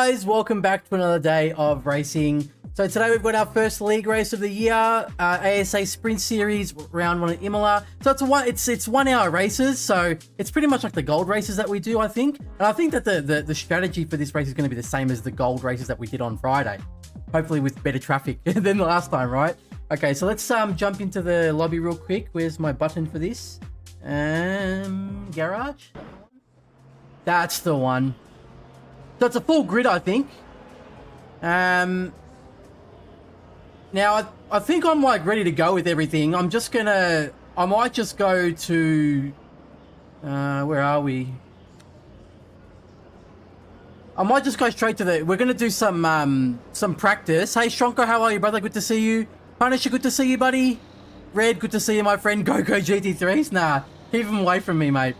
guys, welcome back to another day of racing. So today we've got our first league race of the year, ASA Sprint Series, round 1 at Imola. So it's 1 hour races, so it's pretty much like the gold races that we do, I think. And I think that the strategy for this race is going to be the same as the gold races that we did on Friday. Hopefully with better traffic than the last time, right? Okay, so let's jump into the lobby real quick. Where's my button for this? Garage? That's the one. So it's a full grid, I think. Now, I think I'm like ready to go with everything. I might just go to, where are we? I might just go straight to we're going to do some practice. Hey, Shonko, how are you, brother? Good to see you. Punisher, good to see you, buddy. Red, good to see you, my friend. Go GT3s. Nah, keep them away from me, mate.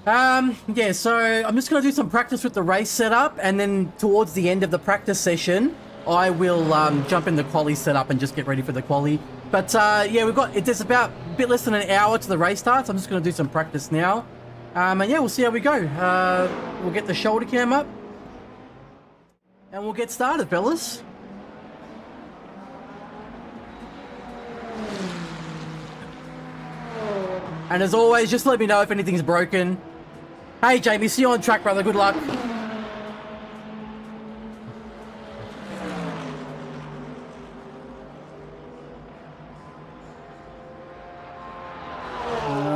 Yeah, so I'm just going to do some practice with the race setup, and then towards the end of the practice session, I will jump in the quali setup and just get ready for the quali. But yeah, there's about a bit less than an hour to the race start, so I'm just going to do some practice now. And yeah, we'll see how we go. We'll get the shoulder cam up, and we'll get started, fellas. And as always, just let me know if anything's broken. Hey, Jamie, see you on track, brother. Good luck.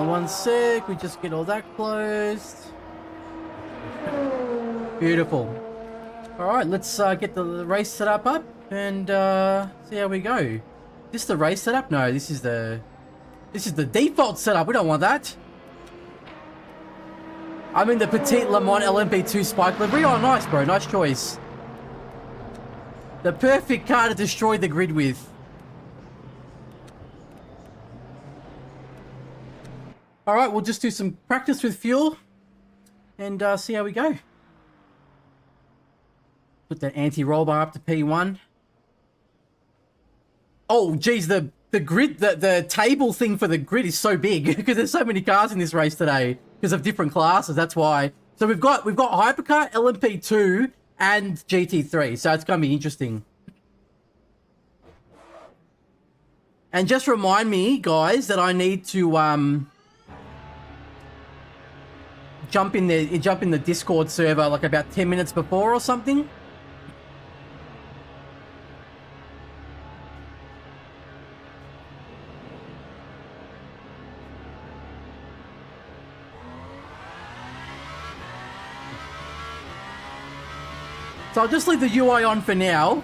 One sec. We just get all that closed. Beautiful. All right, let's get the race setup up and see how we go. Is this the race setup? No, this is the default setup. We don't want that. I'm in the Petite Le Mans LMP2 Spike livery. Oh, nice, bro. Nice choice. The perfect car to destroy the grid with. All right, we'll just do some practice with fuel and see how we go. Put the anti-roll bar up to P1. Oh, geez, the grid, the table thing for the grid is so big because there's so many cars in this race today because of different classes. That's why. So we've got Hypercar, LMP2, and GT3. So it's going to be interesting. And just remind me, guys, that I need to jump in the Discord server like about 10 minutes before or something. So I'll just leave the UI on for now.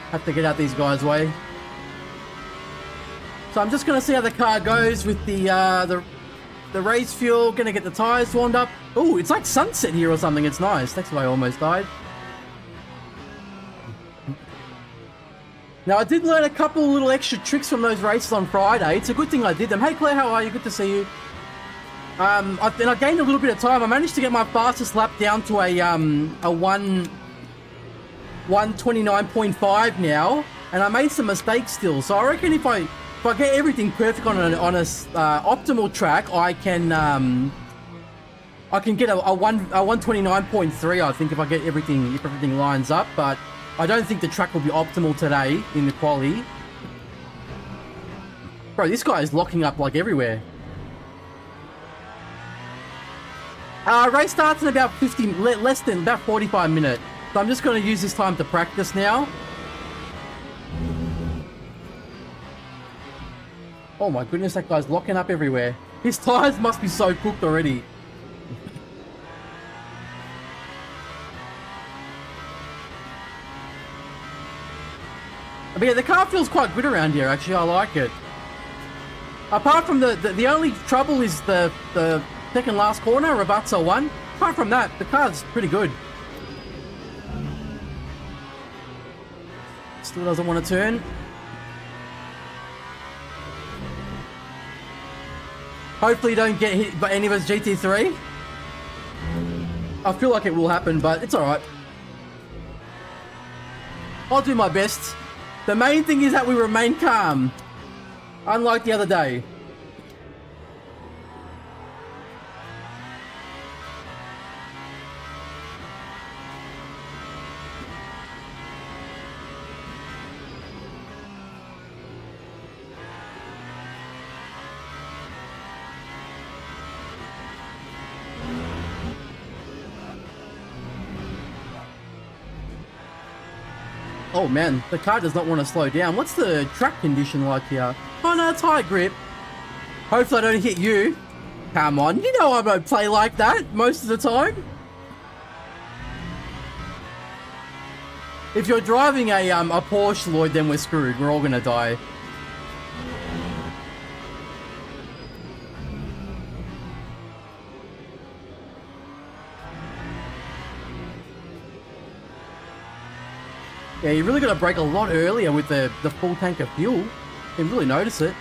Have to get out these guys' way. So I'm just going to see how the car goes with the race fuel. Going to get the tires warmed up. Oh, it's like sunset here or something. It's nice. That's why I almost died. Now, I did learn a couple little extra tricks from those races on Friday. It's a good thing I did them. Hey, Claire, how are you? Good to see you. I gained a little bit of time. I managed to get my fastest lap down to a 1:29.5 now, and I made some mistakes still. So I reckon if I get everything perfect on a optimal track, I can get a 1:29.3. I think if everything lines up, but I don't think the track will be optimal today in the quali. Bro, this guy is locking up like everywhere. Race starts in about less than about 45 minutes. So I'm just going to use this time to practice now. Oh my goodness, that guy's locking up everywhere. His tires must be so cooked already. But yeah, the car feels quite good around here, actually. I like it. Apart from the only trouble is the second last corner, Ravazza 1. Apart from that, the car's pretty good. Still doesn't want to turn. Hopefully don't get hit by any of us GT3. I feel like it will happen, but it's alright. I'll do my best. The main thing is that we remain calm. Unlike the other day. Oh man, the car does not want to slow down. What's the track condition like here? Oh no, it's high grip. Hopefully I don't hit you. Come on, you know I don't play like that most of the time. If you're driving a Porsche, Lloyd, then we're screwed. We're all gonna die. Yeah, you really got to brake a lot earlier with the full tank of fuel. You can really notice it.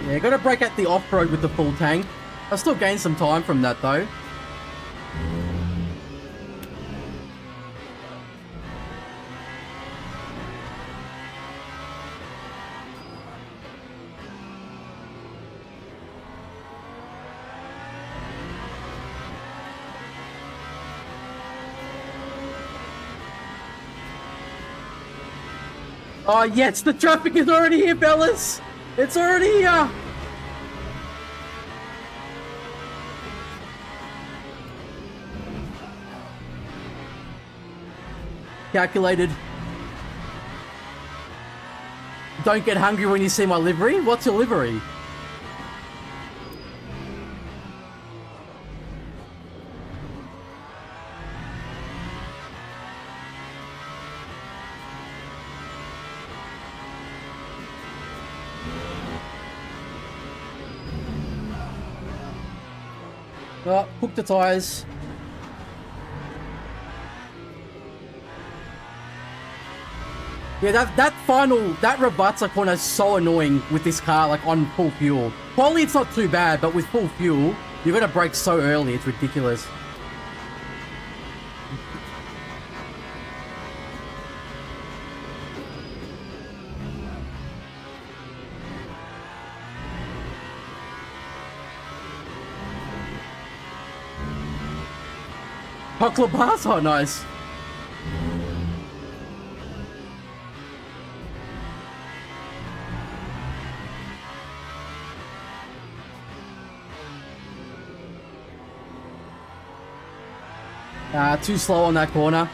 Yeah, you got to brake at the off-road with the full tank. I'll still gain some time from that though. Oh yes, the traffic is already here, fellas! It's already here! Calculated. Don't get hungry when you see my livery. What's your livery? Oh, hook the tires. Yeah, that reverser corner is so annoying with this car, like on full fuel. Probably it's not too bad, but with full fuel, you've got to brake so early, it's ridiculous. Chocolate bars? Oh, nice. Too slow on that corner.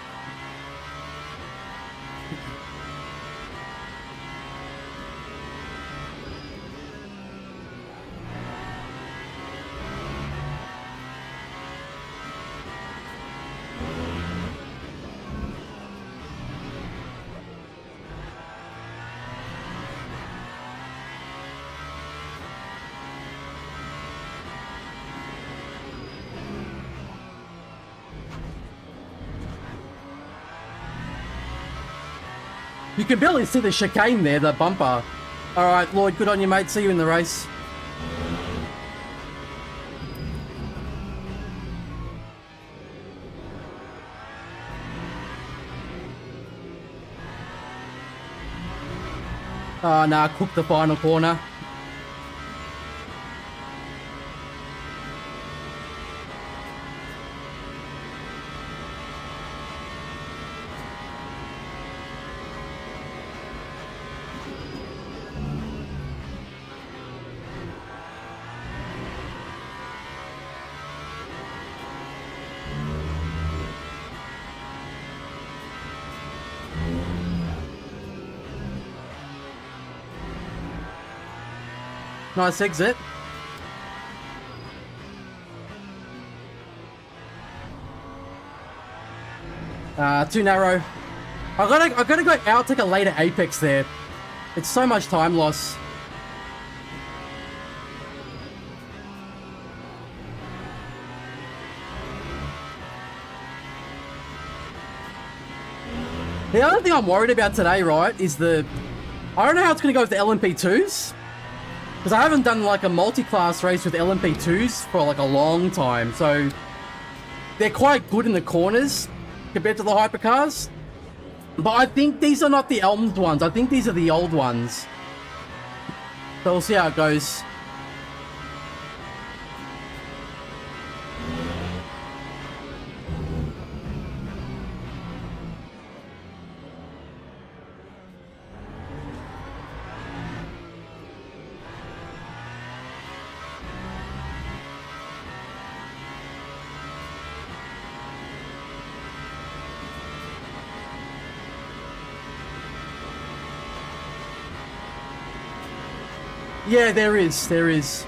You can barely see the chicane there, the bumper. Alright, Lloyd, good on you, mate. See you in the race. Oh, nah, cook the final corner. Nice exit. Too narrow. I gotta go out, take a later apex there. It's so much time loss. The other thing I'm worried about today, right, is I don't know how it's going to go with the LMP2s. Because I haven't done like a multi-class race with LMP2s for like a long time. So they're quite good in the corners compared to the hypercars. But I think these are not the Elms ones. I think these are the old ones. So we'll see how it goes. Yeah, there is. There is.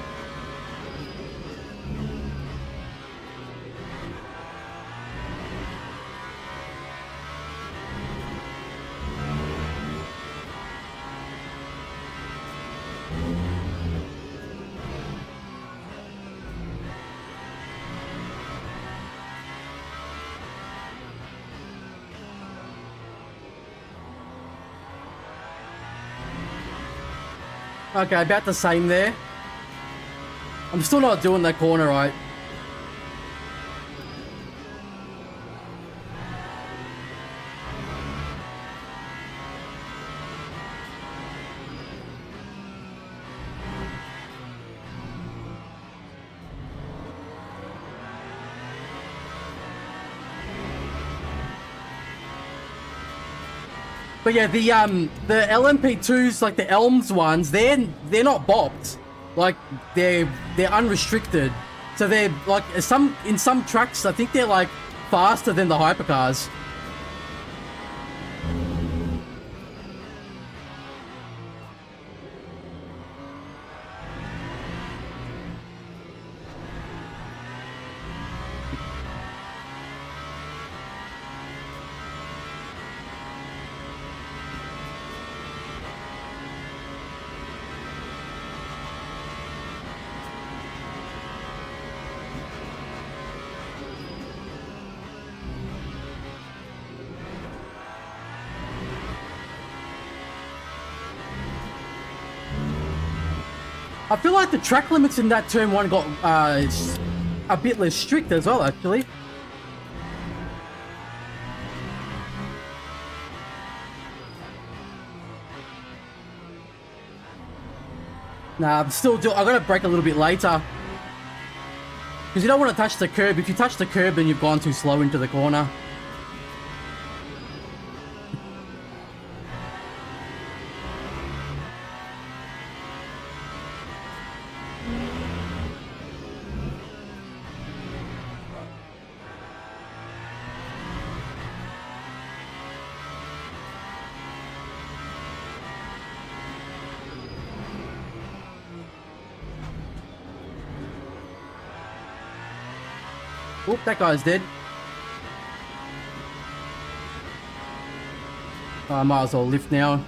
Okay, about the same there. I'm still not doing that corner right. But yeah, the LMP2s, like the Elms ones, they're not bopped. Like they're unrestricted. So they're like in some tracks, I think they're like faster than the hypercars. I feel like the track limits in that turn one got a bit less strict as well, actually. Nah, I'm gonna brake a little bit later. Because you don't want to touch the curb. If you touch the curb, then you've gone too slow into the corner. Oop, that guy's dead. Oh, I might as well lift now.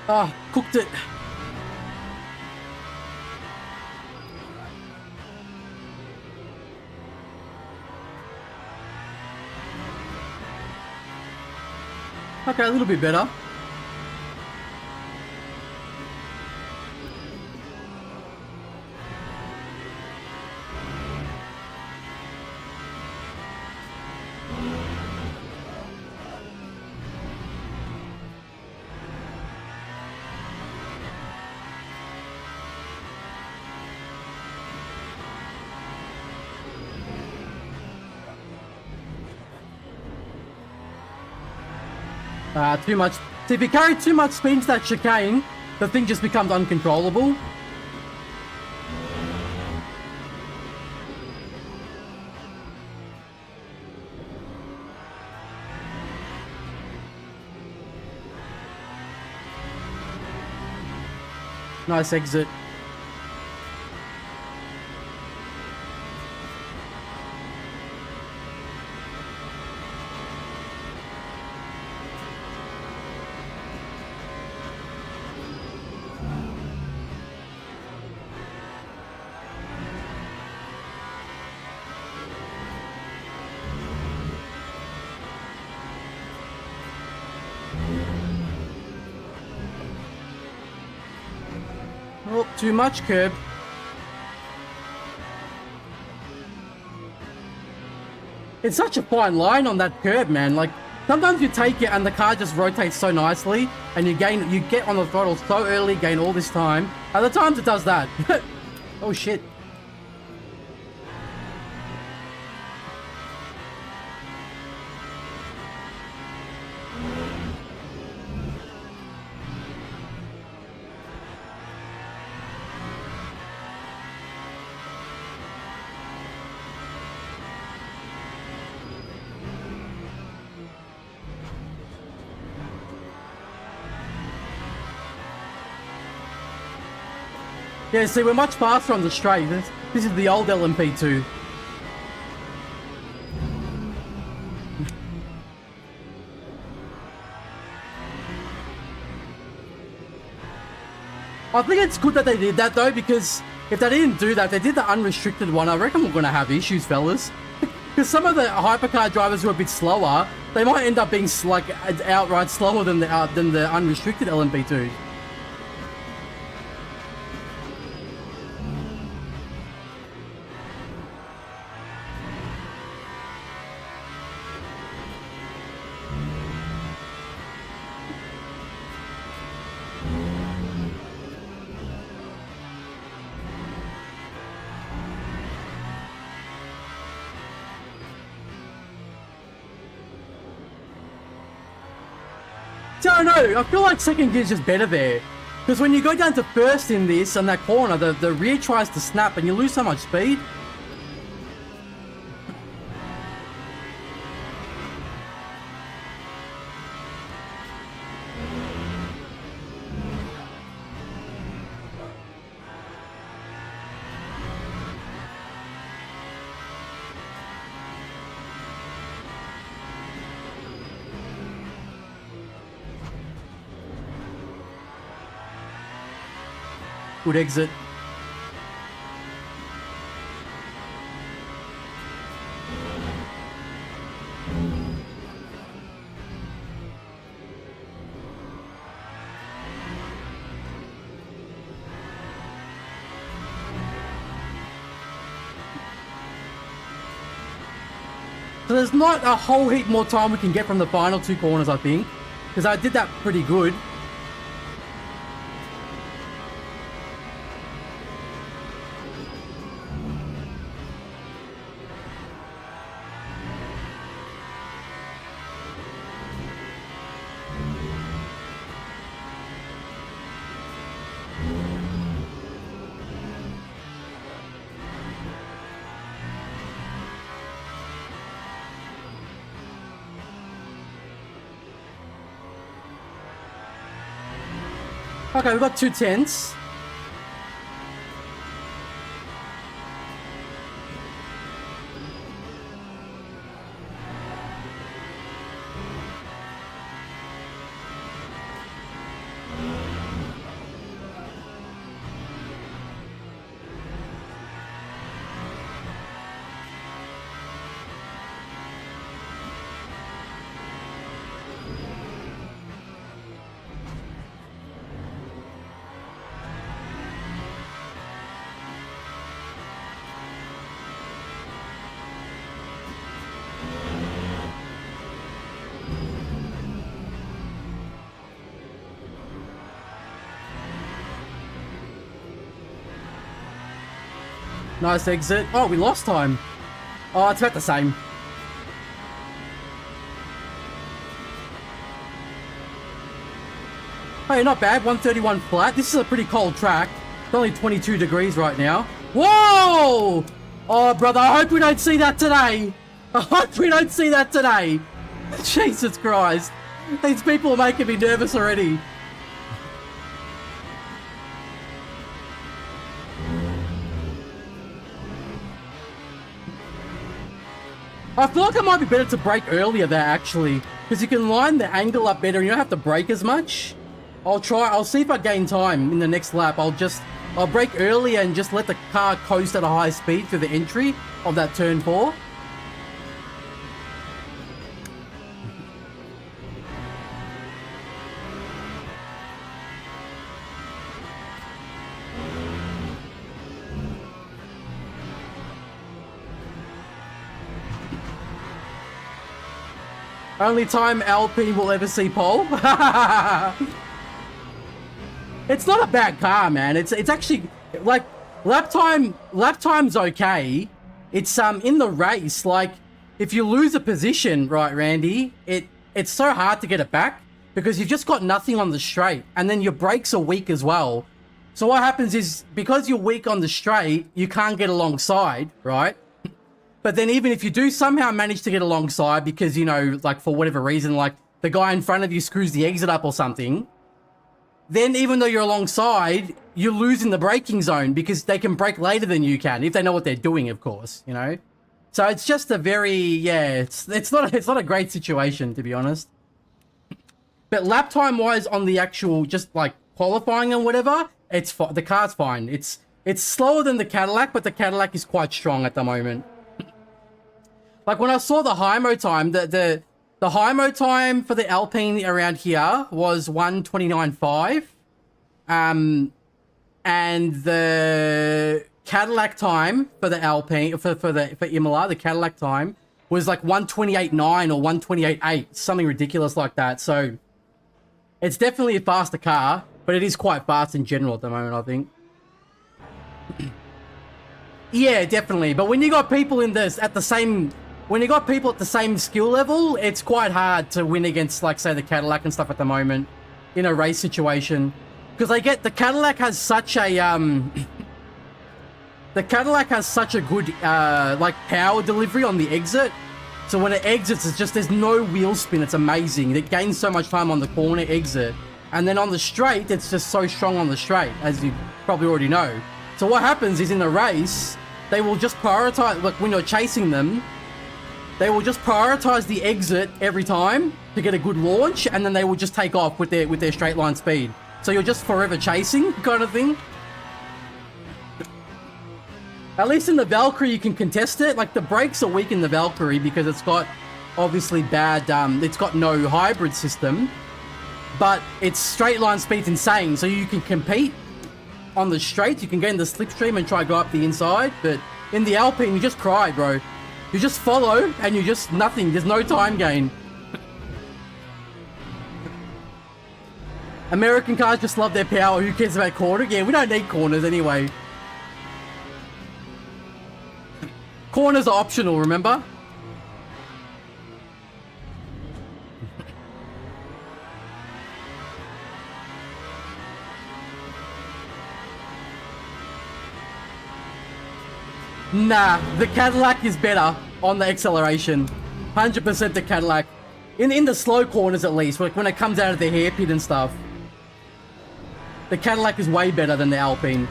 Ah, cooked it. Okay, a little bit better. Too much. So if you carry too much speed into that chicane, the thing just becomes uncontrollable. Nice exit. Oh, too much curb. It's such a fine line on that curb, man. Like, sometimes you take it and the car just rotates so nicely, and you get on the throttle so early, gain all this time. Other times it does that. Oh shit. Yeah, see, we're much faster on the straight. This is the old LMP2. I think it's good that they did that, though, because if they didn't do that, they did the unrestricted one, I reckon we're going to have issues, fellas. Because some of the hypercar drivers who are a bit slower, they might end up being, like, outright slower than the unrestricted LMP2s. I don't know, I feel like second gear is just better there. Because when you go down to first in this, on that corner, the rear tries to snap and you lose so much speed. Good exit. So there's not a whole heap more time we can get from the final two corners, I think, because I did that pretty good. Okay, we've got 2 tenths. Nice exit. Oh, we lost time. Oh, it's about the same. Hey, not bad. 131 flat. This is a pretty cold track. It's only 22 degrees right now. Whoa! Oh, brother, I hope we don't see that today. I hope we don't see that today. Jesus Christ. These people are making me nervous already. I feel like it might be better to brake earlier there, actually. Because you can line the angle up better and you don't have to brake as much. I'll see if I gain time in the next lap. I'll brake earlier and just let the car coast at a high speed through the entry of that turn 4. Only time Alpine will ever see pole. It's not a bad car, man. It's actually like lap time's okay. It's in the race, like if you lose a position, right, Randy, it's so hard to get it back because you've just got nothing on the straight and then your brakes are weak as well. So what happens is because you're weak on the straight, you can't get alongside, right? But then even if you do somehow manage to get alongside because, you know, like for whatever reason, like the guy in front of you screws the exit up or something, then even though you're alongside, you lose in the braking zone because they can brake later than you can, if they know what they're doing, of course, you know? So it's just a very, yeah, it's not a great situation, to be honest. But lap time wise on the actual, just like qualifying and whatever, the car's fine. It's slower than the Cadillac, but the Cadillac is quite strong at the moment. Like when I saw the Hymo time, the Hymo time for the Alpine around here was 1:29.5, and the Cadillac time for the Alpine for Imola, the Cadillac time was like 1:28.9 or 1:28.8, something ridiculous like that. So it's definitely a faster car, but it is quite fast in general at the moment, I think. Yeah, definitely. But when you got people when you got people at the same skill level, it's quite hard to win against, like, say, the Cadillac and stuff at the moment in a race situation. Because the Cadillac has such a, the Cadillac has such a good, like, power delivery on the exit. So when it exits, it's just, there's no wheel spin. It's amazing. It gains so much time on the corner exit. And then on the straight, it's just so strong on the straight, as you probably already know. So what happens is in the race, they will just prioritize, like, when you're chasing them, they will just prioritize the exit every time to get a good launch, and then they will just take off with their straight line speed. So you're just forever chasing kind of thing. At least in the Valkyrie, you can contest it. Like the brakes are weak in the Valkyrie because it's got obviously bad. It's got no hybrid system, but its straight line speed's insane. So you can compete on the straight. You can get in the slipstream and try to go up the inside. But in the Alpine, you just cry, bro. You just follow and you just nothing. There's no time gain. American cars just love their power. Who cares about corner? Yeah, we don't need corners anyway. Corners are optional, remember? Nah, the Cadillac is better on the acceleration. 100% the Cadillac. In the slow corners at least, like when it comes out of the hairpin and stuff. The Cadillac is way better than the Alpine.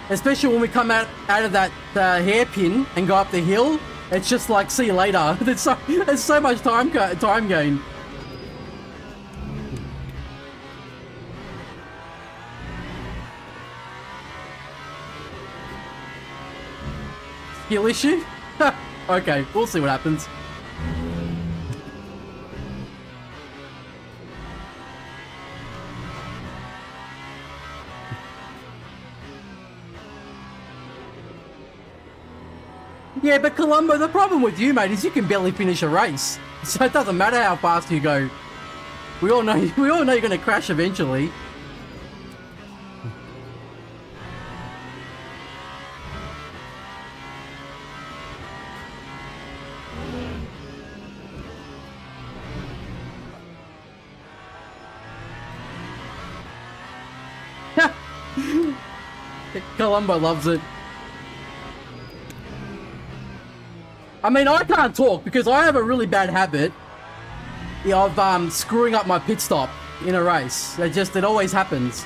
Especially when we come out of that hairpin and go up the hill. It's just like, see you later. There's so much time gain. Skill issue? Okay, we'll see what happens. Yeah, but Columbo, the problem with you, mate, is you can barely finish a race. So it doesn't matter how fast you go. We all know you're going to crash eventually. Columbo loves it. I mean, I can't talk because I have a really bad habit of screwing up my pit stop in a race. It always happens.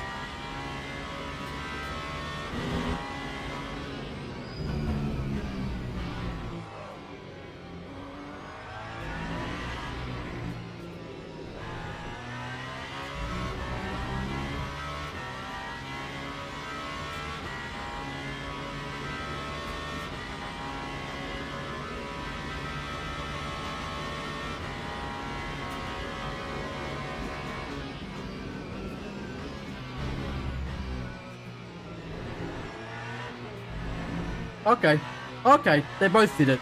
Okay. Okay, they both did it.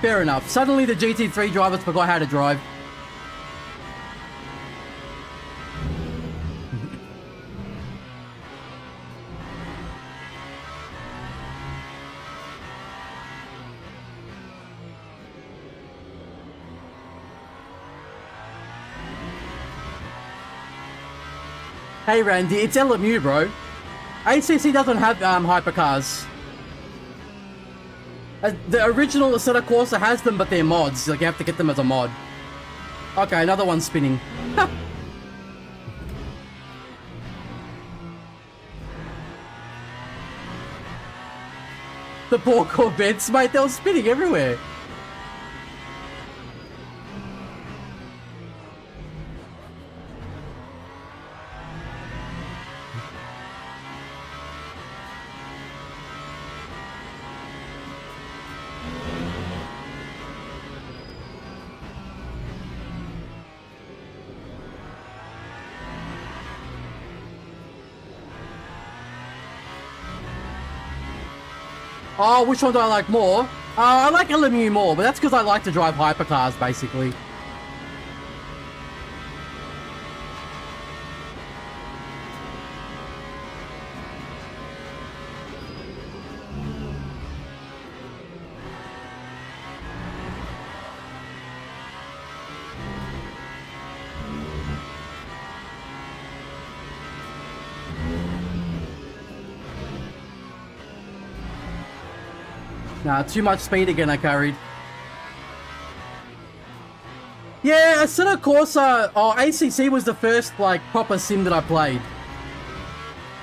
Fair enough. Suddenly the GT3 drivers forgot how to drive. Hey Randy, it's LMU, bro. ACC doesn't have hypercars. The original Assetto Corsa has them, but they're mods. Like, you have to get them as a mod. Okay, another one spinning. The poor Corvettes, mate, they were spinning everywhere. Oh, which one do I like more? I like LMU more, but that's because I like to drive hypercars, basically. Nah, too much speed again I carried. Yeah, Assetto Corsa, ACC was the first, like, proper sim that I played.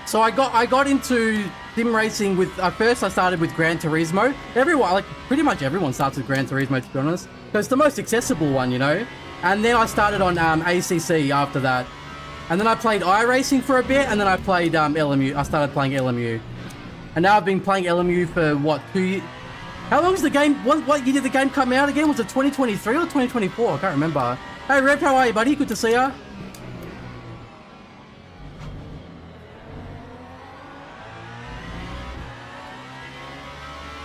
So I got into sim racing with, first I started with Gran Turismo. Everyone, like, pretty much everyone starts with Gran Turismo, to be honest. Because it's the most accessible one, you know? And then I started on ACC after that. And then I played iRacing for a bit, and then I played LMU. I started playing LMU. And now I've been playing LMU for, what, 2 years? How long was the game? What year did the game come out again? Was it 2023 or 2024? I can't remember. Hey, Rev, how are you, buddy? Good to see ya.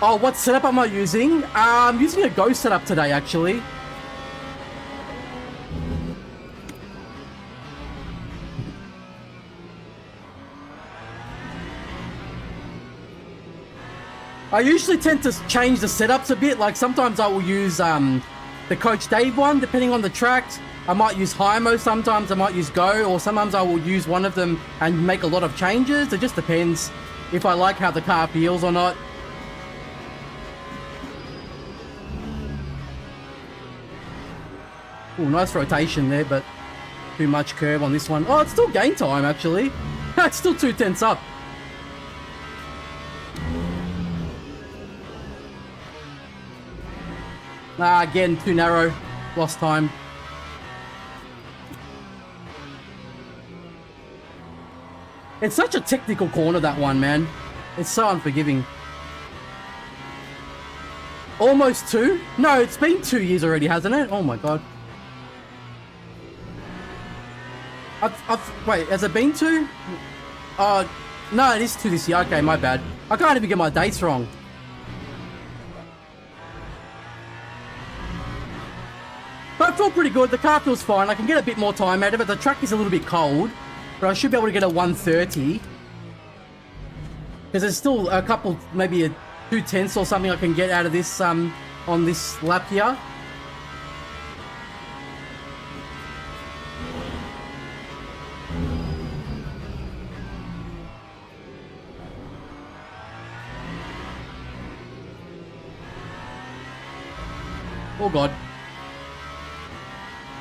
Oh, what setup am I using? I'm using a Go setup today, actually. I usually tend to change the setups a bit. Like, sometimes I will use the Coach Dave one, depending on the tracks. I might use Hymo sometimes, I might use Go, or sometimes I will use one of them and make a lot of changes. It just depends if I like how the car feels or not. Ooh, nice rotation there, but too much curve on this one. Oh, it's still gain time, actually. It's still 2 tenths up. Again, too narrow. Lost time. It's such a technical corner, that one, man. It's so unforgiving. Almost 2? No, it's been 2 years already, hasn't it? Oh my god. Wait, has it been 2? No, it is 2 this year. Okay, my bad. I can't even get my dates wrong. But I feel pretty good. The car feels fine. I can get a bit more time out of it. The track is a little bit cold, but I should be able to get a 130. Because there's still a couple, maybe a 2 tenths or something I can get out of this on this lap here. Oh god.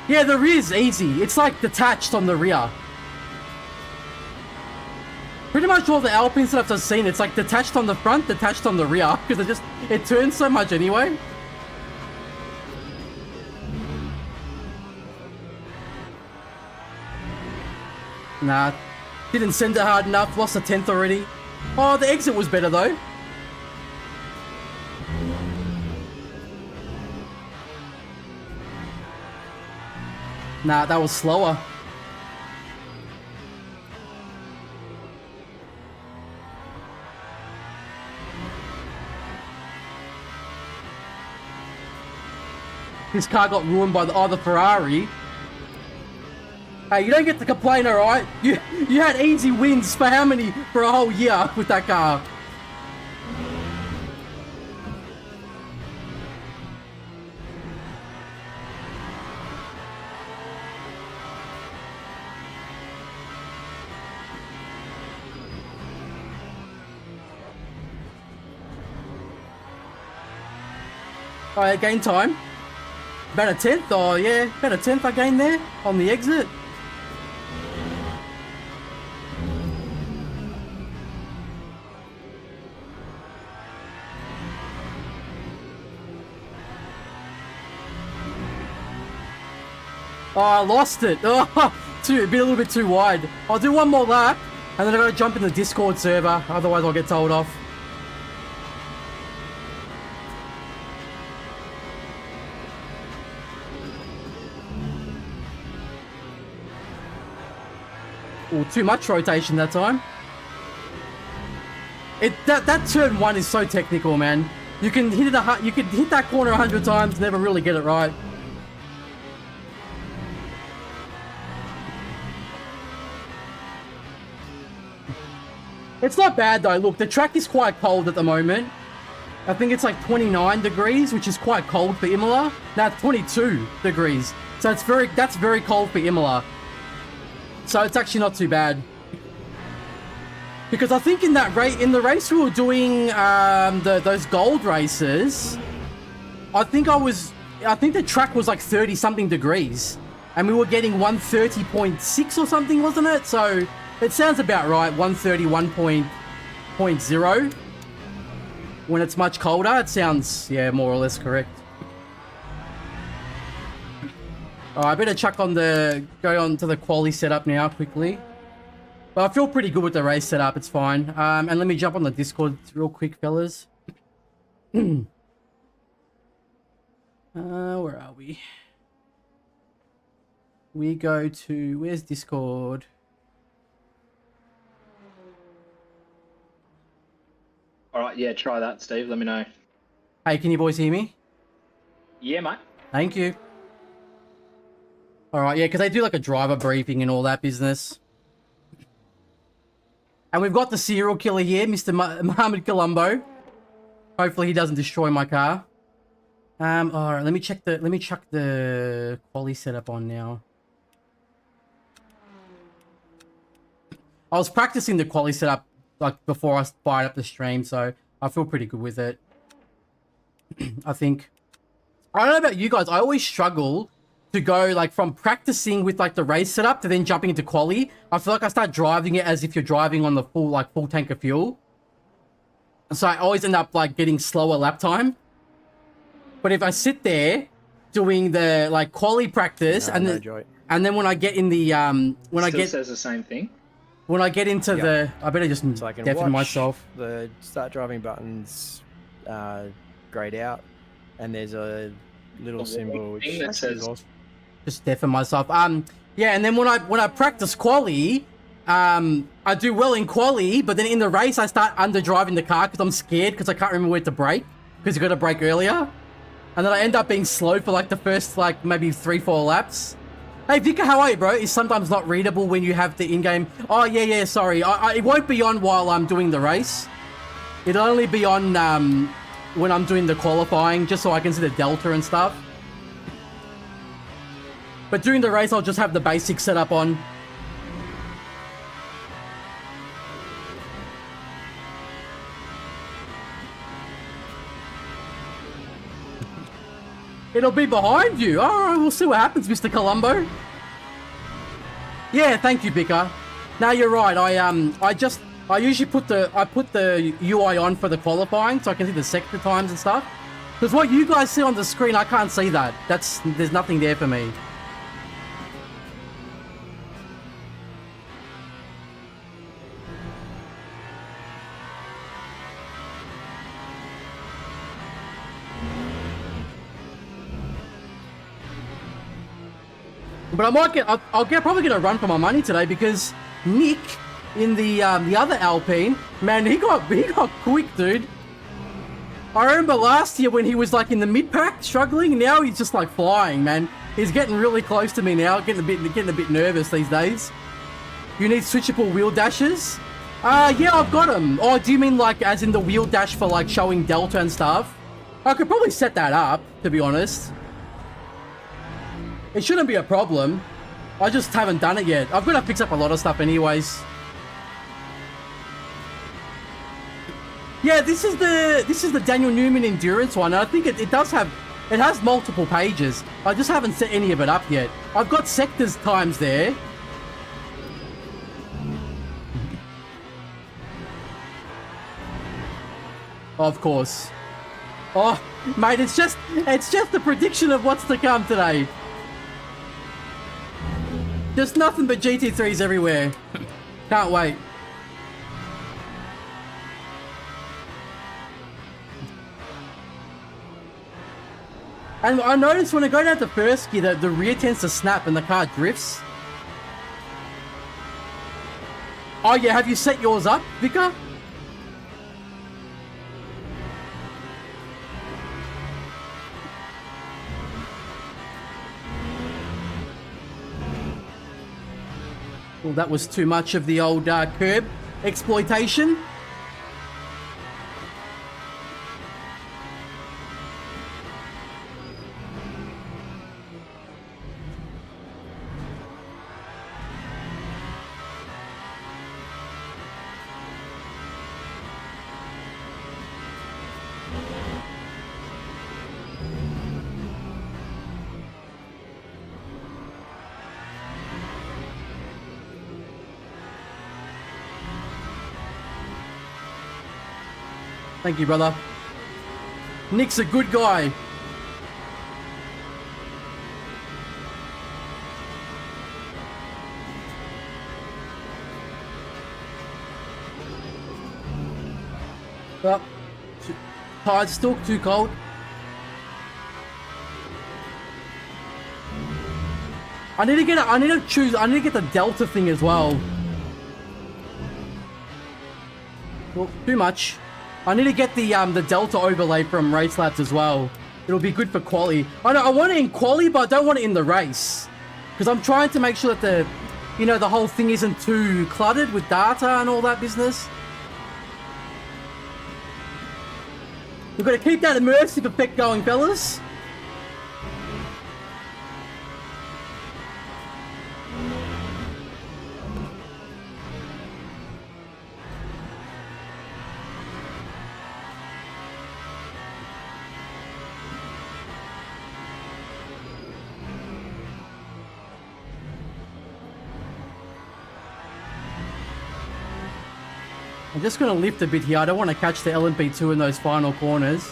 Yeah, the rear's easy. It's like detached on the rear. Pretty much all the Alpine stuff I've seen, it's like detached on the front, detached on the rear. Because it turns so much anyway. Nah. Didn't send it hard enough. Lost a 10th already. Oh, the exit was better though. Nah, that was slower. This car got ruined by the Ferrari. Hey, you don't get to complain, alright? You had easy wins for how many? For a whole year with that car. Alright, gain time. About a 10th? Oh yeah, about a 10th I gained there on the exit. Oh, I lost it. Oh, a little bit too wide. I'll do one more lap, and then I gotta jump in the Discord server. Otherwise, I'll get told off. Oh, too much rotation that time. That turn 1 is so technical, man. You can hit that corner 100 times, never really get it right. It's not bad though. Look, the track is quite cold at the moment. I think it's like 29 degrees, which is quite cold for Imola. Now it's 22 degrees. So that's very cold for Imola. So it's actually not too bad. Because I think in the race we were doing those gold races, I think the track was like 30 something degrees. And we were getting 130.6 or something, wasn't it? So it sounds about right, 131.0. When it's much colder, it sounds, yeah, more or less correct. Alright, I better go on to the quali setup now, quickly. But I feel pretty good with the race setup, it's fine. And let me jump on the Discord real quick, fellas. Where are we? We go to, where's Discord? Alright, yeah, try that, Steve. Let me know. Hey, can you boys hear me? Yeah, mate. Thank you. Alright, yeah, because they do like a driver briefing and all that business. And we've got the serial killer here, Mr. Mohammed Colombo. Hopefully he doesn't destroy my car. Alright, let me chuck the quali setup on now. I was practicing the quali setup like before I fired up the stream, so I feel pretty good with it. I think. I don't know about you guys, I always struggle to go like from practicing with like the race setup to then jumping into quali. I feel like I start driving it as if you're driving on the full tank of fuel. So I always end up like getting slower lap time. But if I sit there doing the like quali practice and then when I get in the says the same thing. When I get into the, I better just so I can deafen watch myself. The start driving buttons grayed out, and there's a little symbol which that says just deafen myself. Yeah, and then when I practice quali, I do well in quali, but then in the race I start under driving the car because I'm scared because I can't remember where to brake because you got to brake earlier, and then I end up being slow for like the first like maybe 3-4 laps. Hey, Vika, how are you, bro? It's sometimes not readable when you have the in-game. Oh, yeah, sorry. It won't be on while I'm doing the race. It'll only be on when I'm doing the qualifying, just so I can see the delta and stuff. But during the race, I'll just have the basic setup on. It'll be behind you. All right, we'll see what happens, Mr. Colombo. Yeah, thank you, Bicker. Now you're right. I usually put the UI on for the qualifying so I can see the sector times and stuff. Because what you guys see on the screen, I can't see that. There's nothing there for me. But I might get, probably get a run for my money today because Nick in the other Alpine, man, he got quick, dude. I remember last year when he was like in the mid pack struggling. Now he's just like flying, man. He's getting really close to me now. Getting a bit nervous these days. You need switchable wheel dashes. Yeah, I've got them. Oh, do you mean like as in the wheel dash for like showing delta and stuff? I could probably set that up, to be honest. It shouldn't be a problem. I just haven't done it yet. I've got to fix up a lot of stuff anyways. Yeah, this is the Daniel Newman endurance one. I think it has multiple pages. I just haven't set any of it up yet. I've got sectors times there. Of course. Oh, mate, it's just the prediction of what's to come today. There's nothing but GT3s everywhere. Can't wait. And I noticed when I go down to first gear that the rear tends to snap and the car drifts. Oh yeah, have you set yours up, Vicar? Well, that was too much of the old curb exploitation. Thank you, brother. Nick's a good guy. Well, tide's still too cold. I need to get the Delta thing as well. Well, too much. I need to get the Delta overlay from Race Labs as well. It'll be good for quali. I want it in quali, but I don't want it in the race. Because I'm trying to make sure that the whole thing isn't too cluttered with data and all that business. We've got to keep that immersive effect going, fellas. I'm just going to lift a bit here. I don't want to catch the LMP2 in those final corners.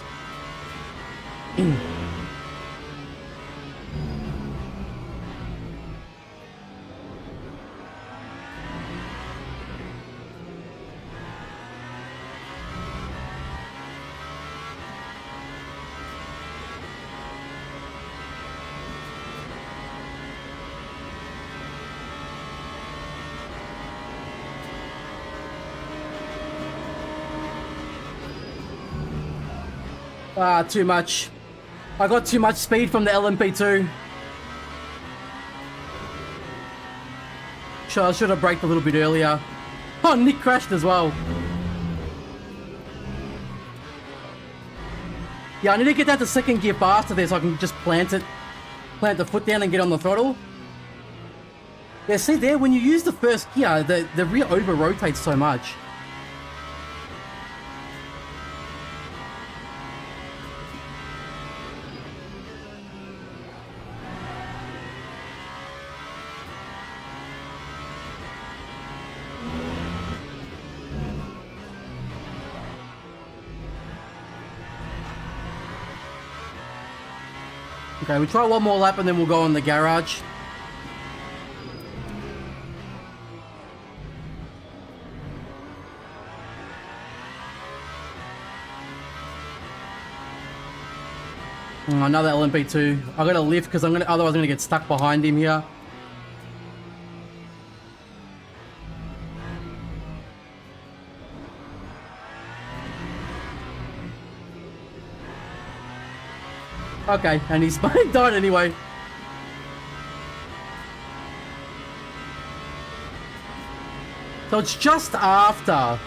Too much. I got too much speed from the LMP2. I should have braked a little bit earlier. Oh, Nick crashed as well. Yeah, I need to get down to second gear faster there so I can just plant the foot down and get on the throttle. Yeah, see there, when you use the first gear, the rear over-rotates so much. Okay, we'll try one more lap and then we'll go in the garage. Another LMP2. I gotta lift because otherwise I'm gonna get stuck behind him here. Okay, and he's died anyway. So it's just after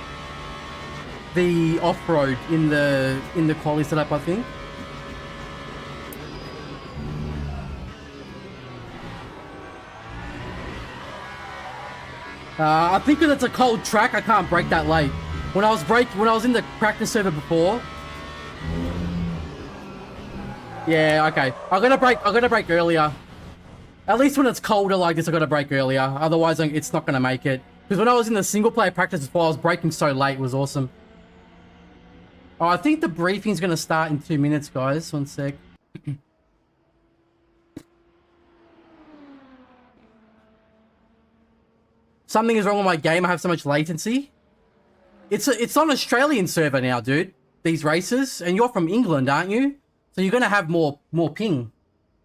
the off-road in the quali setup, I think. I think because it's a cold track, I can't brake that late. When I was in the practice server before. Yeah, okay. I gotta brake earlier. At least when it's colder like this, I gotta brake earlier. Otherwise, it's not gonna make it. Because when I was in the single player practice before, I was braking so late. It was awesome. Oh, I think the briefing's gonna start in 2 minutes, guys. 1 sec. Something is wrong with my game. I have so much latency. It's on Australian server now, dude. These races, and you're from England, aren't you? So you're gonna have more ping.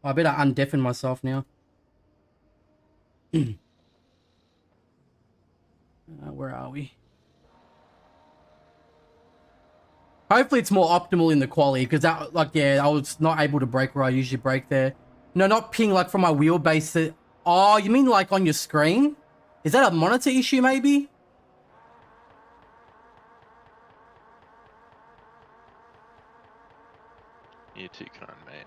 I better undeafen myself now. Where are we? Hopefully it's more optimal in the quali, because that, like, yeah, I was not able to brake where I usually brake there. No, not ping like from my wheelbase. Oh, you mean like on your screen? Is that a monitor issue, maybe? You're too kind, mate.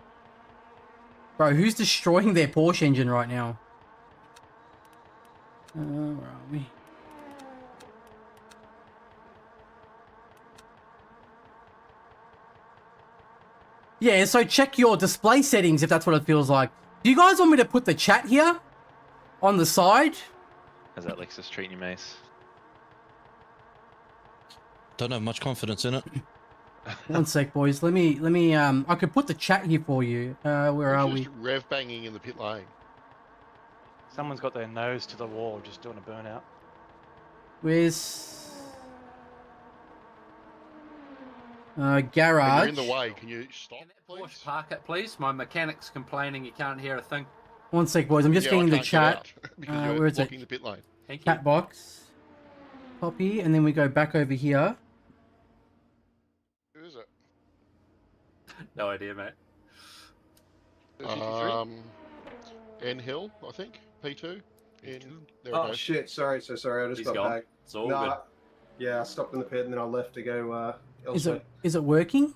Bro, who's destroying their Porsche engine right now? Where are we? Yeah, so check your display settings if that's what it feels like. Do you guys want me to put the chat here? On the side? How's that Lexus treating you, Mace? Don't have much confidence in it. 1 sec, boys. Let me, I could put the chat here for you. Where are we? Just rev banging in the pit lane. Someone's got their nose to the wall just doing a burnout. Where's... When garage. you're in the way, can you stop, Can that please? Porsche park it, please? My mechanic's complaining you can't hear a thing. 1 sec, boys. I'm just Yeah, getting I the can't get chat. out because where you're is it? blocking the pit lane. Thank you. Chat box. Copy, and then we go back over here. Who is it? No idea, mate. 53? N Hill, I think. P2. In there it Oh goes. shit! Sorry, so sorry. I just He's got gone. back. It's all Nah, good. yeah, I stopped in the pit and then I left to go Is elsewhere. it working?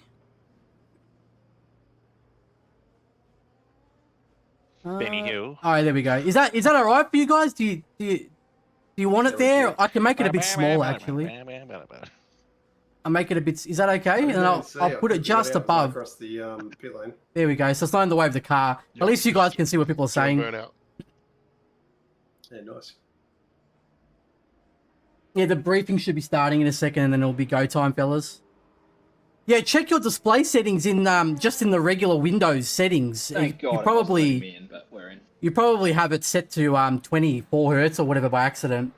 Benny Hill. Oh, there we go. Is that all right for you guys? Do you want it there? I can make it a bit smaller, actually. I'll make it a bit. Is that okay? And I'll put it just above. Across the pit lane. There we go. So it's not in the way of the car. At least you guys can see what people are saying. Burnout. Yeah, nice. Yeah, the briefing should be starting in a second, and then it'll be go time, fellas. Yeah, check your display settings in just in the regular Windows settings. Thank God You it probably wasn't letting me in, but we're in. you probably have it set to 24 hertz or whatever by accident.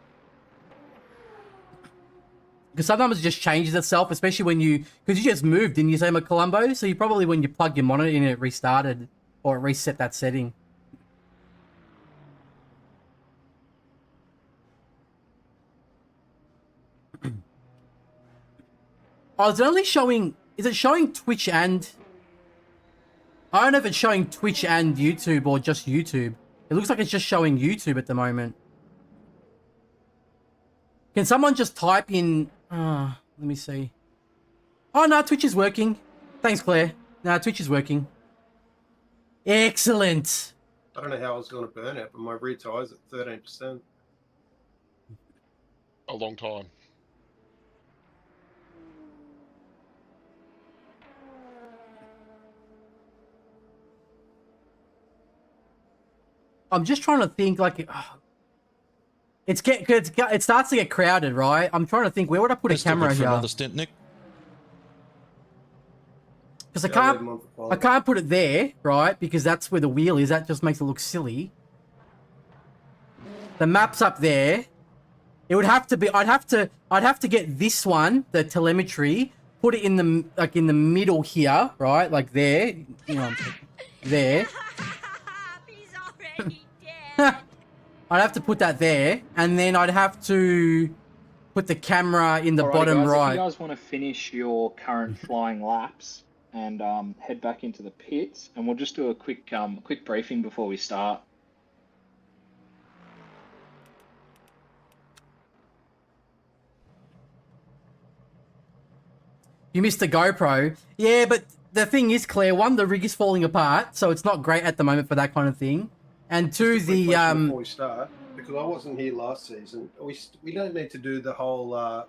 Because sometimes it just changes itself, especially when because you just moved, didn't you say, Colombo? So you probably, when you plug your monitor in, it restarted or it reset that setting. Oh, is it only showing... Is it showing Twitch and... I don't know if it's showing Twitch and YouTube or just YouTube. It looks like it's just showing YouTube at the moment. Can someone just type in... let me see. Oh, no, Twitch is working. Thanks, Claire. No, Twitch is working. Excellent. I don't know how I was going to burn it, but my rear tire's at 13%. A long time. I'm just trying to think, like... It starts to get crowded, right? I'm trying to think, where would I put a Still camera good for here? another stint, Nick. Because Yeah, I'll leave 'em on for I quality. can't put it there, right? Because that's where the wheel is. That just makes it look silly. The map's up there. It would have to be. I'd have to get this one, the telemetry, put it in the in the middle here, right? Like there. You know, there. He's already dead. I'd have to put that there, and then I'd have to put the camera in the Alrighty, bottom guys, right. If you guys want to finish your current flying laps and head back into the pits, and we'll just do a quick briefing before we start. You missed the GoPro. Yeah, but the thing is, Claire, one, the rig is falling apart, so it's not great at the moment for that kind of thing. And two, Just a quick the question before we start, because I wasn't here last season. We don't need to do the whole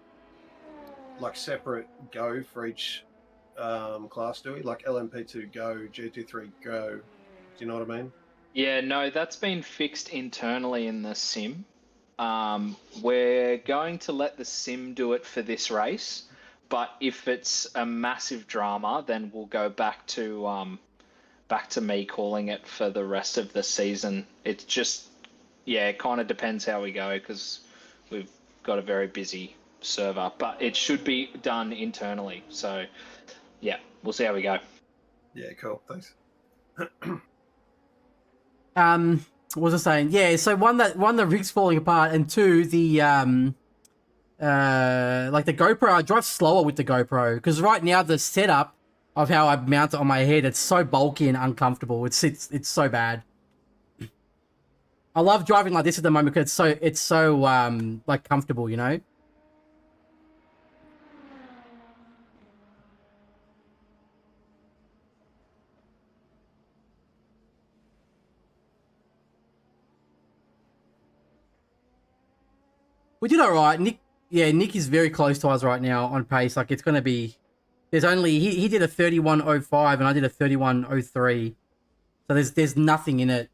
like separate go for each class, do we? Like LMP2 go, GT3 go. Do you know what I mean? Yeah, no, that's been fixed internally in the sim. We're going to let the sim do it for this race, but if it's a massive drama, then we'll go back to me calling it for the rest of the season. It's just, yeah, it kind of depends how we go because we've got a very busy server, but it should be done internally. So, yeah, we'll see how we go. Yeah, cool. Thanks. what was I saying? Yeah, so one, the rig's falling apart, and two, the like the GoPro, I drive slower with the GoPro because right now the setup of how I mount it on my head, it's so bulky and uncomfortable. It's so bad. I love driving like this at the moment because it's so like comfortable, you know. We did all right. Nick is very close to us right now on pace. Like, it's going to be... There's only... He did a 31.05 and I did a 31.03. So there's nothing in it.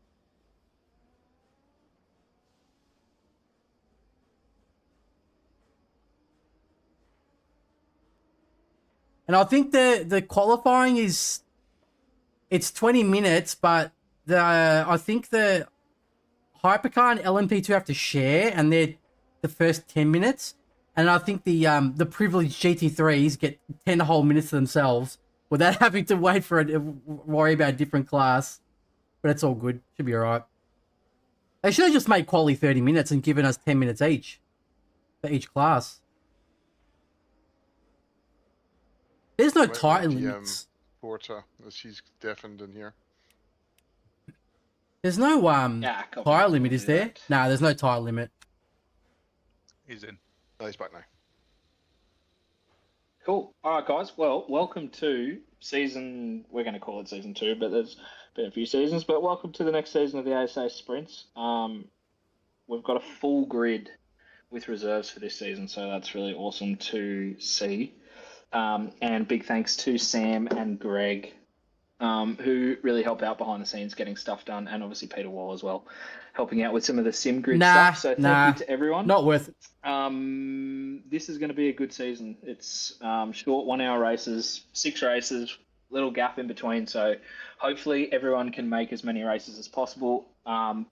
And I think the qualifying is... It's 20 minutes, but I think the Hypercar and LMP2 have to share, and they're the first 10 minutes. And I think the privileged GT3s get 10 whole minutes to themselves without having to worry about a different class. But it's all good. Should be all right. They should have just made quali 30 minutes and given us 10 minutes each for each class. There's no time limits. Porta, as he's deafened in here. There's no tire limit, is there? Nah, there's no tire limit. He's in. No, he's back now. Cool. All right, guys. Well, welcome to season... We're going to call it season 2, but there's been a few seasons. But welcome to the next season of the ASA Sprints. We've got a full grid with reserves for this season, so that's really awesome to see. And big thanks to Sam and Greg, who really help out behind the scenes getting stuff done, and obviously Peter Wall as well, helping out with some of the sim grid stuff. So thank you to everyone. Not worth it. This is going to be a good season. It's short 1 hour races, 6 races, little gap in between. So hopefully everyone can make as many races as possible.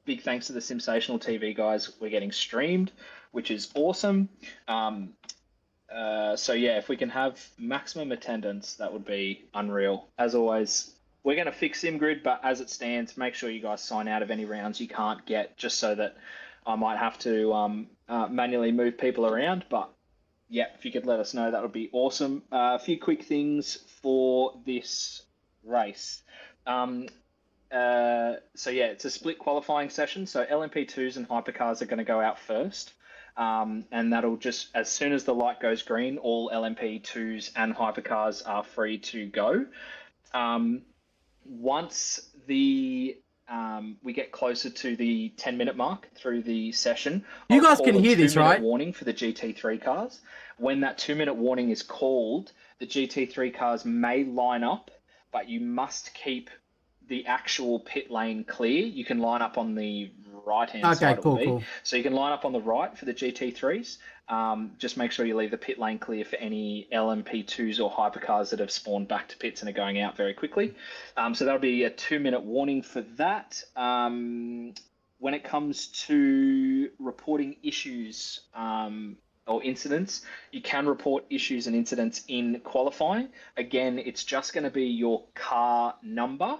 Big thanks to the Simsational TV guys. We're getting streamed, which is awesome. So yeah, if we can have maximum attendance, that would be unreal. As always, we're going to fix SimGrid, but as it stands, make sure you guys sign out of any rounds you can't get, just so that I might have to manually move people around. But yeah, if you could let us know, that would be awesome. A few quick things for this race. So yeah, it's a split qualifying session. So LMP2s and Hypercars are going to go out first. And that'll just, as soon as the light goes green, all LMP2s and Hypercars are free to go. Once we get closer to the 10-minute mark through the session, you guys can hear this, right? Warning for the GT3 cars. When that 2-minute warning is called, the GT3 cars may line up, but you must keep the actual pit lane clear. You can line up on the right-hand Okay, side it will cool, be. cool. So you can line up on the right for the GT3s. Just make sure you leave the pit lane clear for any LMP2s or hypercars that have spawned back to pits and are going out very quickly. So that'll be a 2-minute warning for that. When it comes to reporting issues or incidents, you can report issues and incidents in qualifying. Again, it's just going to be your car number.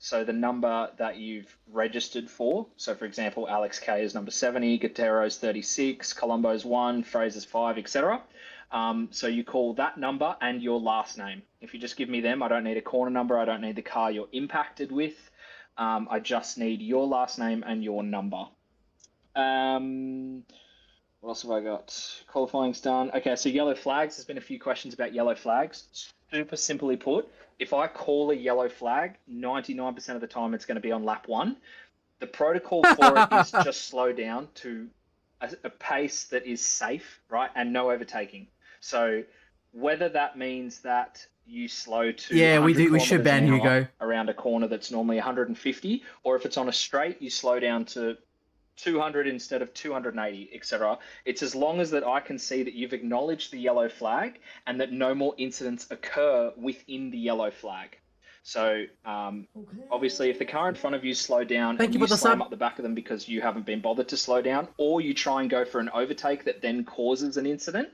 So the number that you've registered for. So for example, Alex K is number 70, Guterro's 36, Colombo's 1, Fraser's 5, etc. So you call that number and your last name. If you just give me them, I don't need a corner number. I don't need the car you're impacted with. I just need your last name and your number. What else have I got? Qualifying's done. Okay, so yellow flags. There's been a few questions about yellow flags. Super simply put, if I call a yellow flag, 99% of the time it's going to be on lap 1. The protocol for it is just slow down to a pace that is safe, right, and no overtaking. So whether that means that you slow to we should ban Hugo around a corner that's normally 150, or if it's on a straight, you slow down to 200 instead of 280, etc. It's as long as that I can see that you've acknowledged the yellow flag and that no more incidents occur within the yellow flag. So obviously, if the car in front of you slow down and you slam up the back of them because you haven't been bothered to slow down, or you try and go for an overtake that then causes an incident,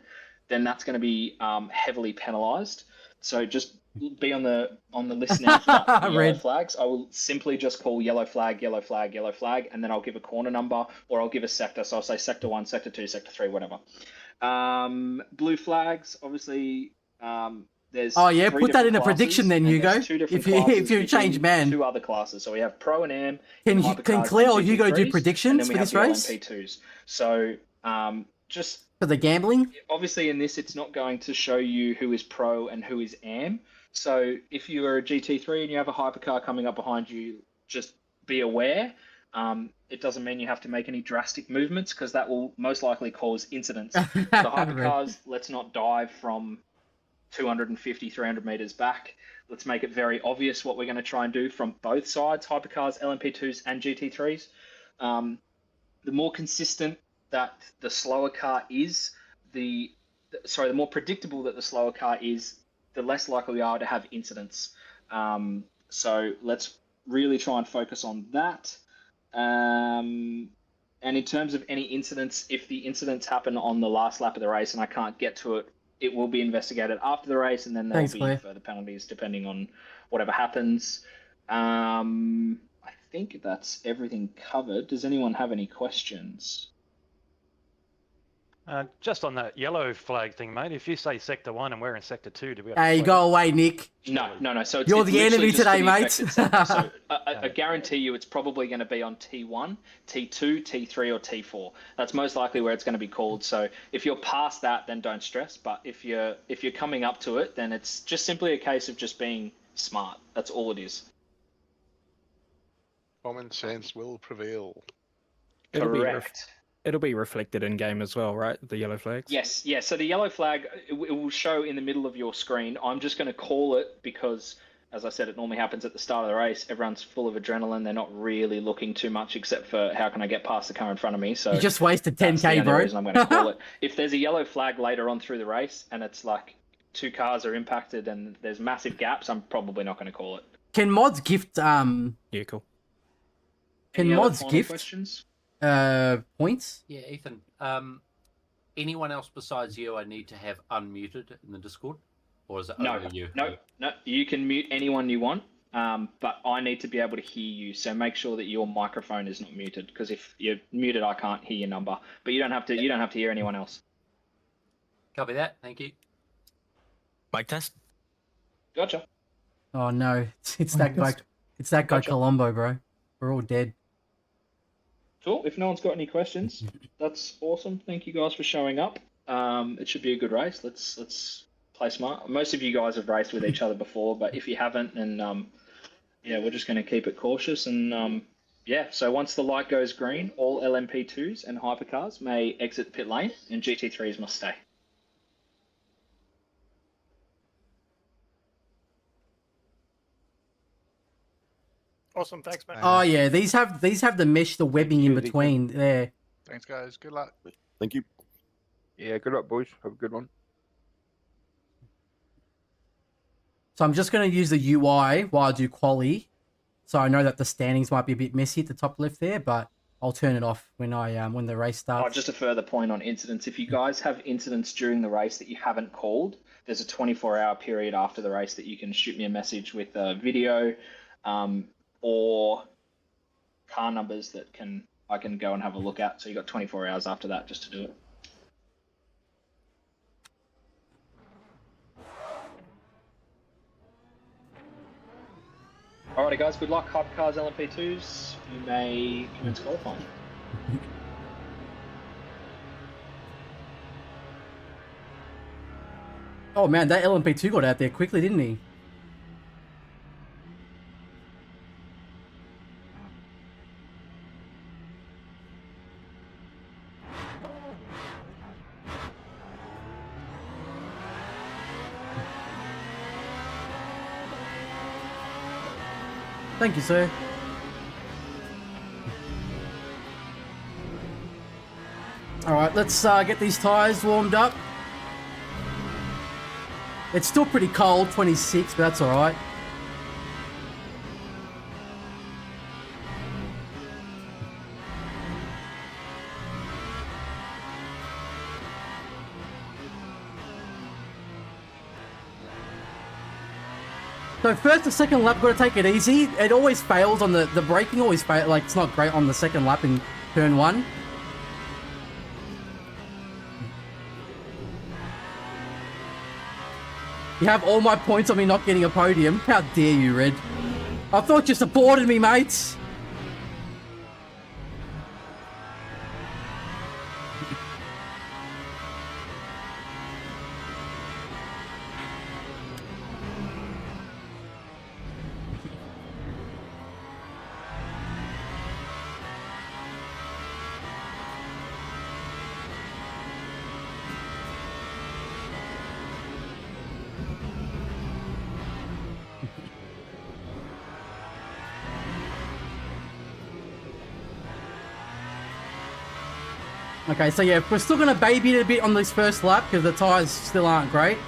then that's going to be heavily penalised. So just be on the list now for that, the yellow flags. I will simply just call yellow flag, yellow flag, yellow flag, and then I'll give a corner number or I'll give a sector. So I'll say sector 1, sector 2, sector 3, whatever. Blue flags, obviously. There's put that in a prediction then, Hugo. If you change man. 2 other classes. So we have Pro and Am. Can Claire or Hugo do predictions for this race? LMP2s. So just for the gambling. Obviously, in this, it's not going to show you who is Pro and who is Am. So if you are a GT3 and you have a hypercar coming up behind you, just be aware. It doesn't mean you have to make any drastic movements because that will most likely cause incidents. The hypercars, let's not dive from 250, 300 meters back. Let's make it very obvious what we're going to try and do from both sides, hypercars, LMP2s and GT3s. The more consistent that the slower car is, the more predictable that the slower car is, the less likely we are to have incidents. So let's really try and focus on that. And in terms of any incidents, if the incidents happen on the last lap of the race and I can't get to it, it will be investigated after the race, and then there will be further penalties depending on whatever happens. I think that's everything covered. Does anyone have any questions? Just on that yellow flag thing, mate. If you say sector 1 and we're in sector 2, do we have Hey, go away, Nick. No. So you're the enemy today, mate. So I guarantee you it's probably going to be on T1, T2, T3, or T4. That's most likely where it's going to be called. So if you're past that, then don't stress. But if you're coming up to it, then it's just simply a case of just being smart. That's all it is. Common sense will prevail. Correct. It'll be reflected in game as well, right? The yellow flags? Yes. So the yellow flag, it will show in the middle of your screen. I'm just going to call it because, as I said, it normally happens at the start of the race. Everyone's full of adrenaline. They're not really looking too much except for how can I get past the car in front of me. So you just wasted 10K, that's the bro. reason I'm going to call it. If there's a yellow flag later on through the race and it's like 2 cars are impacted and there's massive gaps, I'm probably not going to call it. Can mods gift Yeah, cool. Can mods gift questions? Points? Yeah, Ethan. Anyone else besides you I need to have unmuted in the Discord? Or is it only you? No. You can mute anyone you want, but I need to be able to hear you. So make sure that your microphone is not muted, because if you're muted, I can't hear your number. But you don't have to. You don't have to hear anyone else. Copy that. Thank you. Mic test. Gotcha. Oh no, it's that guy. It's that guy Colombo, bro. We're all dead. Cool. If no one's got any questions, that's awesome. Thank you guys for showing up. It should be a good race. Let's play smart. Most of you guys have raced with each other before, but if you haven't, then we're just going to keep it cautious. And so once the light goes green, all LMP2s and hypercars may exit the pit lane, and GT3s must stay. Awesome. Thanks, mate. Oh yeah, these have the mesh, the webbing in between there. Thanks, guys. Good luck. Thank you. Yeah, good luck, boys. Have a good one. So I'm just going to use the UI while I do quali. So I know that the standings might be a bit messy at the top left there, but I'll turn it off when when the race starts. Oh, just a further point on incidents. If you guys have incidents during the race that you haven't called, there's a 24-hour period after the race that you can shoot me a message with a video or car numbers that I can go and have a look at. So you got 24 hours after that just to do it. Alrighty guys, good luck. Hypercars, LMP2s. You may commence qualifying. Oh man, that LMP2 got out there quickly, didn't he? Thank you, sir. Alright, let's get these tyres warmed up. It's still pretty cold, 26, but that's alright. So first or second lap, got to take it easy. It always fails on the braking, always fails. Like, it's not great on the second lap in turn 1. You have all my points on me not getting a podium. How dare you, Red? I thought you supported me, mates. Okay, so yeah, we're still going to baby it a bit on this first lap because the tyres still aren't great.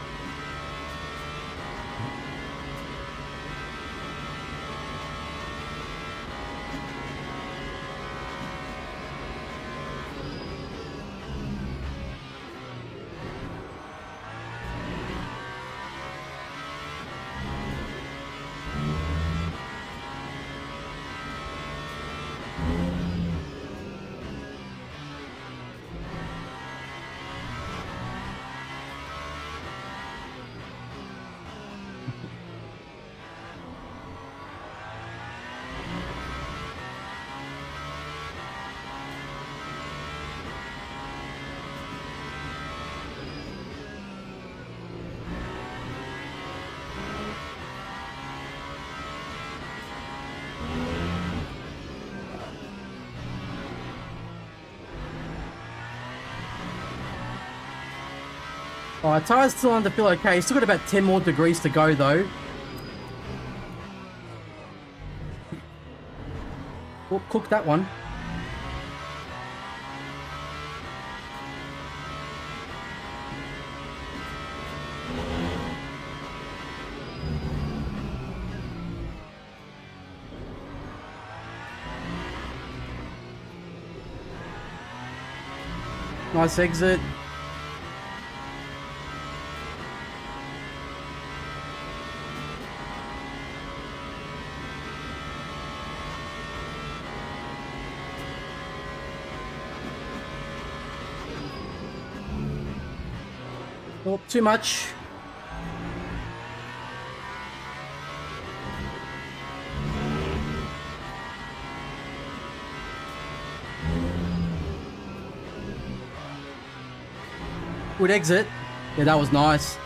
Alright, tyres still under feel okay. Still got about 10 more degrees to go though. Oh, cook that one. Nice exit. Oh, too much. Good exit. Yeah, that was nice.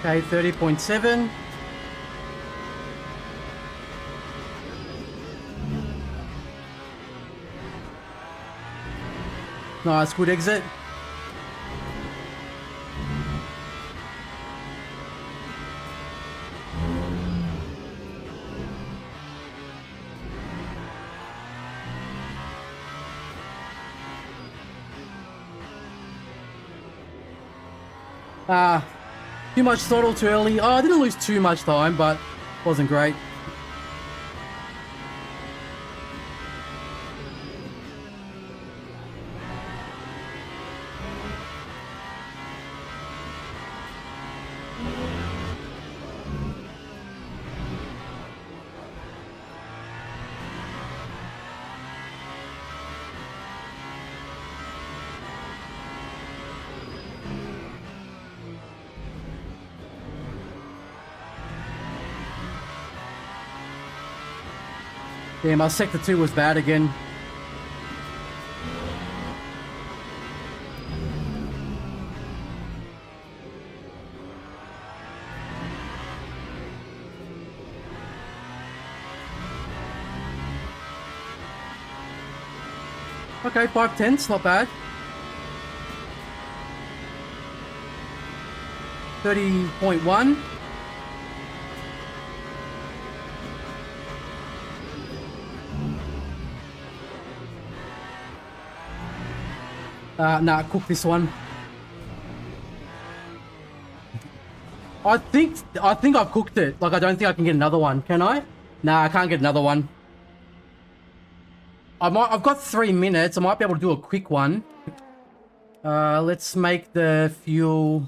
Okay, 30.7. Nice, good exit. Too much throttle too early. Oh, I didn't lose too much time, but wasn't great. Yeah, my sector 2 was bad again. Okay, 5/10, not bad. 30.1. Nah, cook this one. I think I've cooked it. Like, I don't think I can get another one. Can I? Nah, I can't get another one. I've got 3 minutes. I might be able to do a quick one. Let's make the fuel.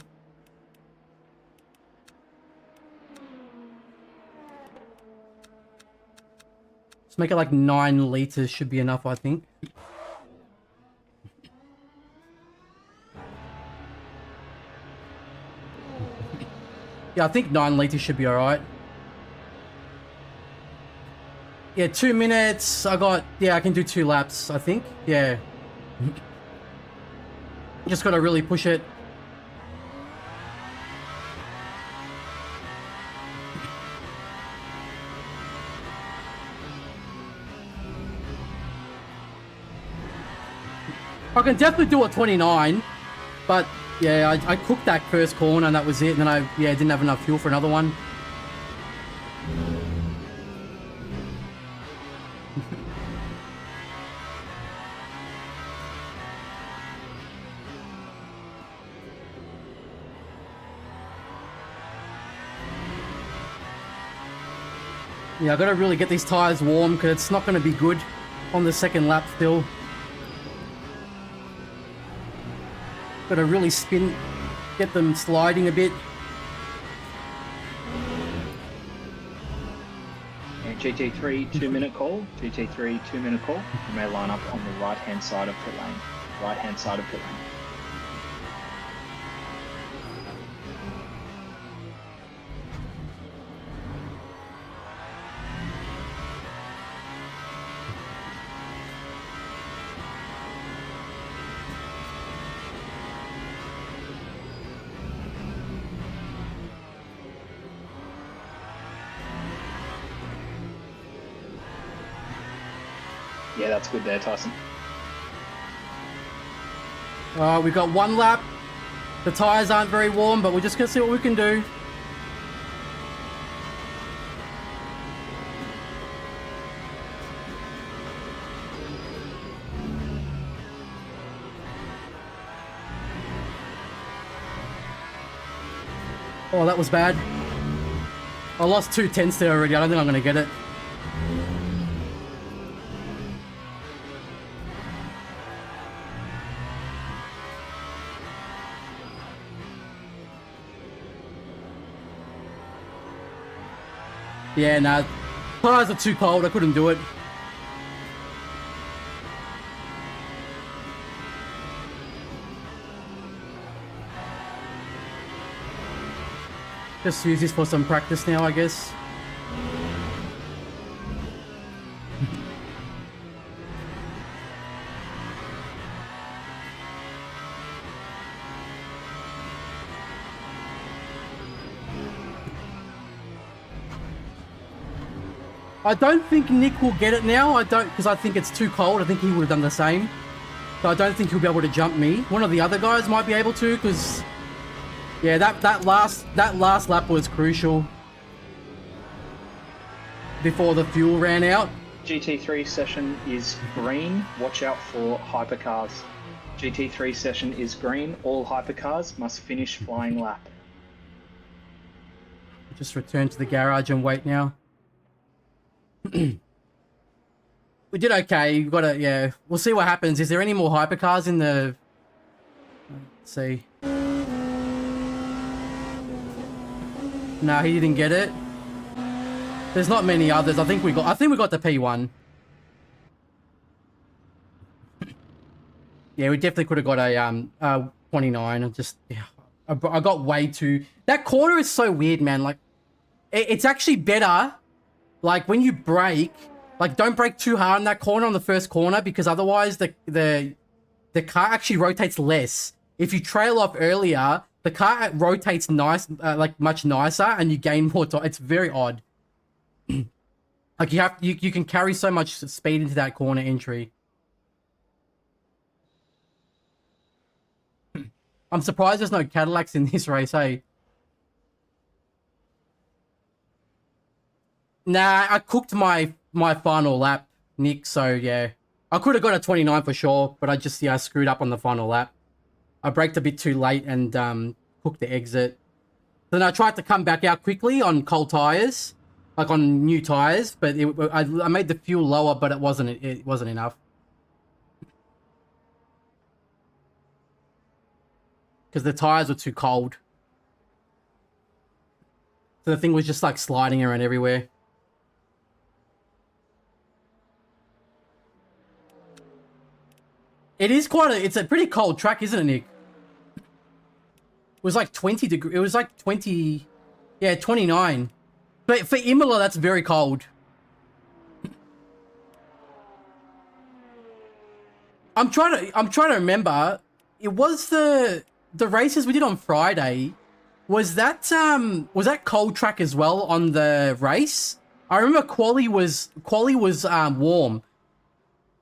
Let's make it like 9 liters. Should be enough, I think. Yeah, I think 9 liters should be alright. Yeah, 2 minutes. Yeah, I can do 2 laps, I think. Yeah. Just gotta really push it. I can definitely do a 29, but yeah, I cooked that first corner and that was it, and then I didn't have enough fuel for another one. Yeah, I gotta really get these tires warm because it's not gonna be good on the second lap still. Gotta really spin, get them sliding a bit. And GT3 2-minute call. GT3 2-minute call. You may line up on the right hand side of pit lane. Right hand side of pit lane. Yeah, that's good there, Tyson. We got 1 lap. The tires aren't very warm, but we're just gonna see what we can do. Oh, that was bad. I lost 2 tenths there already. I don't think I'm gonna get it. Yeah, nah. Tires are too cold. I couldn't do it. Just use this for some practice now, I guess. I don't think Nick will get it now. I don't, because I think it's too cold. I think he would have done the same. So I don't think he'll be able to jump me. One of the other guys might be able to, because yeah, that last lap was crucial before the fuel ran out. GT3 session is green. Watch out for hypercars. GT3 session is green. All hypercars must finish flying lap. Just return to the garage and wait now. We did okay. You gotta, yeah. We'll see what happens. Is there any more hypercars in the? Let's see. No, he didn't get it. There's not many others. I think we got the P1. Yeah, we definitely could have got a 29. I just, yeah, I got way too. That corner is so weird, man. Like, it's actually better. Like when you brake, like don't brake too hard in that corner on the first corner, because otherwise the car actually rotates less. If you trail off earlier, the car rotates nice, like much nicer, and you gain more time. It's very odd. Like you can carry so much speed into that corner entry. I'm surprised there's no Cadillacs in this race, hey? Nah, I cooked my final lap, Nick, so yeah. I could have got a 29 for sure, but I just, yeah, I screwed up on the final lap. I braked a bit too late and cooked the exit. Then I tried to come back out quickly on cold tires, like on new tires, but I made the fuel lower, but it wasn't enough. Because the tires were too cold. So the thing was just like sliding around everywhere. It is it's a pretty cold track, isn't it, Nick? It was like 20 degrees. It was like 20, yeah, 29. But for Imola, that's very cold. I'm trying to remember. It was the races we did on Friday. Was that cold track as well on the race? I remember quali was warm.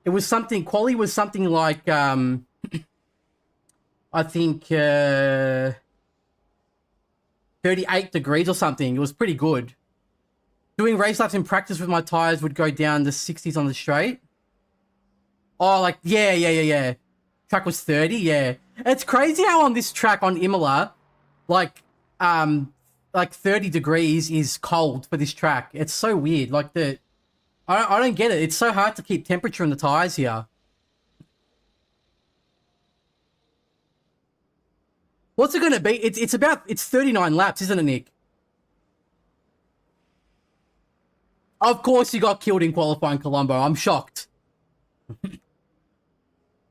It was something, quali was something like, I think, 38 degrees or something. It was pretty good. Doing race laps in practice with my tires would go down to 60s on the straight. Oh, like, yeah. Track was 30, yeah. It's crazy how on this track, on Imola, like 30 degrees is cold for this track. It's so weird. Like, I don't get it. It's so hard to keep temperature in the tires here. What's it going to be? It's 39 laps, isn't it, Nick? Of course you got killed in qualifying, Colombo. I'm shocked.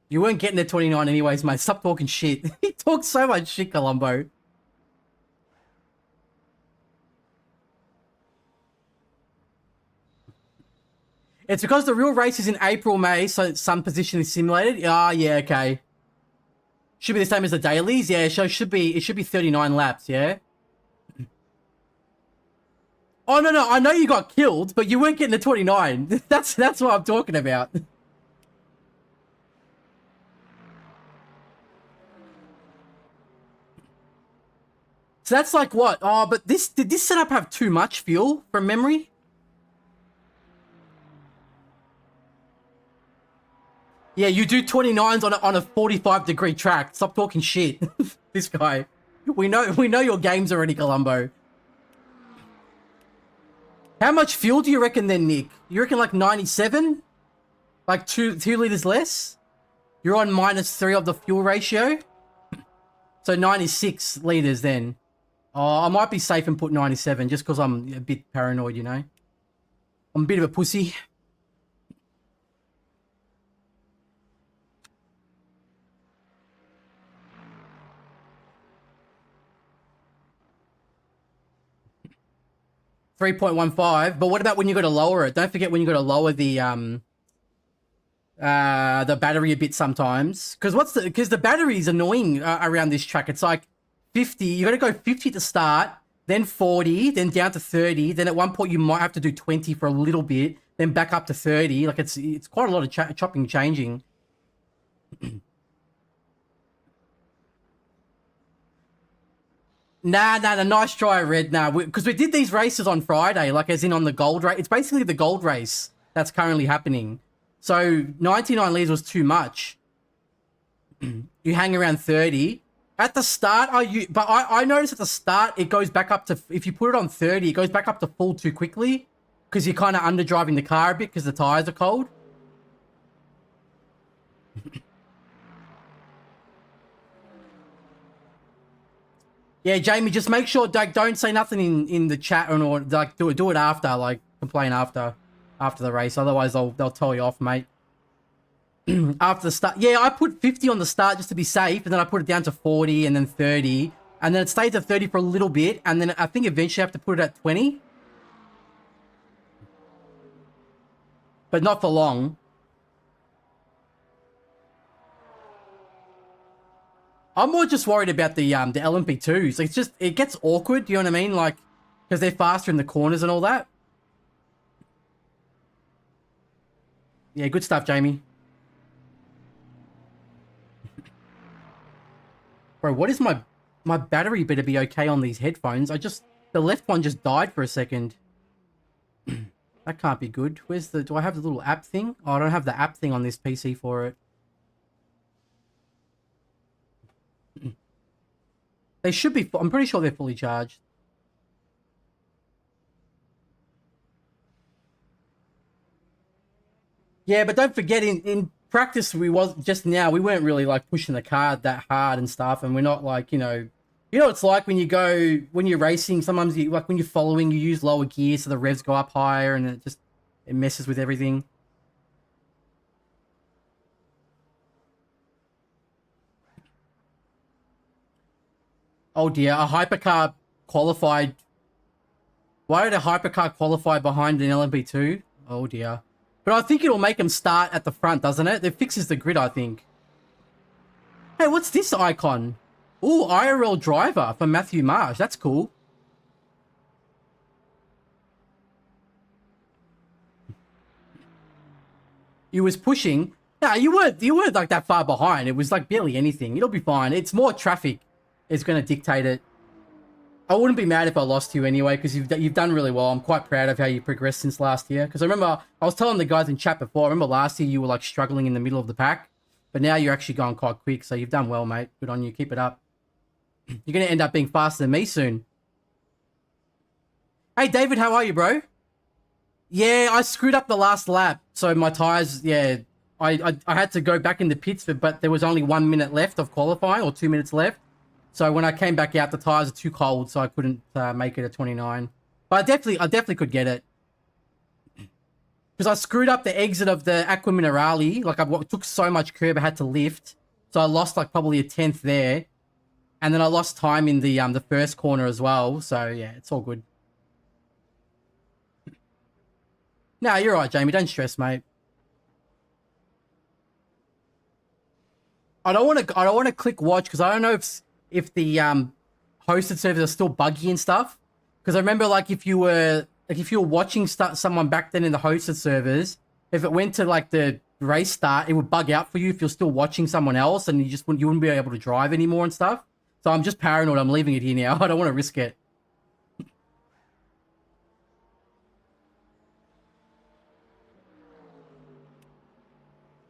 You weren't getting the 29 anyways, mate. Stop talking shit. He talks so much shit, Colombo. It's because the real race is in April, May, so some position is simulated. Ah, yeah, okay. Should be the same as the dailies, yeah. So it should be 39 laps, yeah. Oh no, I know you got killed, but you weren't getting the 29. That's what I'm talking about. So that's like what? Oh, but did this setup have too much fuel from memory? Yeah, you do 29s on a 45-degree track. Stop talking shit. This guy. We know your games already, Colombo. How much fuel do you reckon then, Nick? You reckon like 97? Like 2 liters less? You're on -3 of the fuel ratio? So 96 liters then. Oh, I might be safe and put 97 just because I'm a bit paranoid, you know? I'm a bit of a pussy. $3.15, but what about when you got to lower it? Don't forget when you got to lower the battery a bit sometimes. Because the battery is annoying around this track. It's like 50. You got to go 50 to start, then 40, then down to 30. Then at one point you might have to do 20 for a little bit, then back up to 30. Like it's quite a lot of chopping, changing. Nah, nice try, Red. Nah, because we did these races on Friday, like as in on the gold race. It's basically the gold race that's currently happening. So 99 litres was too much. You hang around 30. At the start, I noticed at the start, it goes back up to, if you put it on 30, it goes back up to full too quickly because you're kind of underdriving the car a bit because the tyres are cold. Yeah, Jamie, just make sure, like, don't say nothing in the chat or like do it after, like complain after the race. Otherwise, they'll tell you off, mate. After the start, yeah, I put 50 on the start just to be safe, and then I put it down to 40 and then 30, and then it stayed at 30 for a little bit, and then I think eventually I have to put it at 20, but not for long. I'm more just worried about the LMP2s. It's just, it gets awkward, you know what I mean? Like, because they're faster in the corners and all that. Yeah, good stuff, Jamie. Bro, what is my battery better be okay on these headphones? The left one just died for a second. That can't be good. Do I have the little app thing? Oh, I don't have the app thing on this PC for it. They should be, I'm pretty sure they're fully charged. Yeah, but don't forget, in practice, we weren't really like pushing the car that hard and stuff, and we're not like, you know it's like when you're racing, sometimes like when you're following, you use lower gear so the revs go up higher, and it messes with everything. Oh dear, a hypercar qualified. Why did a hypercar qualify behind an LMP2? Oh dear. But I think it'll make them start at the front, doesn't it? It fixes the grid, I think. Hey, what's this icon? Ooh, IRL driver for Matthew Marsh. That's cool. You was pushing. Nah, you weren't like that far behind. It was like barely anything. It'll be fine. It's more traffic is going to dictate it. I wouldn't be mad if I lost you anyway, because you've done really well. I'm quite proud of how you progressed since last year. Because I remember, I was telling the guys in chat before, I remember last year you were like struggling in the middle of the pack. But now you're actually going quite quick, so you've done well, mate. Good on you. Keep it up. You're going to end up being faster than me soon. Hey, David, how are you, bro? Yeah, I screwed up the last lap. So my tyres, yeah, I had to go back in the pits, but there was only 1 minute left of qualifying, or 2 minutes left. So when I came back out, the tyres are too cold, so I couldn't make it a 29. But I definitely could get it. Because I screwed up the exit of the Aqua Minerale. Like, I took so much curb, I had to lift. So I lost, like, probably a 10th there. And then I lost time in the first corner as well. So, yeah, it's all good. Nah, you're right, Jamie. Don't stress, mate. I don't want to click watch, because I don't know if the hosted servers are still buggy and stuff. Because I remember, like, if you were watching someone back then in the hosted servers, if it went to like the race start, it would bug out for you if you're still watching someone else, and you wouldn't be able to drive anymore and stuff. So I'm just paranoid. I'm leaving it here now. I don't want to risk it.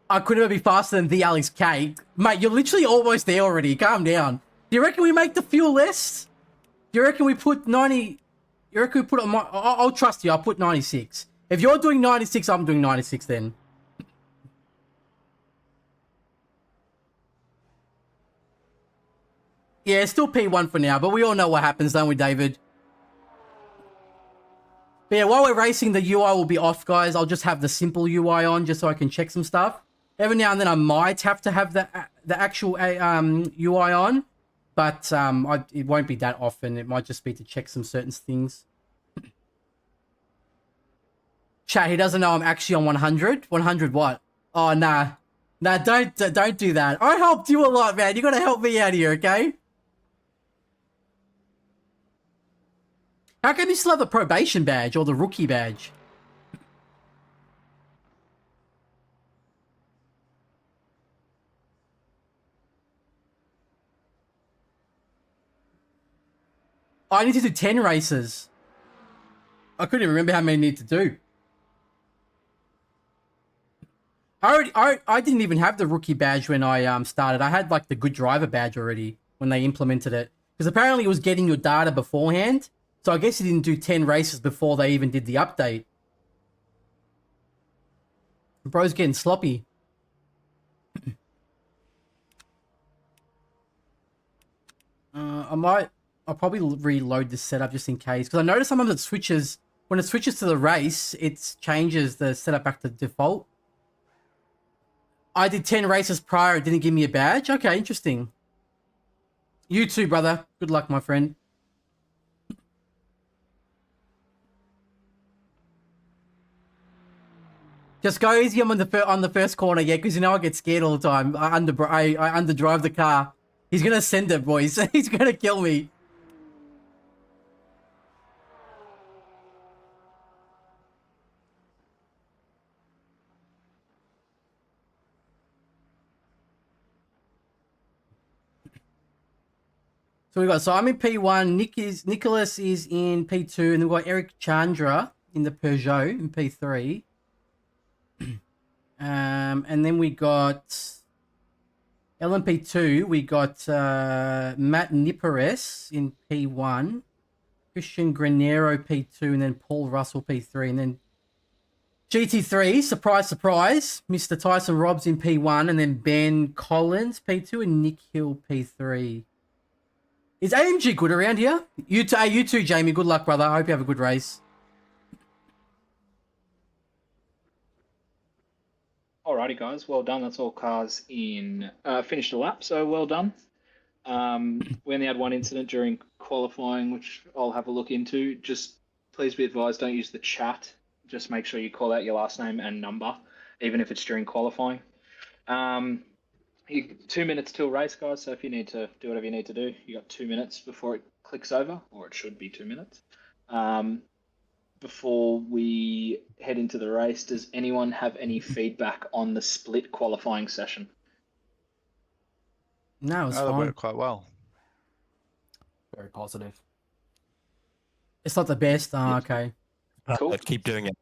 I could never be faster than the Alex K. Mate, you're literally almost there already. Calm down. Do you reckon we make the fuel less? Do you reckon we put 90... You reckon we put it on my... I'll trust you. I'll put 96. If you're doing 96, I'm doing 96 then. Yeah, it's still P1 for now, but we all know what happens, don't we, David? But yeah, while we're racing, the UI will be off, guys. I'll just have the simple UI on just so I can check some stuff. Every now and then I might have to have the actual UI on, but it won't be that often. It might just be to check some certain things. Chat, he doesn't know I'm actually on 100. 100 what? Oh, nah. Nah, don't do that. I helped you a lot, man. You gotta help me out here, okay? How come you still have the probation badge or the rookie badge? I need to do 10 races. I couldn't even remember how many I need to do. I didn't even have the rookie badge when I started. I had like the good driver badge already when they implemented it. Because apparently it was getting your data beforehand. So I guess you didn't do 10 races before they even did the update. Bro's getting sloppy. I'll probably reload this setup just in case. Because I noticed sometimes it switches, when it switches to the race, it changes the setup back to default. I did 10 races prior, it didn't give me a badge. Okay, interesting. You too, brother. Good luck, my friend. Just go easy on the first corner, yeah, because you know I get scared all the time. I underdrive the car. He's gonna send it, boys. He's gonna kill me. So I'm in P1. Nicholas is in P2, and then we've got Eric Chandra in the Peugeot in P3. And then we got LMP2. We got Matt Nipares in P1, Christian Granero P2, and then Paul Russell P3, and then GT3. Surprise, surprise! Mr. Tyson Robbs in P1, and then Ben Collins P2, and Nick Hill P3. Is AMG good around here? You too, Jamie. Good luck, brother. I hope you have a good race. Alrighty, guys. Well done. That's all cars in finished the lap, so well done. We only had one incident during qualifying, which I'll have a look into. Just please be advised, don't use the chat. Just make sure you call out your last name and number, even if it's during qualifying. 2 minutes till race, guys, so if you need to do whatever you need to do, you got 2 minutes before it clicks over, or it should be 2 minutes. Before we head into the race, does anyone have any feedback on the split qualifying session? No, it's That fine. worked quite well. Very positive. It's not the best. Oh, okay. Cool. But keep doing it.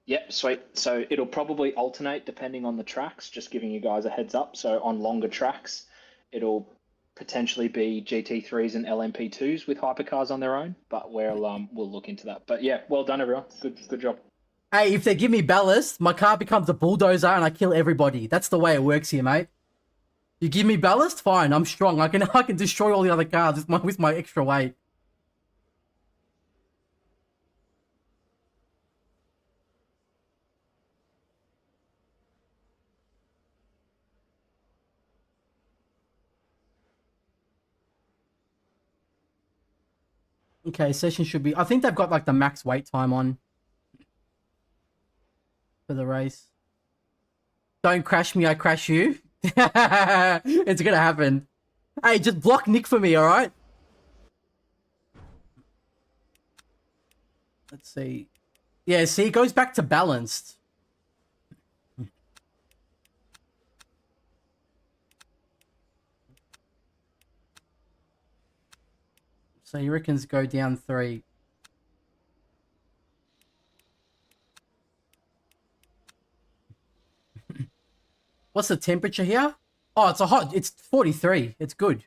Yep, sweet. So it'll probably alternate depending on the tracks, just giving you guys a heads up. So on longer tracks, it'll potentially be GT3s and LMP2s with hypercars on their own, but we'll look into that. But yeah, well done, everyone. Good job. Hey, if they give me ballast, my car becomes a bulldozer and I kill everybody. That's the way it works here, mate. You give me ballast, fine. I'm strong. I can destroy all the other cars with my extra weight. Okay, session should be... I think they've got like the max wait time on for the race. Don't crash me, I crash you. It's gonna happen. Hey, just block Nick for me, alright? Let's see. Yeah, see, it goes back to balanced. So you reckons go down 3. What's the temperature here? Oh, it's 43. It's good.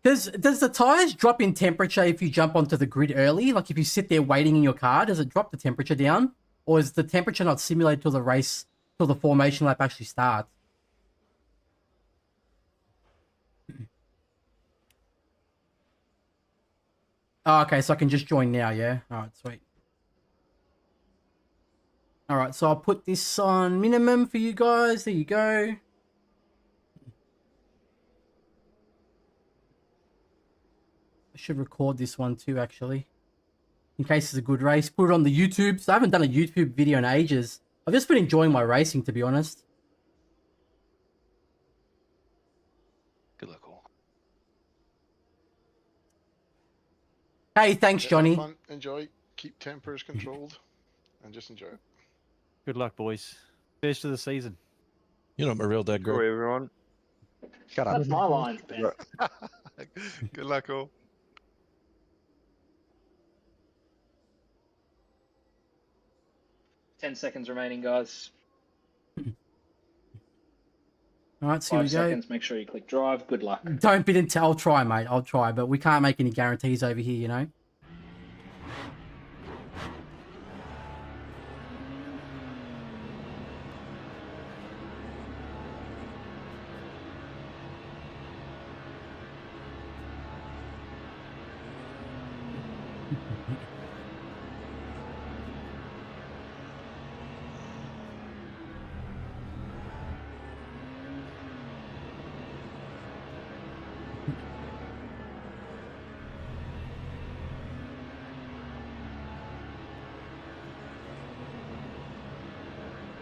Does the tires drop in temperature if you jump onto the grid early? Like if you sit there waiting in your car, does it drop the temperature down? Or is the temperature not simulated till the formation lap actually starts? Oh, okay, so I can just join now, yeah? Alright, sweet. Alright, so I'll put this on minimum for you guys. There you go. I should record this one too, actually. in case it's a good race. Put it on the YouTube. So I haven't done a YouTube video in ages. I've just been enjoying my racing, to be honest. Good luck all. Hey, thanks, Have Johnny. fun, enjoy, keep tempers controlled, and just enjoy it. Good luck, boys. First of the season. You're not my real dad, Sorry, Greg. everyone. Shut up. That's my line, Ben. Good luck all. Ten seconds remaining, guys. All right, so here 5 we go. seconds. Make sure you click drive. Good luck. Don't bid until I'll try, mate. I'll try, but we can't make any guarantees over here, you know.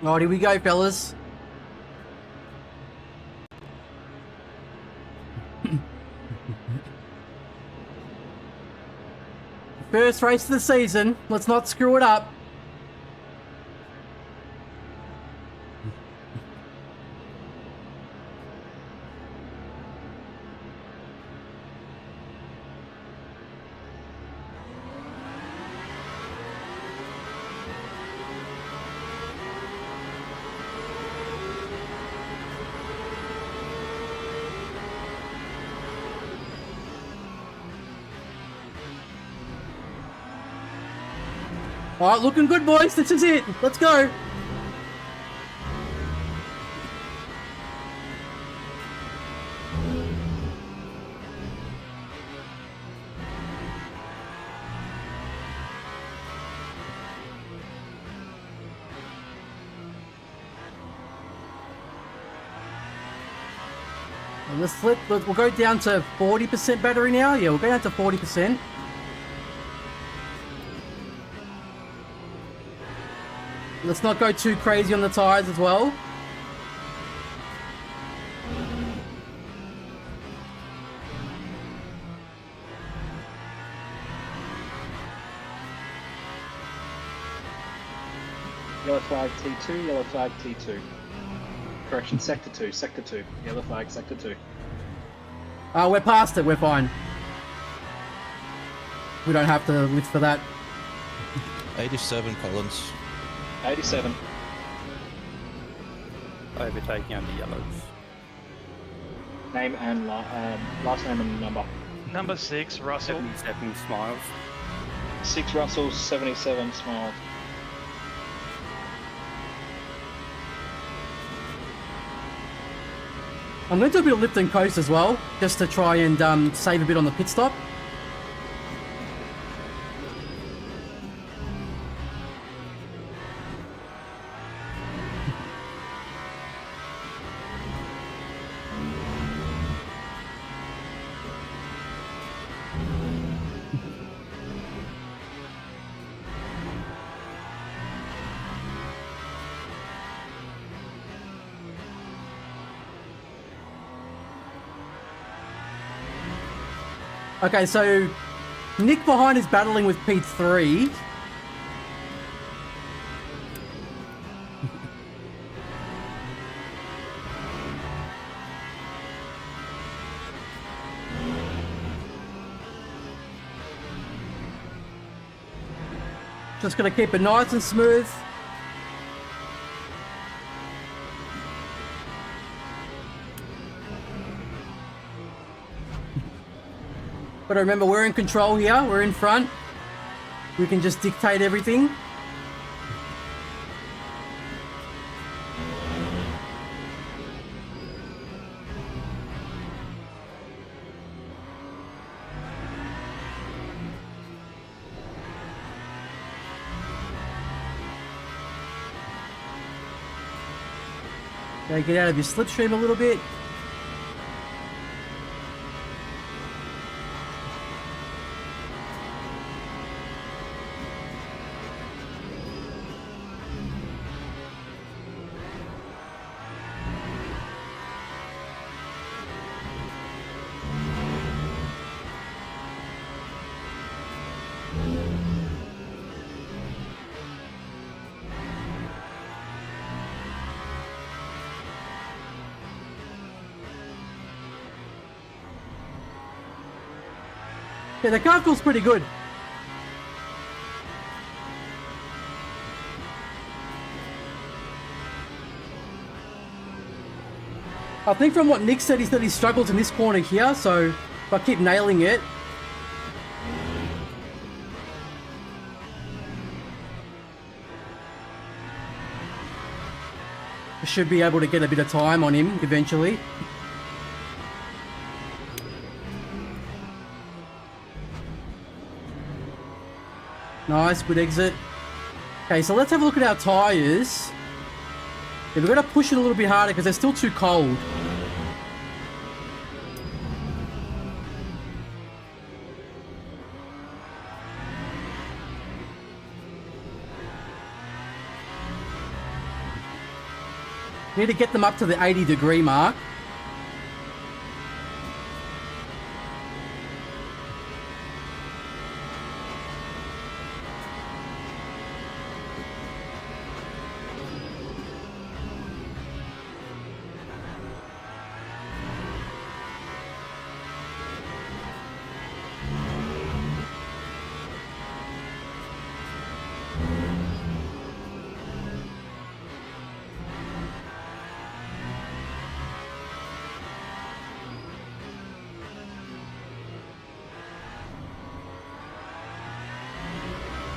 Alright, here we go, fellas. First race of the season. Let's not screw it up. Alright, looking good, boys. This is it. Let's go. And we'll go down to 40% battery now. Yeah, we'll go down to 40%. Let's not go too crazy on the tires as well. Yellow flag T2, yellow flag T2. Correction, sector 2, sector 2. Yellow flag, sector 2. We're past it, we're fine. We don't have to lift for that. 87 Collins. 87. Overtaking under yellows. Name and last name and number. Number 6, Russell. 77 Smiles. 6 Russell, 77 Smiles. I'm going to do a bit of lift and coast as well, just to try and save a bit on the pit stop. Okay, so Nick behind is battling with P3. Just gonna keep it nice and smooth. But remember, we're in control here. We're in front. We can just dictate everything. Okay, get out of your slipstream a little bit. Yeah, the car feels pretty good. I think from what Nick said, he said he struggles in this corner here, so if I keep nailing it. I should be able to get a bit of time on him eventually. Nice, good exit. Okay, so let's have a look at our tyres. Yeah, we've got to push it a little bit harder because they're still too cold. Need to get them up to the 80-degree mark.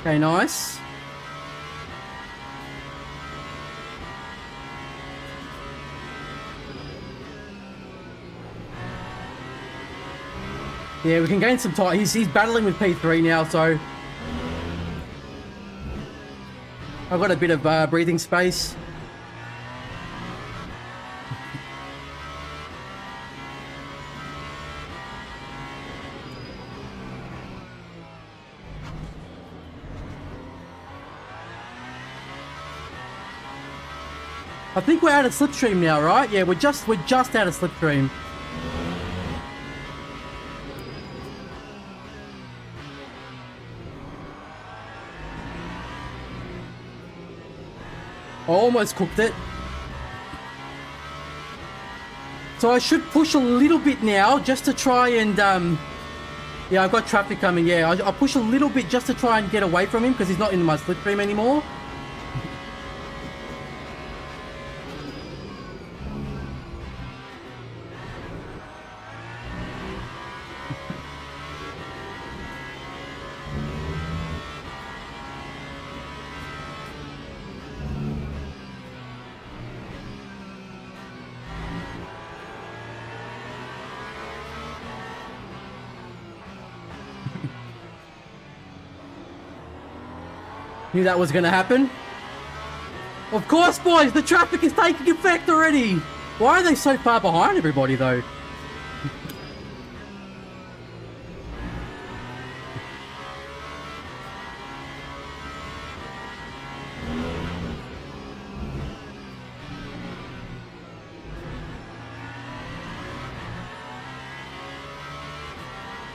Okay, nice. Yeah, we can gain some time. He's battling with P3 now, so I've got a bit of breathing space. I think we're out of slipstream now, right? Yeah, we're just out of slipstream. I almost cooked it. So I should push a little bit now just to try and yeah, I've got traffic coming. Yeah, I'll push a little bit just to try and get away from him because he's not in my slipstream anymore. Knew that was gonna happen. Of course, boys, the traffic is taking effect already. Why are they so far behind everybody, though?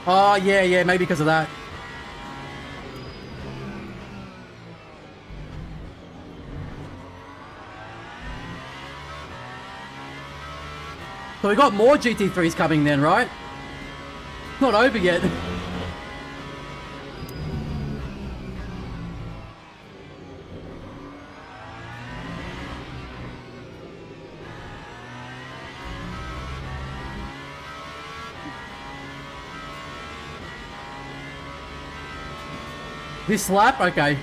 Oh, yeah, maybe because of that. So we got more GT3s coming then, right? Not over yet. This lap? Okay.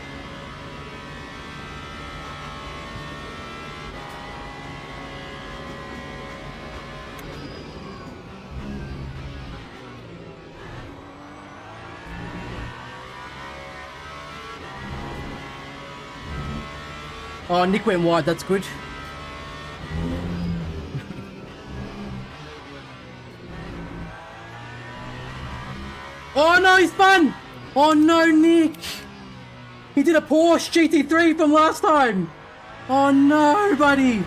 Oh, Nick went wide, that's good. Oh no, he's spun! Oh no, Nick! He did a Porsche GT3 from last time! Oh no, buddy!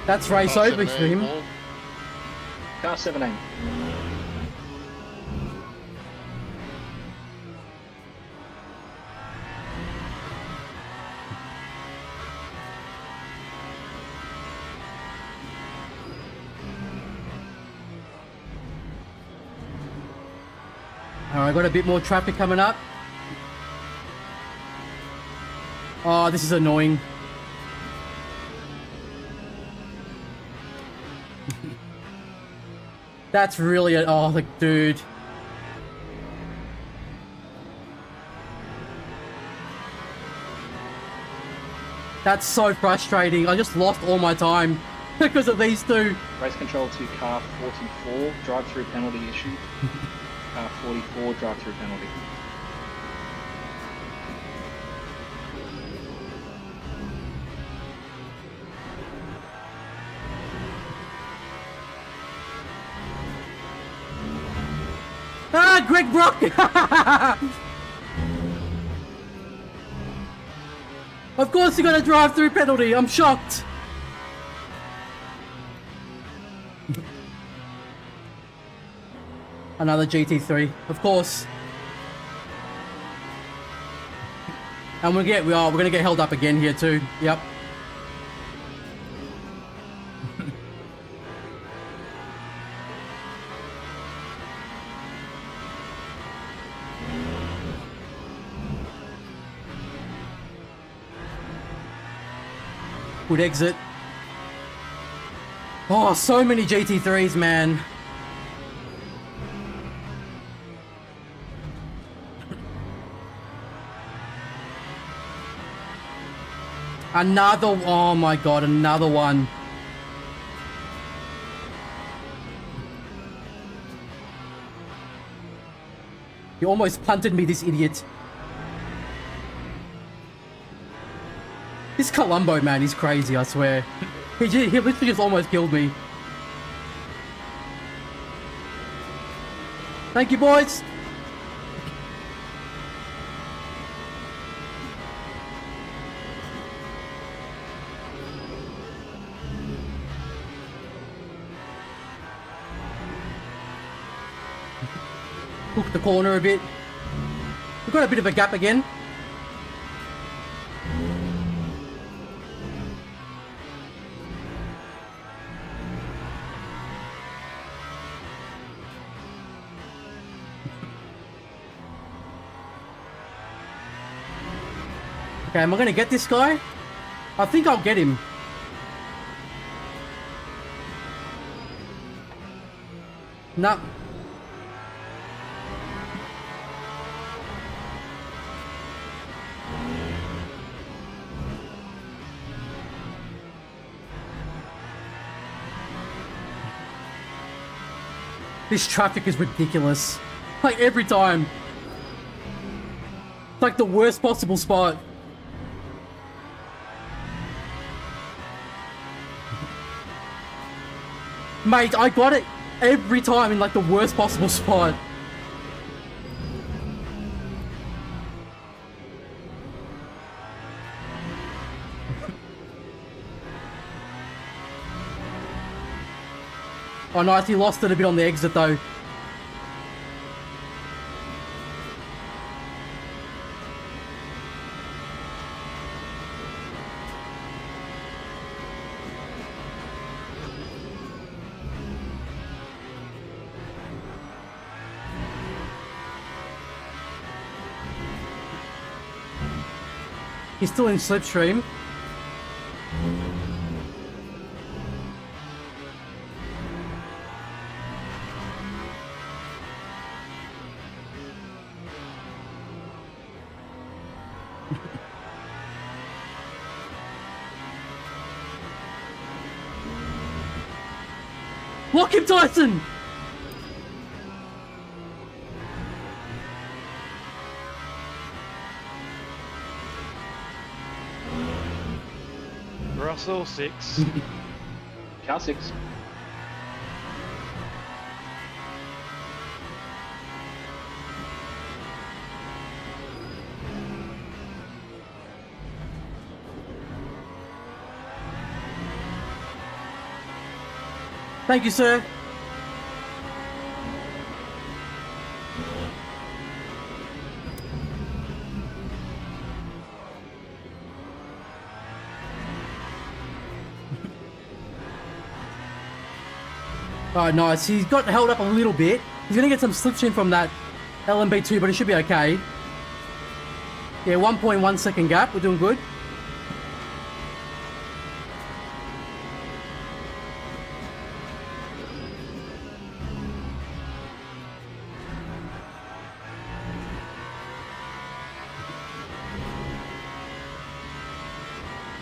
That's race over for him. Car 17. Alright, got a bit more traffic coming up. Oh, this is annoying. That's really oh, like, dude. That's so frustrating. I just lost all my time because of these two. Race control to car 44, drive-through penalty issued. Car 44, drive-through penalty. Ah, Greg Brock! Of course you got a drive-through penalty. I'm shocked. Another GT3, of course. And we're gonna get held up again here too. Yep. Good exit. Oh, so many GT3s, man. Another, oh my god, another one. You almost punted me, this idiot. This Columbo, man, he's crazy, I swear. He literally just almost killed me. Thank you, boys. Hook the corner a bit. We've got a bit of a gap again. Okay, am I gonna get this guy? I think I'll get him. No. This traffic is ridiculous. Like, every time. It's like the worst possible spot. Mate, I got it every time in like the worst possible spot. Oh nice, he lost it a bit on the exit though. He's still in slipstream. Lock him, Tyson! Russell 6. Car 6. Thank you, sir. Oh, nice. He's got held up a little bit. He's gonna get some slipstream from that LMP2, but it should be okay. Yeah, 1.1 second gap. We're doing good.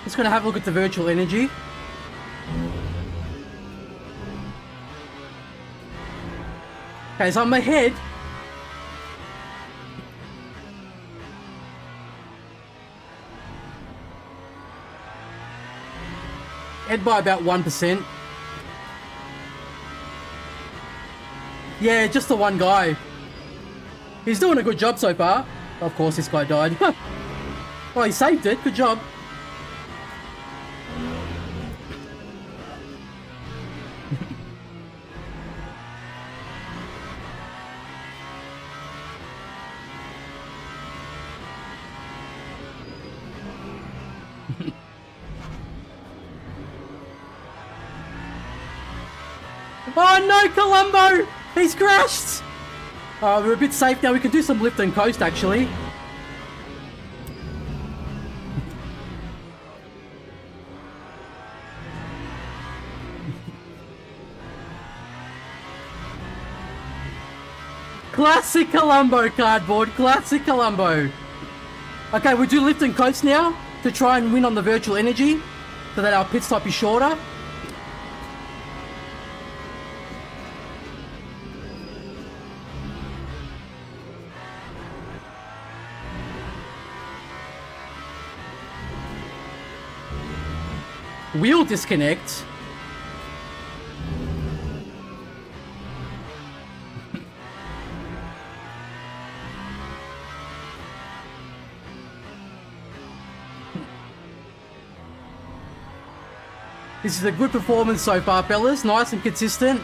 Just gonna have a look at the virtual energy. Okay, so I'm ahead. Ahead by about 1%. Yeah, just the one guy. He's doing a good job so far. Of course, this guy died. Oh, he saved it. Good job. Oh no, Columbo! He's crashed! We're a bit safe now. We can do some lift and coast, actually. Classic Columbo cardboard. Classic Columbo. Okay, we'll do lift and coast now to try and win on the virtual energy so that our pit stop is shorter. Wheel disconnect. This is a good performance so far, fellas. Nice and consistent.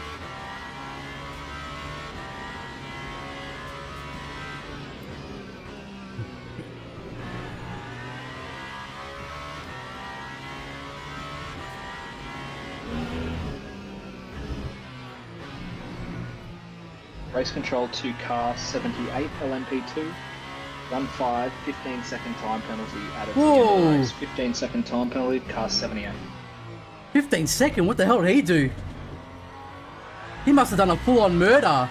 Race control to car 78 LMP2. 1.5, 15-second time penalty added to the end of the race. 15-second time penalty, car 78. 15 second? What the hell did he do? He must have done a full-on murder.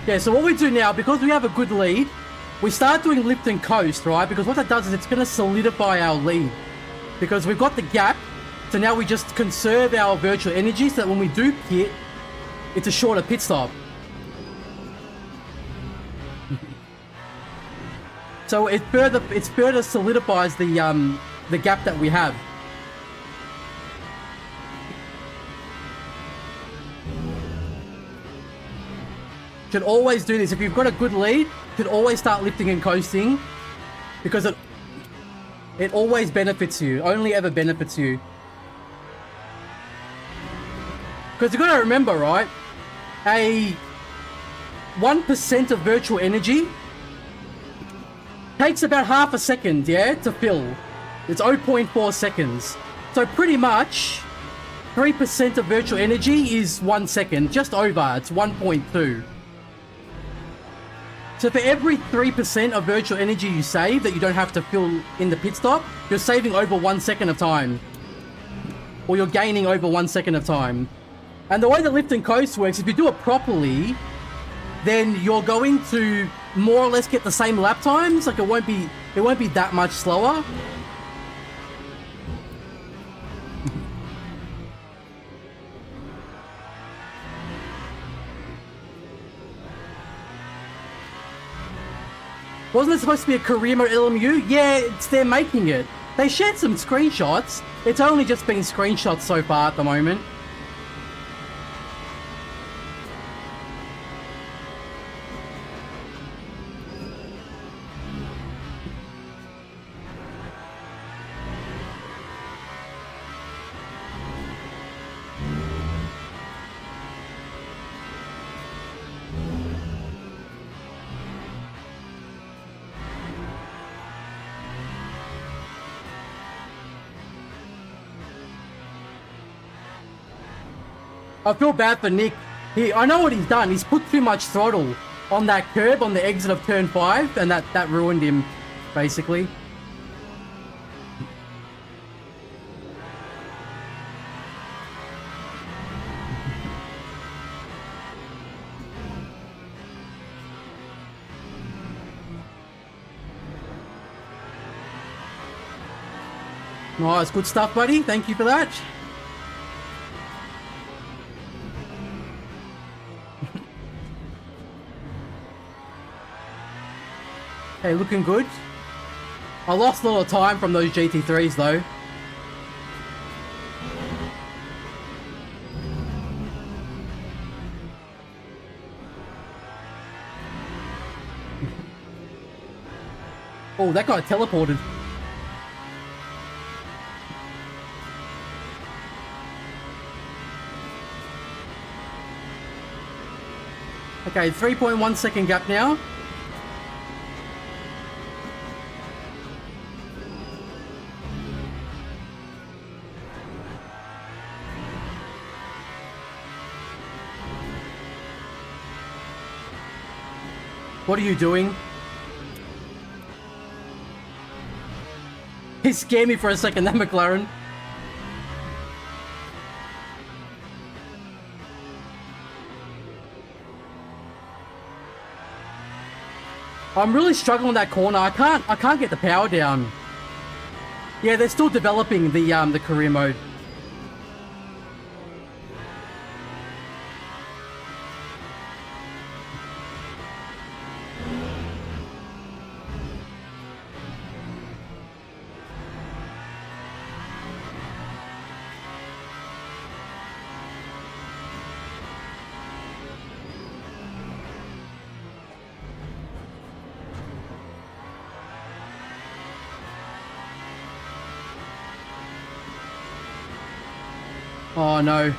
Yeah, so what we do now, because we have a good lead, we start doing lift and coast, right? Because what that does is it's going to solidify our lead. Because we've got the gap, so now we just conserve our virtual energy so that when we do pit, it's a shorter pit stop. So it further solidifies the gap that we have. Should always do this. If you've got a good lead, should always start lifting and coasting, because it always benefits you. Only ever benefits you. Because you've got to remember, right? A 1% of virtual energy takes about half a second, yeah, to fill. It's 0.4 seconds. So pretty much 3% of virtual energy is 1 second. Just over. It's 1.2. So for every 3% of virtual energy you save that you don't have to fill in the pit stop, you're saving over 1 second of time. Or you're gaining over 1 second of time. And the way the lift and coast works, if you do it properly, then you're going to more or less get the same lap times. Like it won't be that much slower. Wasn't it supposed to be a career mode LMU? Yeah, they're making it. They shared some screenshots. It's only just been screenshots so far at the moment. I feel bad for Nick. I know what he's done. He's put too much throttle on that curb on the exit of turn 5, and that ruined him, basically. Nice, good stuff, buddy. Thank you for that. Hey, looking good. I lost a lot of time from those GT3s though. Oh, that guy teleported. Okay, 3.1 second gap now. What are you doing? He scared me for a second, that McLaren. I'm really struggling that corner. I can't get the power down. Yeah, they're still developing the career mode. Oh no.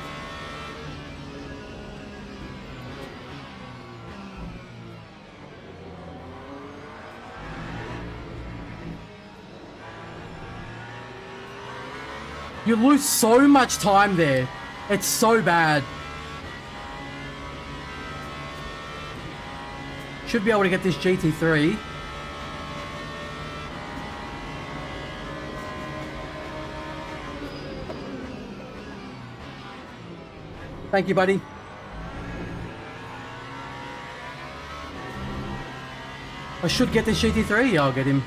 You lose so much time there. It's so bad. Should be able to get this GT3. Thank you, buddy. I should get this GT3. Yeah, I'll get him.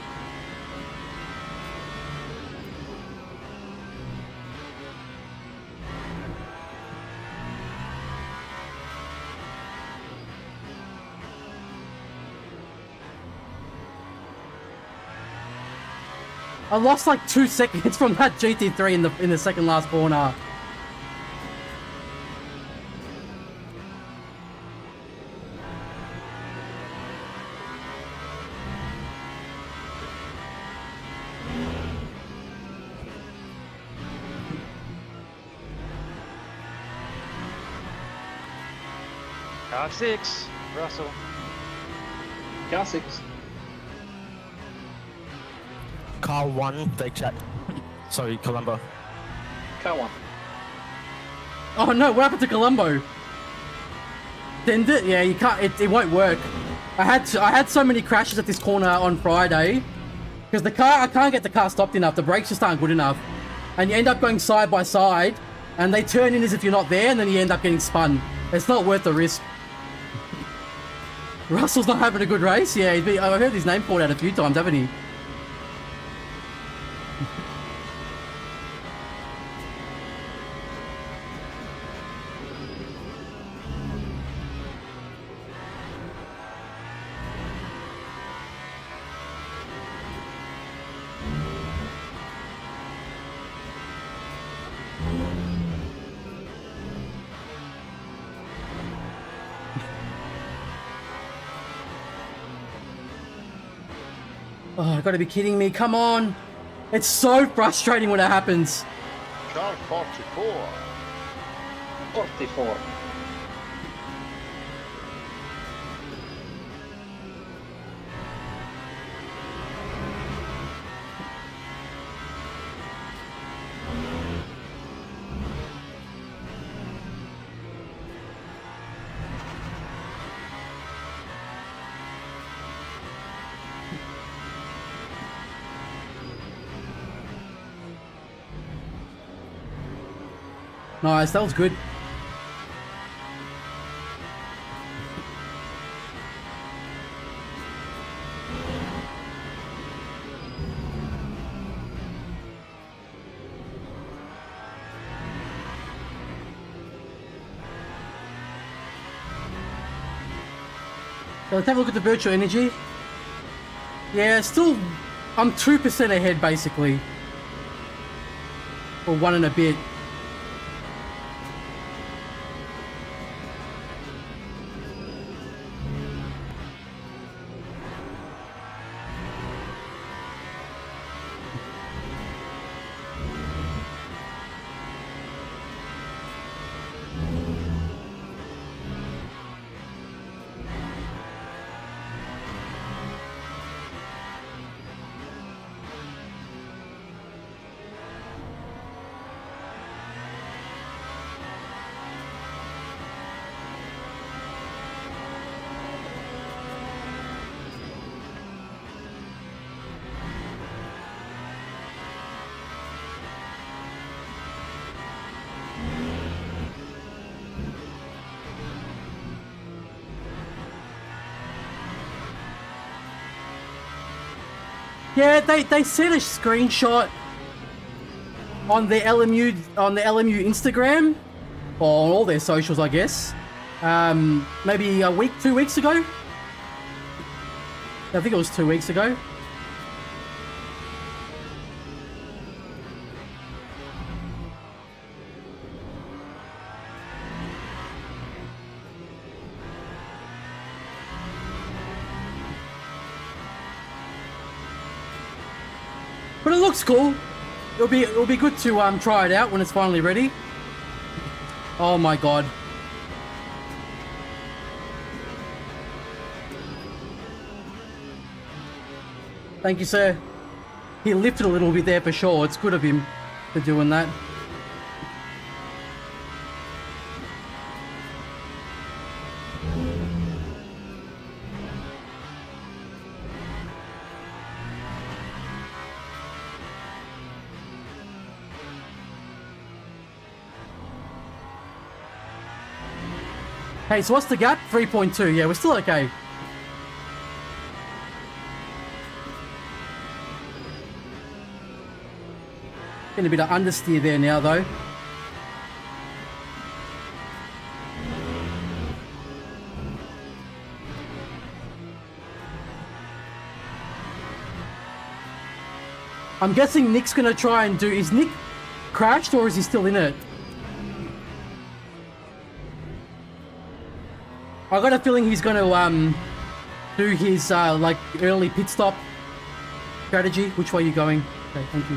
I lost like 2 seconds from that GT3 in the second last corner. Car 6, Russell. Car 6. Car 1, fake chat. Sorry, Colombo. Car 1. Oh no, what happened to Colombo? Didn't it? Yeah, you can't, it won't work. I had so many crashes at this corner on Friday because I can't get the car stopped enough. The brakes just aren't good enough. And you end up going side by side and they turn in as if you're not there and then you end up getting spun. It's not worth the risk. Russell's not having a good race? Yeah, I've heard his name called out a few times, haven't he? Oh, you gotta be kidding me. Come on. It's so frustrating when it happens. Car 44. 44. Nice, that was good. So let's have a look at the virtual energy. Yeah, still, I'm 2% ahead basically. Or 1 and a bit. Yeah, they sent a screenshot on the LMU Instagram, or on all their socials, I guess. Maybe a week, 2 weeks ago. I think it was 2 weeks ago. But it looks cool. It'll be good to try it out when it's finally ready. Oh my god. Thank you, sir. He lifted a little bit there for sure. It's good of him for doing that. Hey, so what's the gap? 3.2. Yeah, we're still okay. Getting a bit of understeer there now, though. I'm guessing Nick's gonna try and do... Is Nick crashed or is he still in it? I got a feeling he's gonna do his like early pit stop strategy. Which way are you going? Okay, thank you.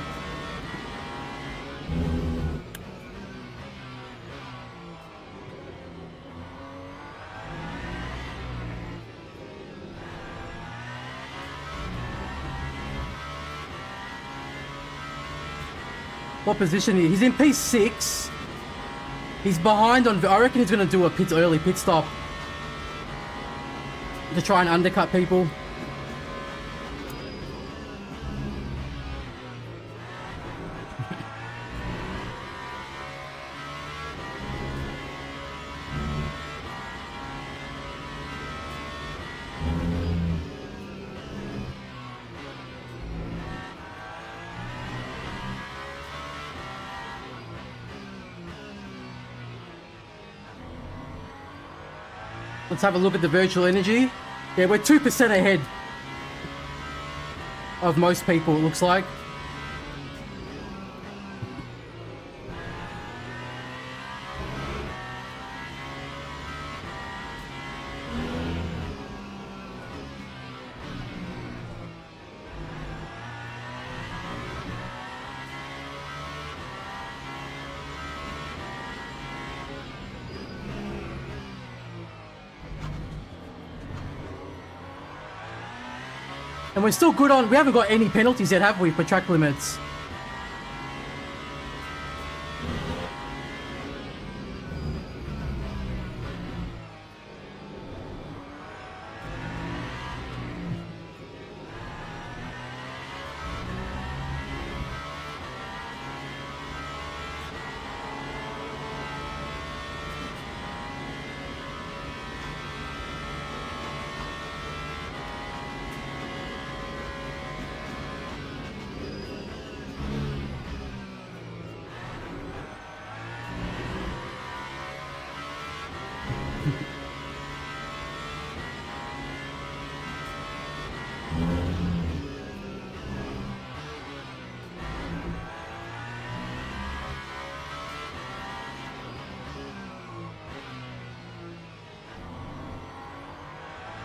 What position? He's in P6. He's behind on... I reckon he's gonna do a early pit stop to try and undercut people. Let's have a look at the virtual energy. Yeah, we're 2% ahead of most people, it looks like. And we're still good on... We haven't got any penalties yet, have we, for track limits?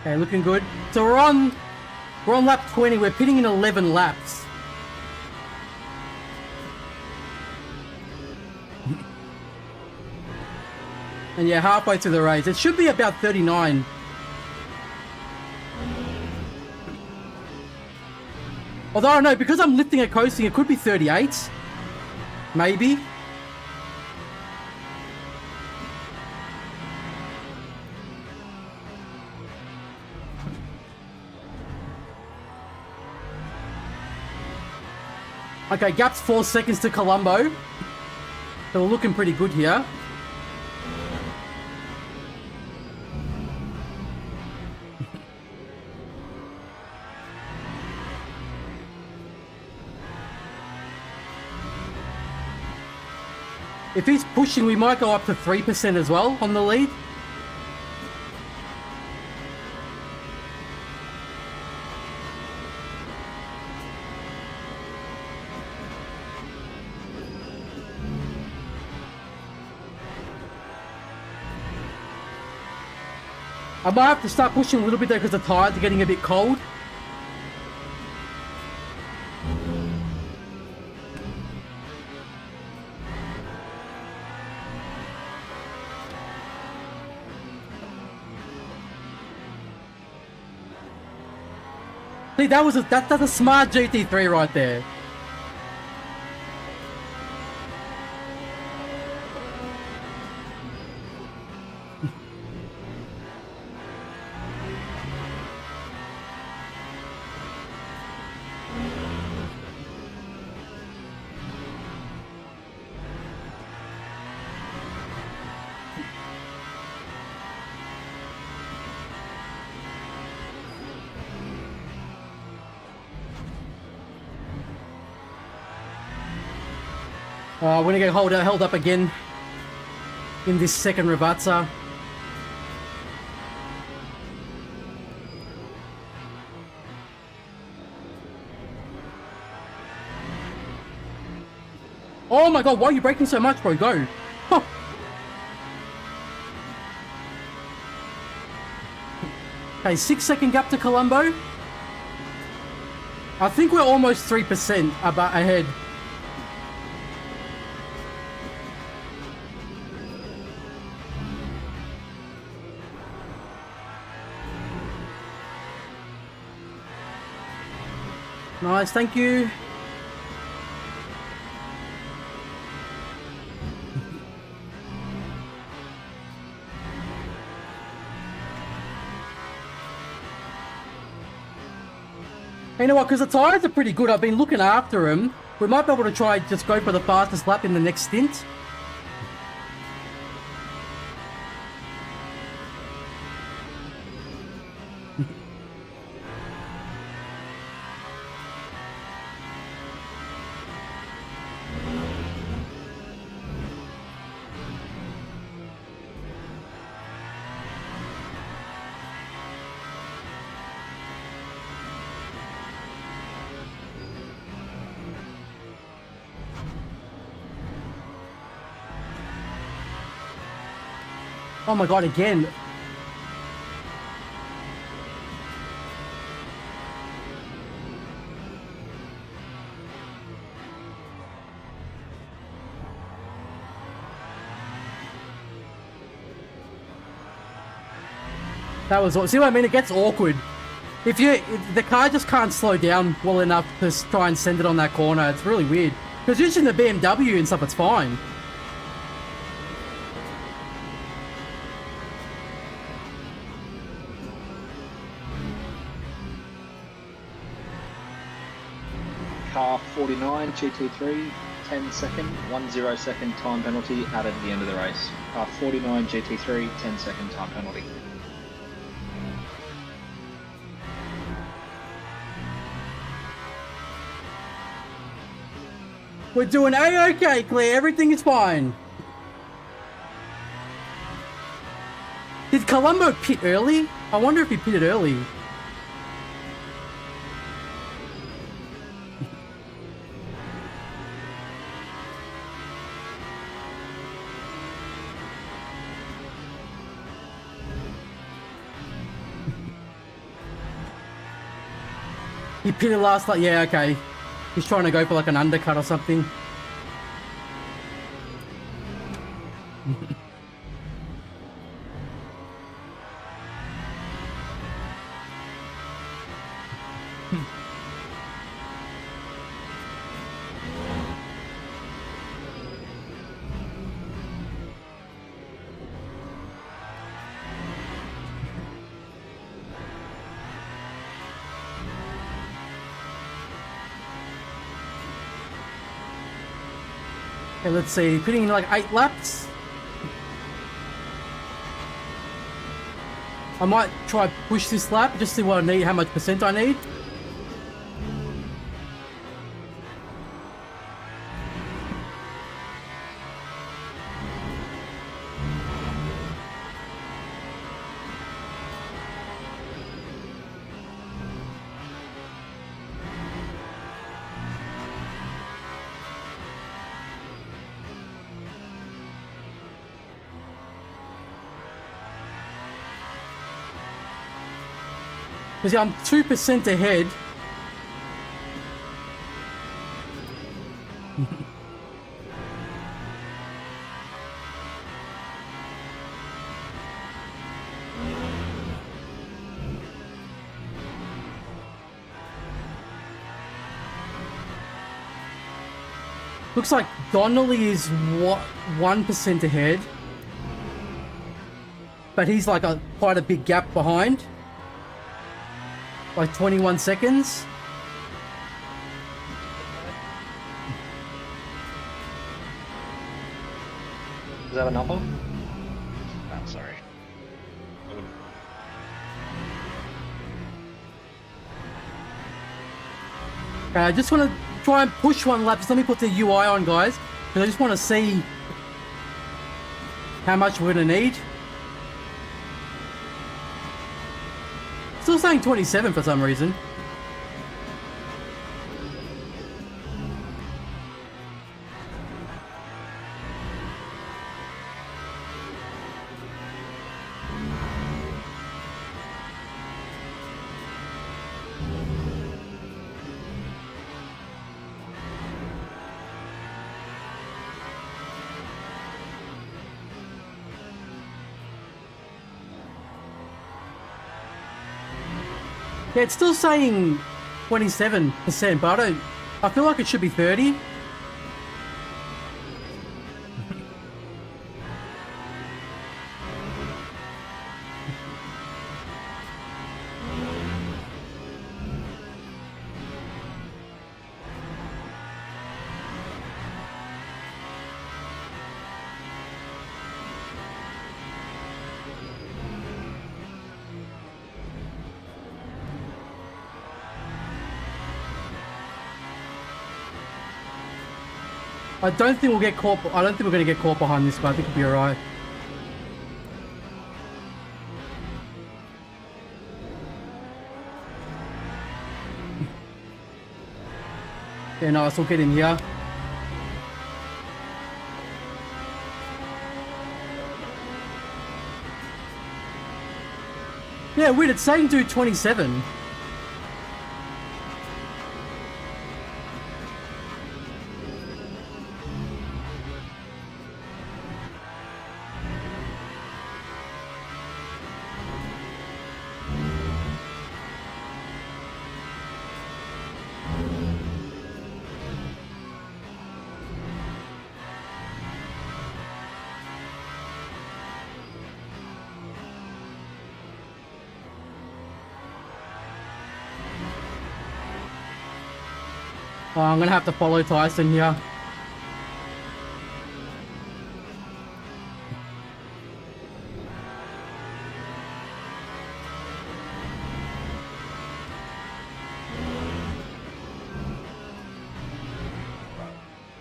Okay, looking good. So we're on lap 20. We're pitting in 11 laps. And yeah, halfway through the race. It should be about 39. Although I don't know, because I'm lifting and coasting, it could be 38. Maybe. Okay, gap's 4 seconds to Colombo. So we're looking pretty good here. If he's pushing, we might go up to 3% as well on the lead. I might have to start pushing a little bit there because the tires are getting a bit cold. See, that's a smart GT3 right there. We're gonna get held up again in this second Ravazza. Oh my god, why are you braking so much, bro? Go. Huh. Okay, 6-second gap to Colombo. I think we're almost 3% ahead. Nice, thank you. You know what, because the tyres are pretty good. I've been looking after them. We might be able to try just go for the fastest lap in the next stint. Oh my god, again. That was, see what I mean? It gets awkward. If the car just can't slow down well enough to try and send it on that corner, it's really weird. Because using the BMW and stuff, it's fine. Car 49, GT3, 10-second, 10-second time penalty added at the end of the race. Car 49, GT3, 10-second time penalty. We're doing A-okay, Claire. Everything is fine. Did Colombo pit early? I wonder if he pitted early. He pitted last lap. Yeah, okay. He's trying to go for like an undercut or something. Okay, let's see. Putting in like 8 laps. I might try push this lap, just see what I need, how much percent I need. Because I'm 2% ahead. Looks like Donnelly is 1% ahead. But he's like quite a big gap behind. Like 21 seconds. Is that a number? I'm sorry. I just want to try and push one lap. Just let me put the UI on, guys. Because I just want to see how much we're going to need. Still saying 27 for some reason. Yeah, it's still saying 27%, but I feel like it should be 30. I don't think we'll get caught. I don't think we're going to get caught behind this guy. I think it'll be alright. Yeah, nice. We'll get in here. Yeah, weird. It's saying do 27. Oh, I'm gonna have to follow Tyson here.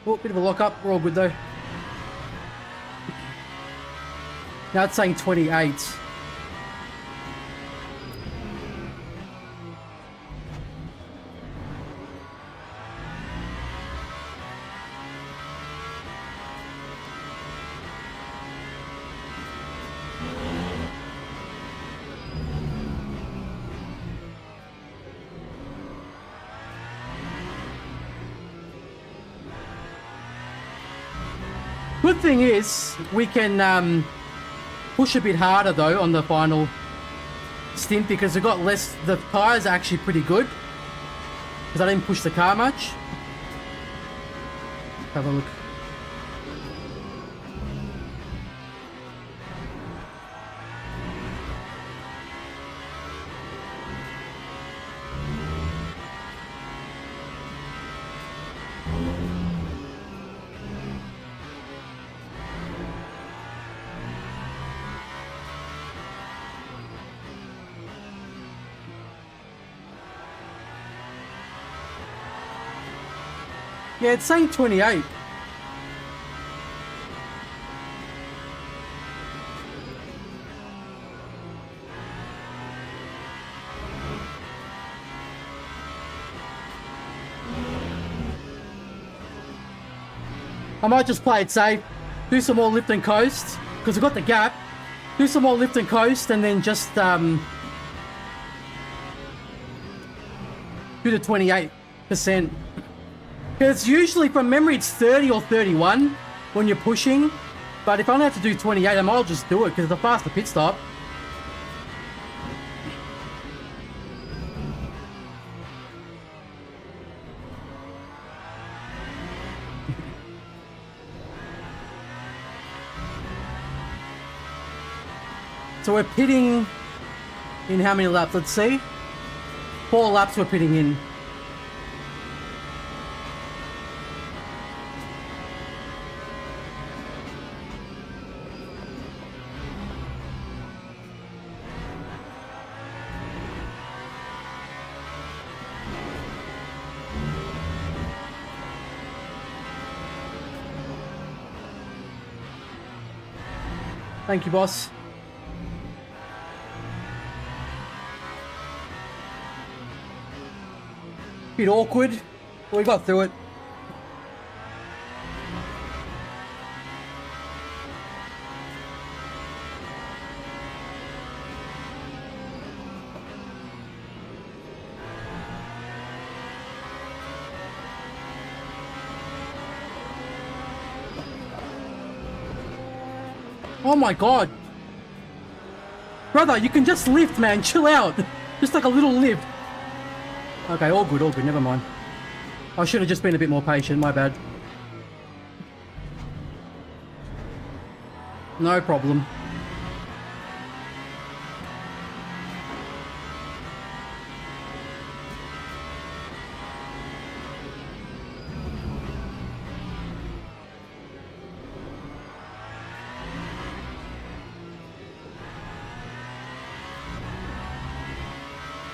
Oh, bit of a lock up. We're all good though. Now it's saying 28. good thing is we can push a bit harder though on the final stint because we've got less. The tires are actually pretty good because I didn't push the car much. Have a look. Yeah, it's saying 28. I might just play it safe, do some more lift and coast, because we've got the gap. Do some more lift and coast, and then just do the 28%. Because usually from memory it's 30 or 31 when you're pushing, but if I only have to do 28, I might as well just do it because it's a faster pit stop. So we're pitting in how many laps? Let's see. 4 laps we're pitting in. Thank you, boss. Bit awkward, but we got through it. Oh my god. Brother, you can just lift, man. Chill out. Just like a little lift. Okay, all good, never mind. I should have just been a bit more patient, my bad. No problem.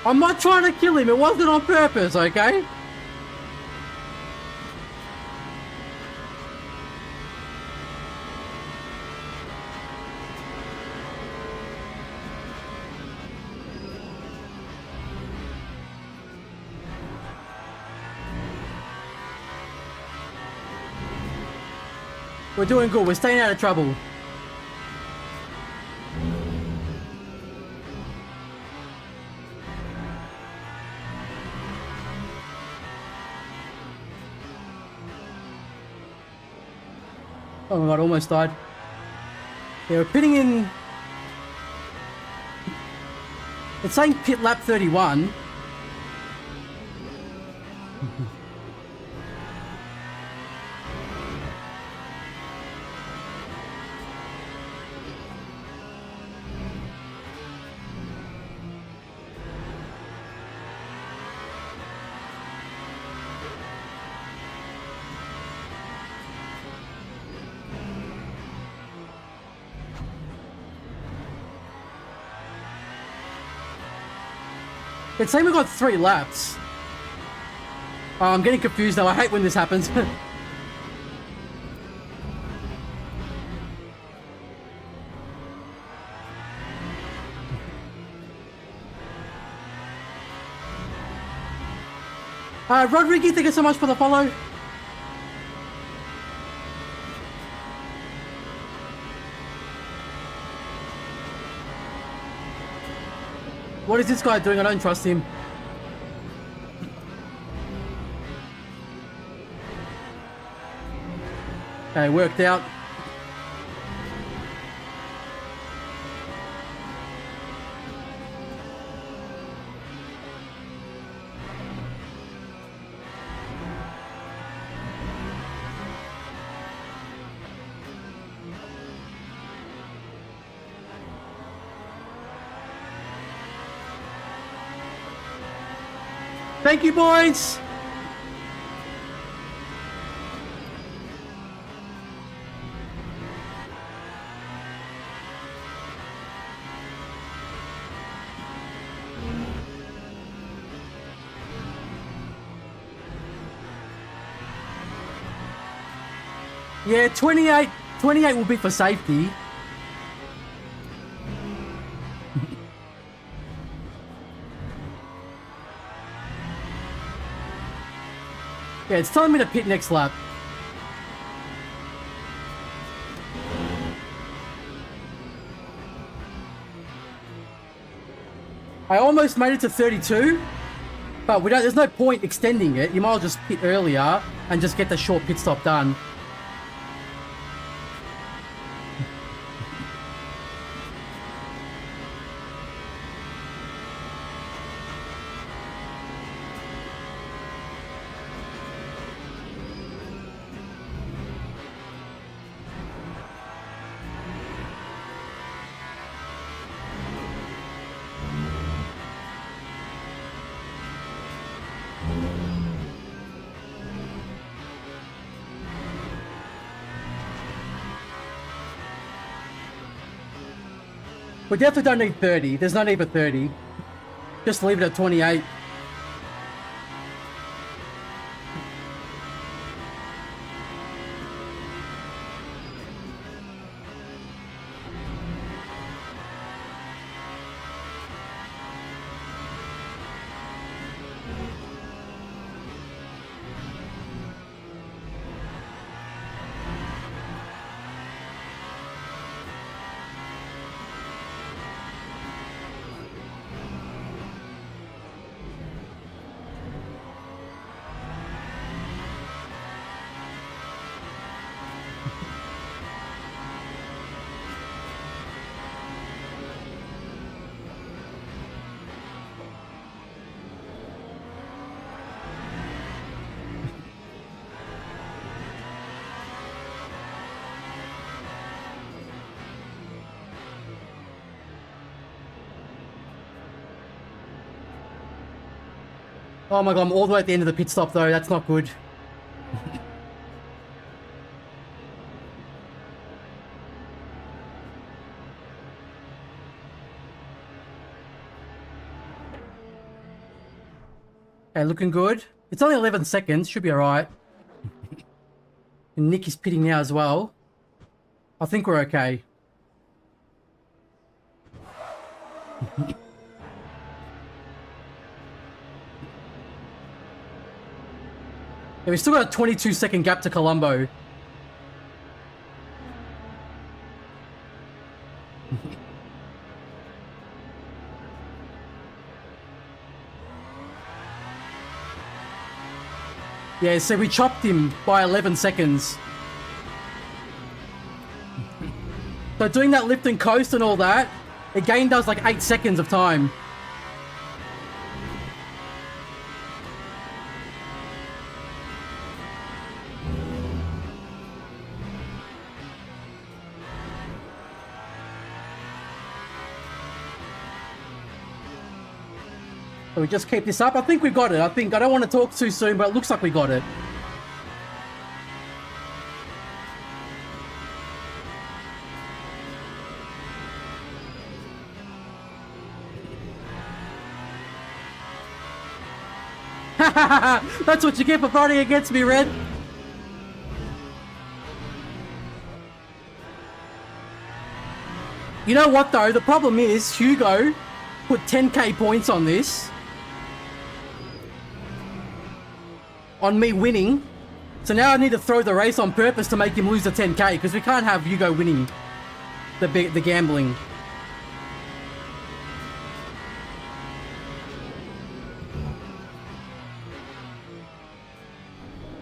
I'm not trying to kill him, it wasn't on purpose, okay? We're doing good, we're staying out of trouble. Oh my god, almost died. Yeah, we're pitting in... It's saying pit lap 31. It's saying we got 3 laps. Oh, I'm getting confused now. I hate when this happens. Rodrigo, thank you so much for the follow. What is this guy doing? I don't trust him. Okay, worked out. Thank you, boys. Yeah, 28 will be for safety. Yeah, it's telling me to pit next lap. I almost made it to 32, but there's no point extending it. You might as well just pit earlier and just get the short pit stop done. We definitely don't need 30. There's no need for 30. Just leave it at 28. Oh my god, I'm all the way at the end of the pit stop though, that's not good. Okay, looking good. It's only 11 seconds, should be alright. And Nick is pitting now as well. I think we're okay. Yeah, we still got a 22-second gap to Colombo. Yeah, so we chopped him by 11 seconds. So doing that lift and coast and all that, it gained us like 8 seconds of time. So we just keep this up. I think we got it. I don't want to talk too soon, but it looks like we got it. That's what you get for fighting against me, Red. You know what though? The problem is Hugo put 10k points on this. On me winning. So now I need to throw the race on purpose to make him lose the 10k because we can't have Hugo winning the gambling.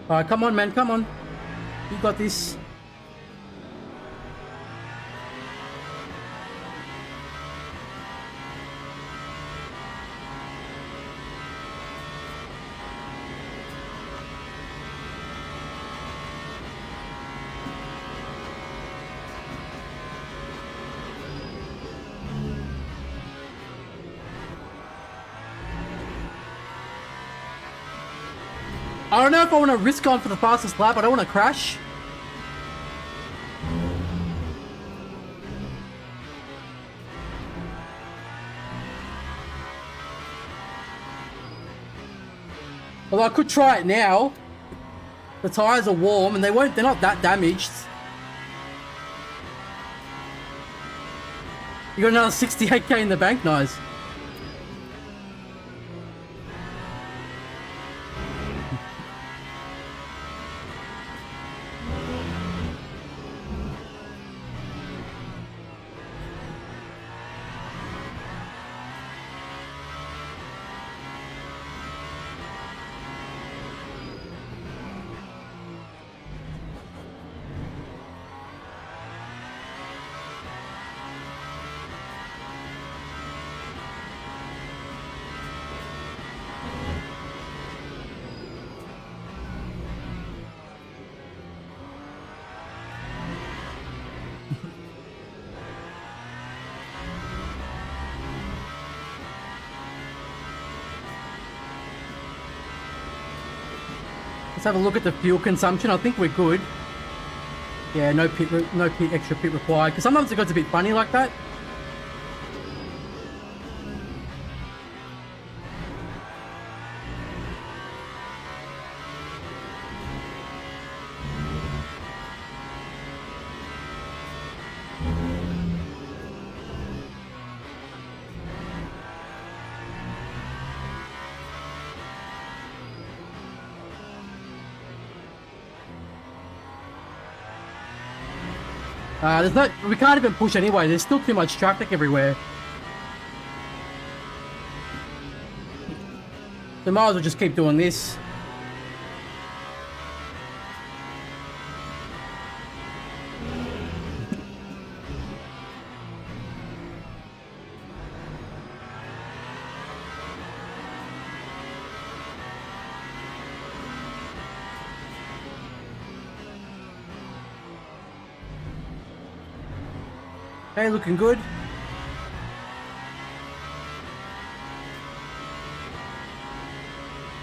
Alright, come on man, come on. You got this. I don't know if I want to risk going for the fastest lap. I don't want to crash. Although I could try it now. The tyres are warm and they're not that damaged. You got another 68k in the bank, nice. Let's have a look at the fuel consumption. I think we're good. Yeah, no extra pit required. Because sometimes it gets a bit funny like that. We can't even push anyway. There's still too much traffic everywhere. So might as well just keep doing this. Okay, looking good.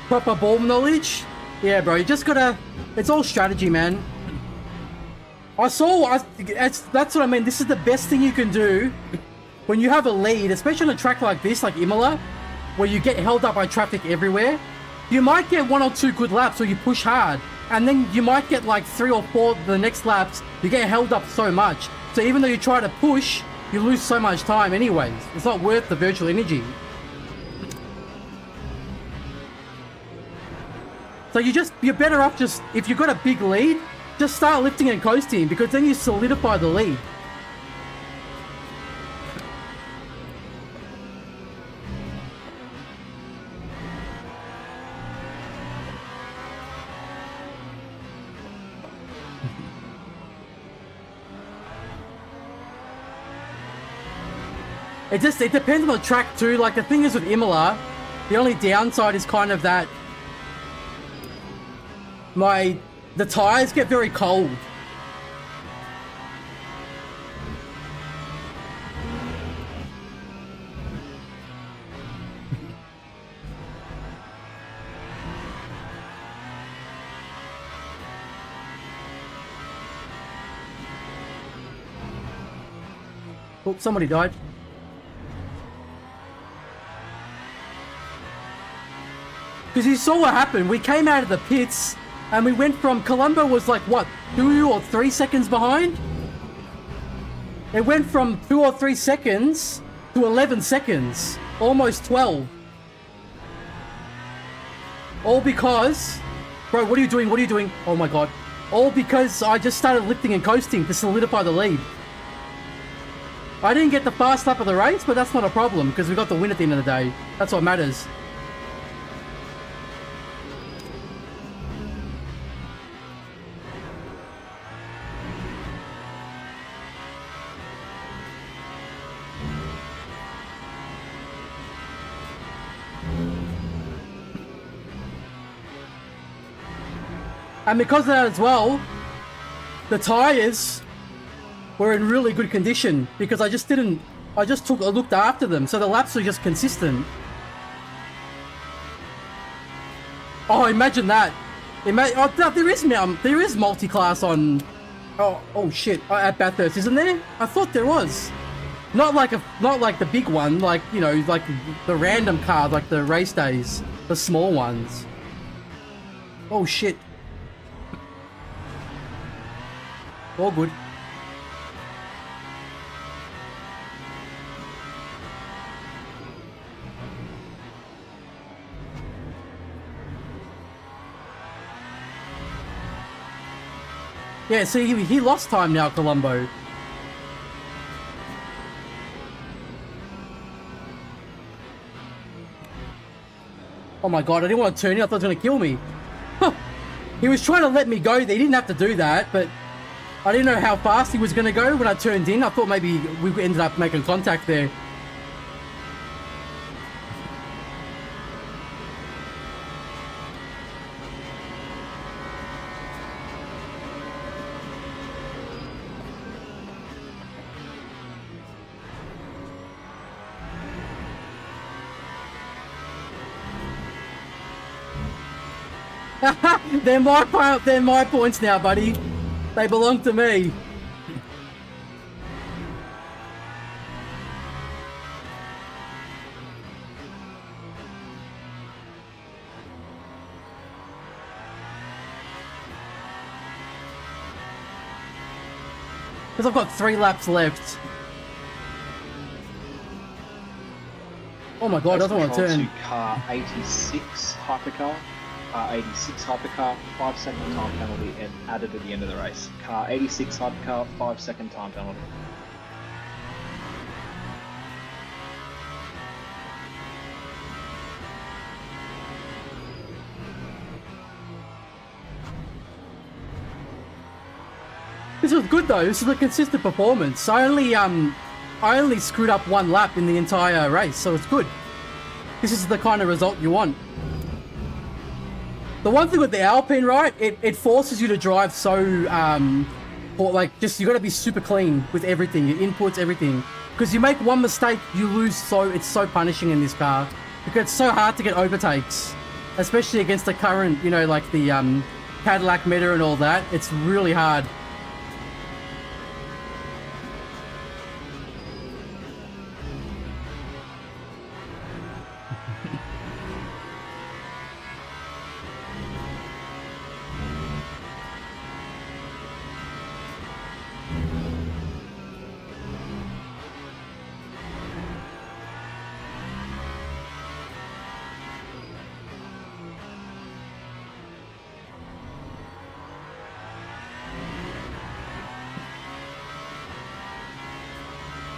Proper ball knowledge? Yeah, bro, you just gotta... It's all strategy, man. That's what I mean. This is the best thing you can do when you have a lead, especially on a track like this, like Imola, where you get held up by traffic everywhere. You might get 1 or 2 good laps where you push hard, and then you might get like 3 or 4 the next laps. You get held up so much. So even though you try to push, you lose so much time anyways. It's not worth the virtual energy. So you're better off just, if you've got a big lead, just start lifting and coasting, because then you solidify the lead. It depends on the track too. Like the thing is with Imola, the only downside is kind of that the tires get very cold. Oh, somebody died. Because you saw what happened. We came out of the pits and we went from... Colombo was like, what, 2 or 3 seconds behind? It went from 2 or 3 seconds to 11 seconds. Almost 12. All because... Bro, what are you doing? What are you doing? Oh my god. All because I just started lifting and coasting to solidify the lead. I didn't get the fast lap of the race, but that's not a problem because we got the win at the end of the day. That's what matters. And because of that as well, the tyres were in really good condition because I looked after them, so the laps were just consistent. Oh, imagine that. There is multi-class on. Oh shit! At Bathurst, isn't there? I thought there was. Not like the big one, like you know, like the random cars, like the race days, the small ones. Oh shit! All good. Yeah, see, he lost time now, Colombo. Oh my god, I didn't want to turn in. I thought he was going to kill me. Huh. He was trying to let me go there. He didn't have to do that, but I didn't know how fast he was going to go when I turned in. I thought maybe we ended up making contact there. They're my points now, buddy. They belong to me. Because I've got 3 laps left. Oh my god, I don't want to turn. To car 86 Hypercar. Car 86 Hypercar, 5-second time penalty added at the end of the race. Car 86 Hypercar, 5-second time penalty. This was good though. This is a consistent performance. I only screwed up 1 lap in the entire race, so it's good. This is the kind of result you want. The one thing with the Alpine, right, it forces you to drive so, like, just, you gotta be super clean with everything, your inputs, everything. Because you make one mistake, you lose, it's so punishing in this car. Because it's so hard to get overtakes. Especially against the current, you know, like the Cadillac meta and all that. It's really hard.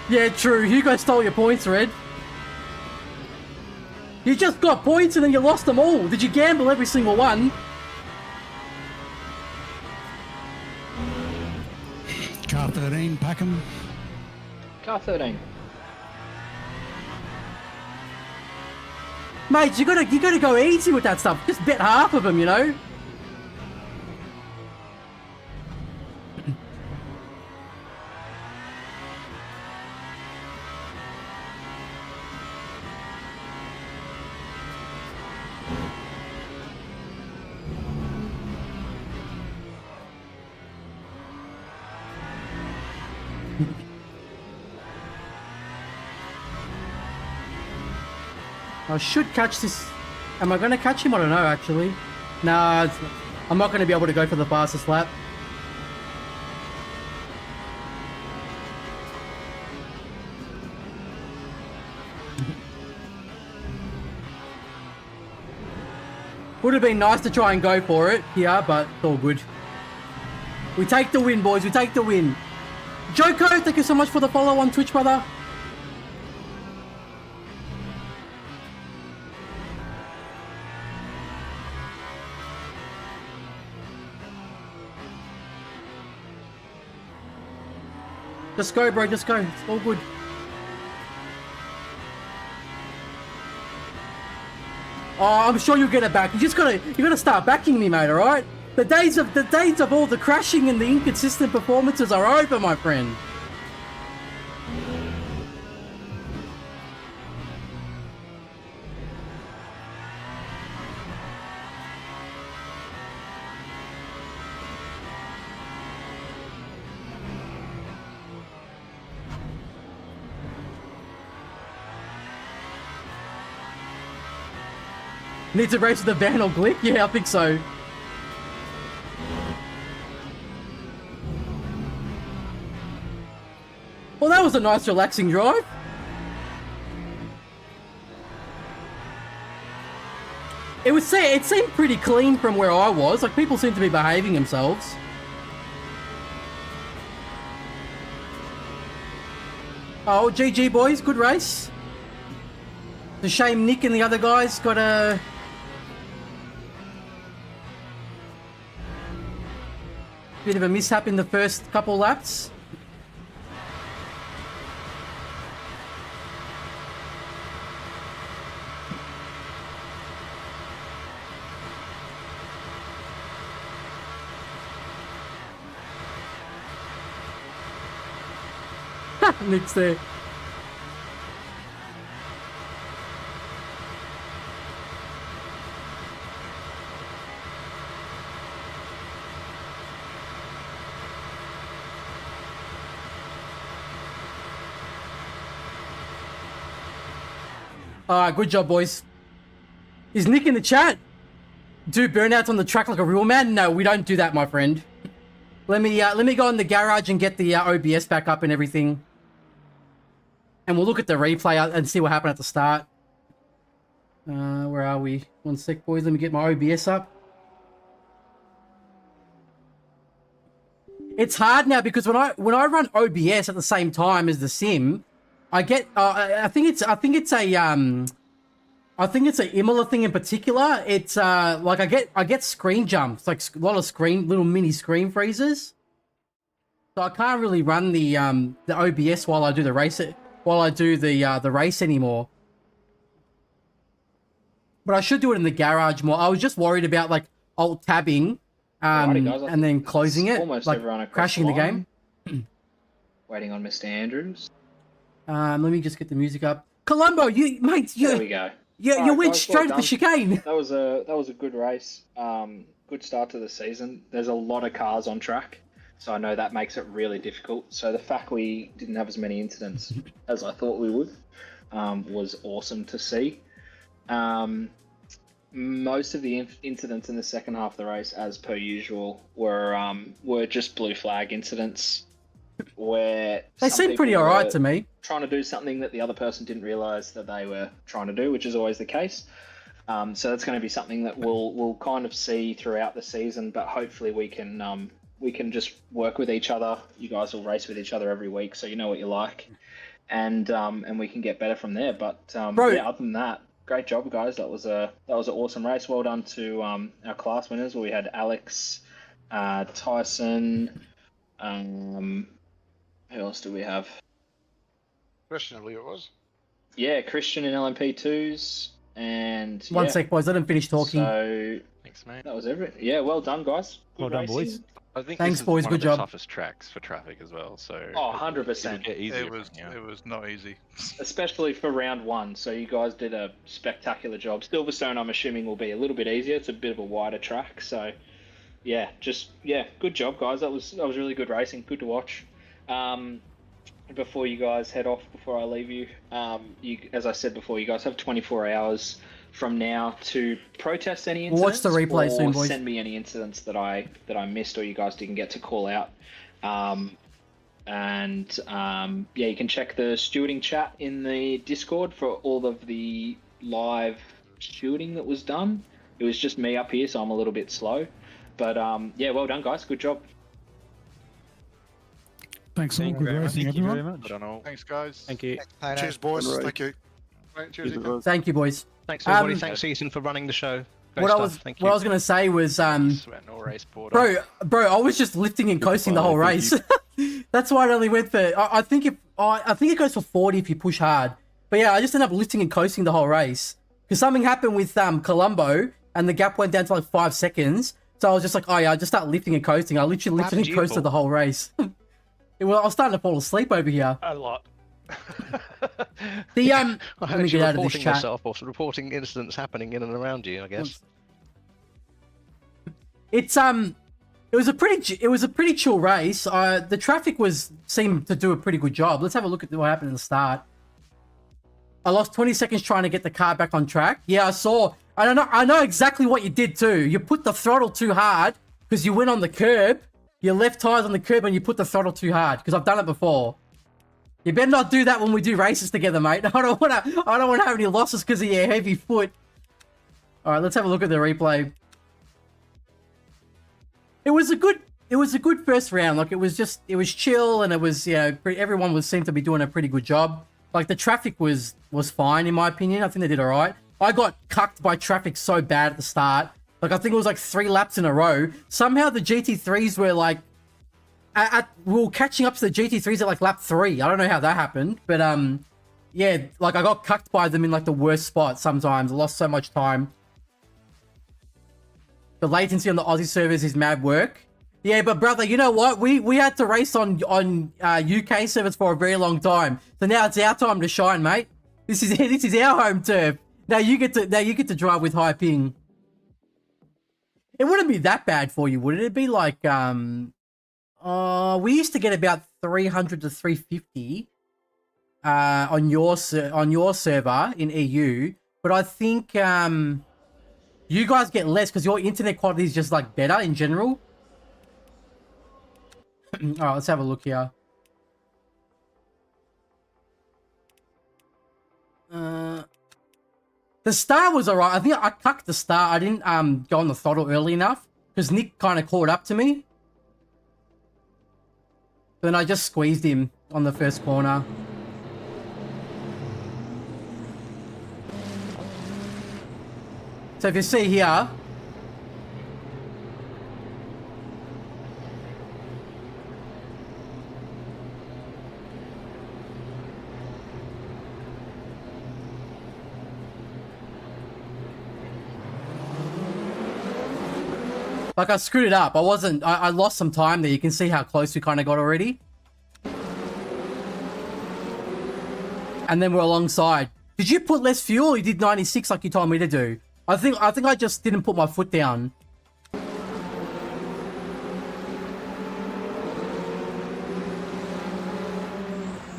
Yeah, true. Hugo stole your points, Red. You just got points and then you lost them all. Did you gamble every single one? Car 13, Packham. Car 13. Mate, you gotta go easy with that stuff. Just bet half of them, you know? I should catch this. Am I going to catch him? I don't know, actually. Nah, I'm not going to be able to go for the fastest lap. Would have been nice to try and go for it here, but it's all good. We take the win, boys. We take the win. Joko, thank you so much for the follow on Twitch, brother. Just go, bro. Just go. It's all good. Oh, I'm sure you'll get it back. You gotta start backing me, mate. All right. The days of all the crashing and the inconsistent performances are over, my friend. Need to race with the van or Glick? Yeah, I think so. Well, that was a nice relaxing drive. It seemed pretty clean from where I was. Like, people seem to be behaving themselves. Oh, GG boys, good race. It's a shame Nick and the other guys got a... bit of a mishap in the first couple laps. Nick's there. Alright, good job, boys. Is Nick in the chat? Do burnouts on the track like a real man? No, we don't do that, my friend. Let me go in the garage and get the OBS back up and everything. And we'll look at the replay and see what happened at the start. Where are we? One sec, boys. Let me get my OBS up. It's hard now because when I run OBS at the same time as the sim, I get I think it's a Imola thing in particular. It's like I get screen jumps, like a lot of little mini screen freezes. So I can't really run the OBS while I do the race the race anymore. But I should do it in the garage more. I was just worried about like alt tabbing and then closing it, almost like everyone across crashing the line. game. Waiting on Mr. Andrews. Let me just get the music up. Columbo, There we go. You went straight to the chicane. That was a good race. Good start to the season. There's a lot of cars on track, so I know that makes it really difficult. So the fact we didn't have as many incidents as I thought we would was awesome to see. Most of the incidents in the second half of the race, as per usual, were just blue flag incidents where they seem pretty alright to me. Trying to do something that the other person didn't realize that they were trying to do, which is always the case. So that's going to be something that we'll kind of see throughout the season, but hopefully we can just work with each other. You guys will race with each other every week, so you know what you like, and we can get better from there. But yeah, other than that, great job, guys. That was an awesome race. Well done to our class winners. Where we had Alex, Tyson. Who else do we have? Christian, I believe it was. Yeah, Christian in LMP2s. And One sec, boys. Let him finish talking. So Thanks, mate. that was everything. Yeah, well done, guys. Good Well done, racing. boys. I think Thanks, this is boys, one good of the job. toughest tracks for traffic as well. So Oh, 100%. It was not easy. Especially for round one. So you guys did a spectacular job. Silverstone, I'm assuming, will be a little bit easier. It's a bit of a wider track. So yeah, good job, guys. That was really good racing. Good to watch. Before you guys head off, before I leave you, as I said before, you guys have 24 hours from now to protest any incidents. Watch the replay or soon, boys. Send me any incidents that I missed or you guys didn't get to call out. Yeah, you can check the stewarding chat in the Discord for all of the live stewarding that was done. It was just me up here, so I'm a little bit slow. But yeah, well done, guys. Good job. Thanks all. Good racing, everyone. I don't know. Thanks, guys. Thank you. Cheers, boys. Thank you. Right, cheers. Ethan. Thank you, boys. Thanks, everybody. Thanks, Ethan, for running the show. Great What stuff. Thank I was gonna say was Sweat no race border. bro, I was just lifting and coasting the whole race. That's why it only went for. I think it goes for 40 if you push hard. But yeah, I just ended up lifting and coasting the whole race because something happened with Colombo and the gap went down to like 5 seconds. So I was just like, oh yeah, I just start lifting and coasting. I literally lifted and coasted the whole race. Well, I was starting to fall asleep over here. A lot. I let heard me you get out of this reporting chat. yourself or reporting incidents happening in and around you, I guess. It's it was a pretty chill race. The traffic seemed to do a pretty good job. Let's have a look at what happened at the start. I lost 20 seconds trying to get the car back on track. Yeah, I saw I know exactly what you did too. You put the throttle too hard because you went on the curb. Your left tire's on the curb and you put the throttle too hard because I've done it before. You better not do that when we do races together, mate. I don't want to have any losses because of your heavy foot. All right, let's have a look at the replay. It was a good first round. Like it was chill and it was, you know, everyone seemed to be doing a pretty good job. Like the traffic was fine in my opinion. I think they did all right. I got cucked by traffic so bad at the start. Like I think it was like 3 laps in a row. Somehow the GT3s were like, we were catching up to the GT3s at like lap 3. I don't know how that happened, but yeah, like I got cucked by them in like the worst spot sometimes. I lost so much time. The latency on the Aussie servers is mad work. Yeah, but brother, you know what? We had to race on UK servers for a very long time. So now it's our time to shine, mate. This is our home turf. Now you get to drive with high ping. It wouldn't be that bad for you, would it? It'd be like we used to get about 300 to 350 on your server in EU, but I think you guys get less because your internet quality is just like better in general. All right, let's have a look here. The start was alright. I think I cucked the start. I didn't go on the throttle early enough because Nick kind of caught up to me. Then I just squeezed him on the first corner. So if you see here, like I screwed it up. I lost some time there. You can see how close we kind of got already. And then we're alongside. Did you put less fuel or you did 96 like you told me to do? I think I just didn't put my foot down.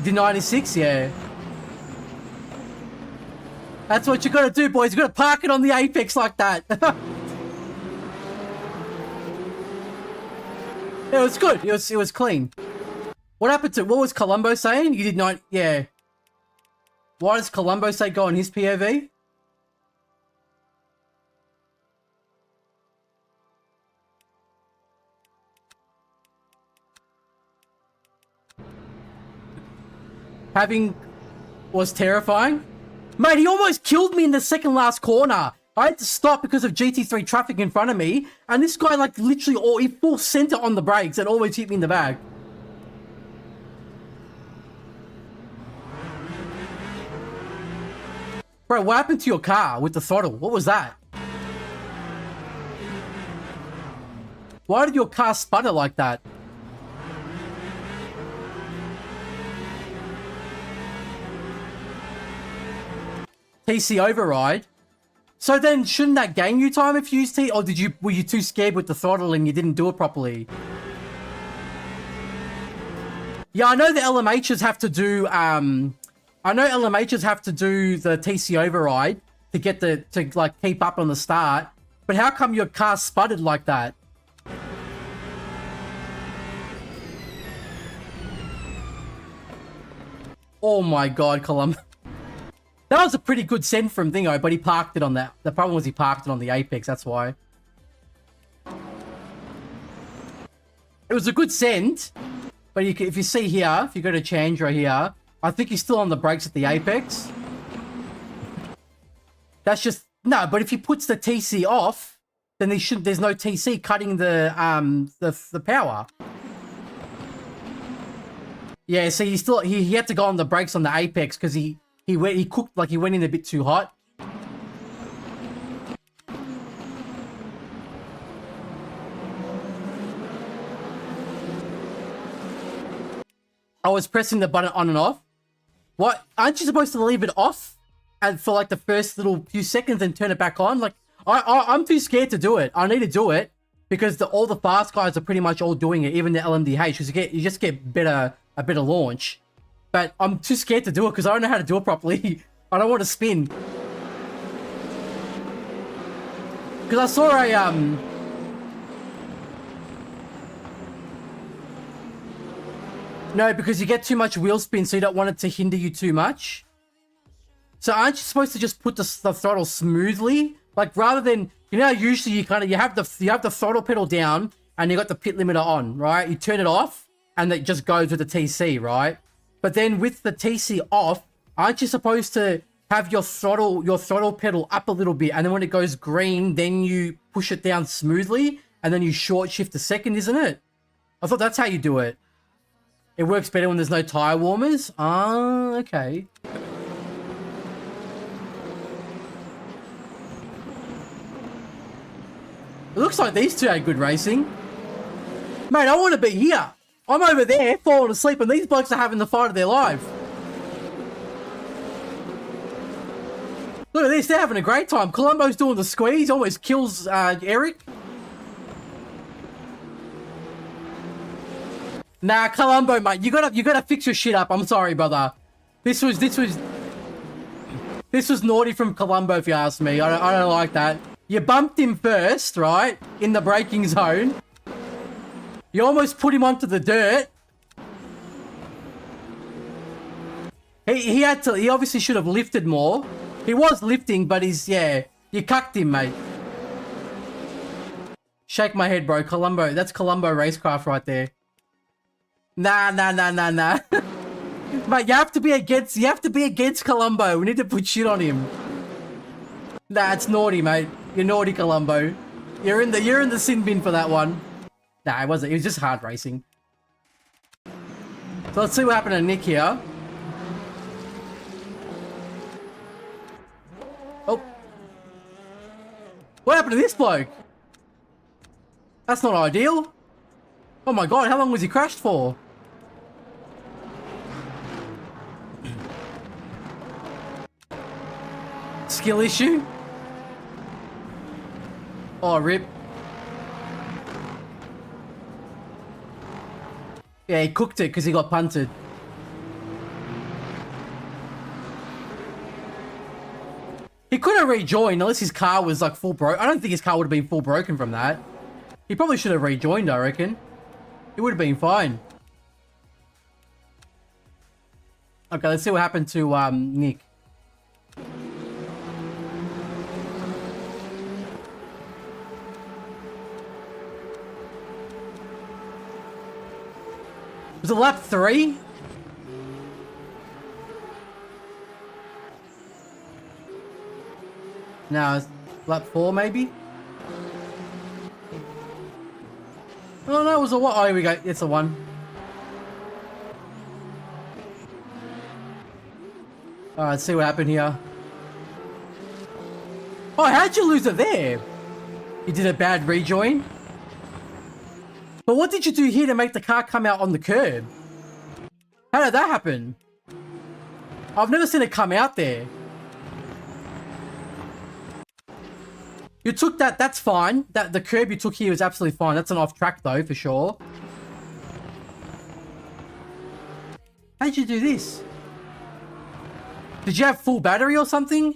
Did 96? Yeah. That's what you gotta do, boys. You gotta park it on the apex like that. It was good. It was clean. What happened to... What was Columbo saying? You did not... Yeah. Why does Columbo say go on his POV? Having... was terrifying? Mate, he almost killed me in the second last corner. I had to stop because of GT3 traffic in front of me, and this guy like literally he full center on the brakes and always hit me in the back. Bro, what happened to your car with the throttle? What was that? Why did your car sputter like that? TC override? So then, shouldn't that gain you time if you used T? Or were you too scared with the throttle and you didn't do it properly? Yeah, I know the LMHs have to do. I know LMHs have to do the TC override to get to like keep up on the start. But how come your car sputtered like that? Oh my God, Colum. That was a pretty good send from Thingo, but he parked it on that. The problem was he parked it on the apex, that's why. It was a good send, but if you see here, if you go to change right here, I think he's still on the brakes at the apex. That's just... No, but if he puts the TC off, then there's no TC cutting the power. Yeah, so he had to go on the brakes on the apex because he cooked, like he went in a bit too hot. I was pressing the button on and off. What? Aren't you supposed to leave it off and for like the first little few seconds and turn it back on? Like, I'm too scared to do it. I need to do it because all the fast guys are pretty much all doing it, even the LMDH, because you just get a better launch. But I'm too scared to do it because I don't know how to do it properly. I don't want to spin. Because I saw a No, because you get too much wheel spin, so you don't want it to hinder you too much. So aren't you supposed to just put the throttle smoothly? Like rather than, you know, how usually you have the throttle pedal down and you got the pit limiter on, right? You turn it off and it just goes with the TC, right? But then with the TC off, aren't you supposed to have your throttle pedal up a little bit, and then when it goes green, then you push it down smoothly, and then you short shift a second, isn't it? I thought that's how you do it. It works better when there's no tire warmers? Ah, okay. It looks like these two had good racing. Mate, I want to be here. I'm over there falling asleep and these blokes are having the fight of their life. Look at this, they're having a great time. Columbo's doing the squeeze, almost kills Eric. Nah, Columbo, mate, you gotta fix your shit up. I'm sorry, brother. This was naughty from Columbo, if you ask me. I don't like that. You bumped him first, right? In the braking zone. You almost put him onto the dirt. He obviously should have lifted more. He was lifting, but you cucked him, mate. Shake my head, bro. Columbo, that's Columbo racecraft right there. Nah. Mate, you have to be against Columbo. We need to put shit on him. Nah, it's naughty, mate. You're naughty, Columbo. You're in the sin bin for that one. Nah, it wasn't. It was just hard racing. So let's see what happened to Nick here. Oh. What happened to this bloke? That's not ideal. Oh my god, how long was he crashed for? Skill issue? Oh, rip. Yeah, he cooked it because he got punted. He could have rejoined unless his car was like full broke. I don't think his car would have been full broken from that. He probably should have rejoined, I reckon. It would have been fine. Okay, let's see what happened to Nick. Was it lap 3? No, it's lap 4 maybe? Oh no, it was a 1. Oh, here we go. It's a 1. Alright, let's see what happened here. Oh, how'd you lose it there? You did a bad rejoin? But what did you do here to make the car come out on the curb? How did that happen? I've never seen it come out there. You took that, that's fine. The curb you took here was absolutely fine. That's an off track though, for sure. How'd you do this? Did you have full battery or something?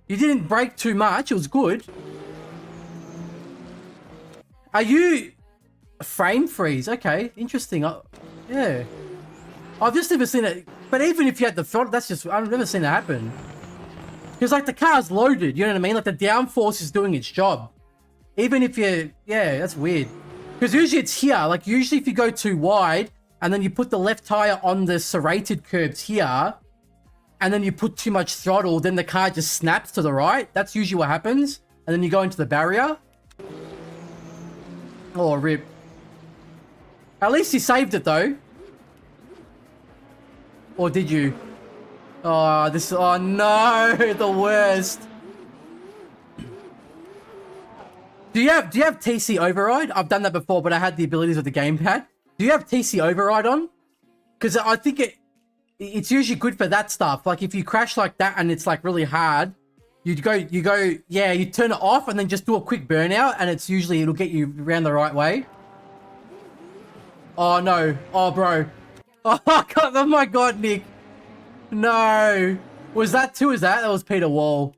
You didn't brake too much, it was good. Are you frame freeze? Okay, interesting. Yeah. I've just never seen it. But even if you had the throttle, that's just, I've never seen it happen. Because like the car's loaded, you know what I mean? Like the downforce is doing its job. Even if you, yeah, that's weird. Because usually it's here. Like usually if you go too wide and then you put the left tire on the serrated curbs here and then you put too much throttle, then the car just snaps to the right. That's usually what happens. And then you go into the barrier. Oh, rip. At least you saved it though. Or did you? Oh, this, oh no, the worst. Do you have TC override? I've done that before, but I had the abilities of the gamepad. Do you have TC override on? Because I think it's usually good for that stuff. Like if you crash like that and it's like really hard, you yeah, you turn it off and then just do a quick burnout and it's usually, it'll get you around the right way. Oh no, oh bro. Oh god, oh my god, Nick. No. Was that too? That was Peter Wall.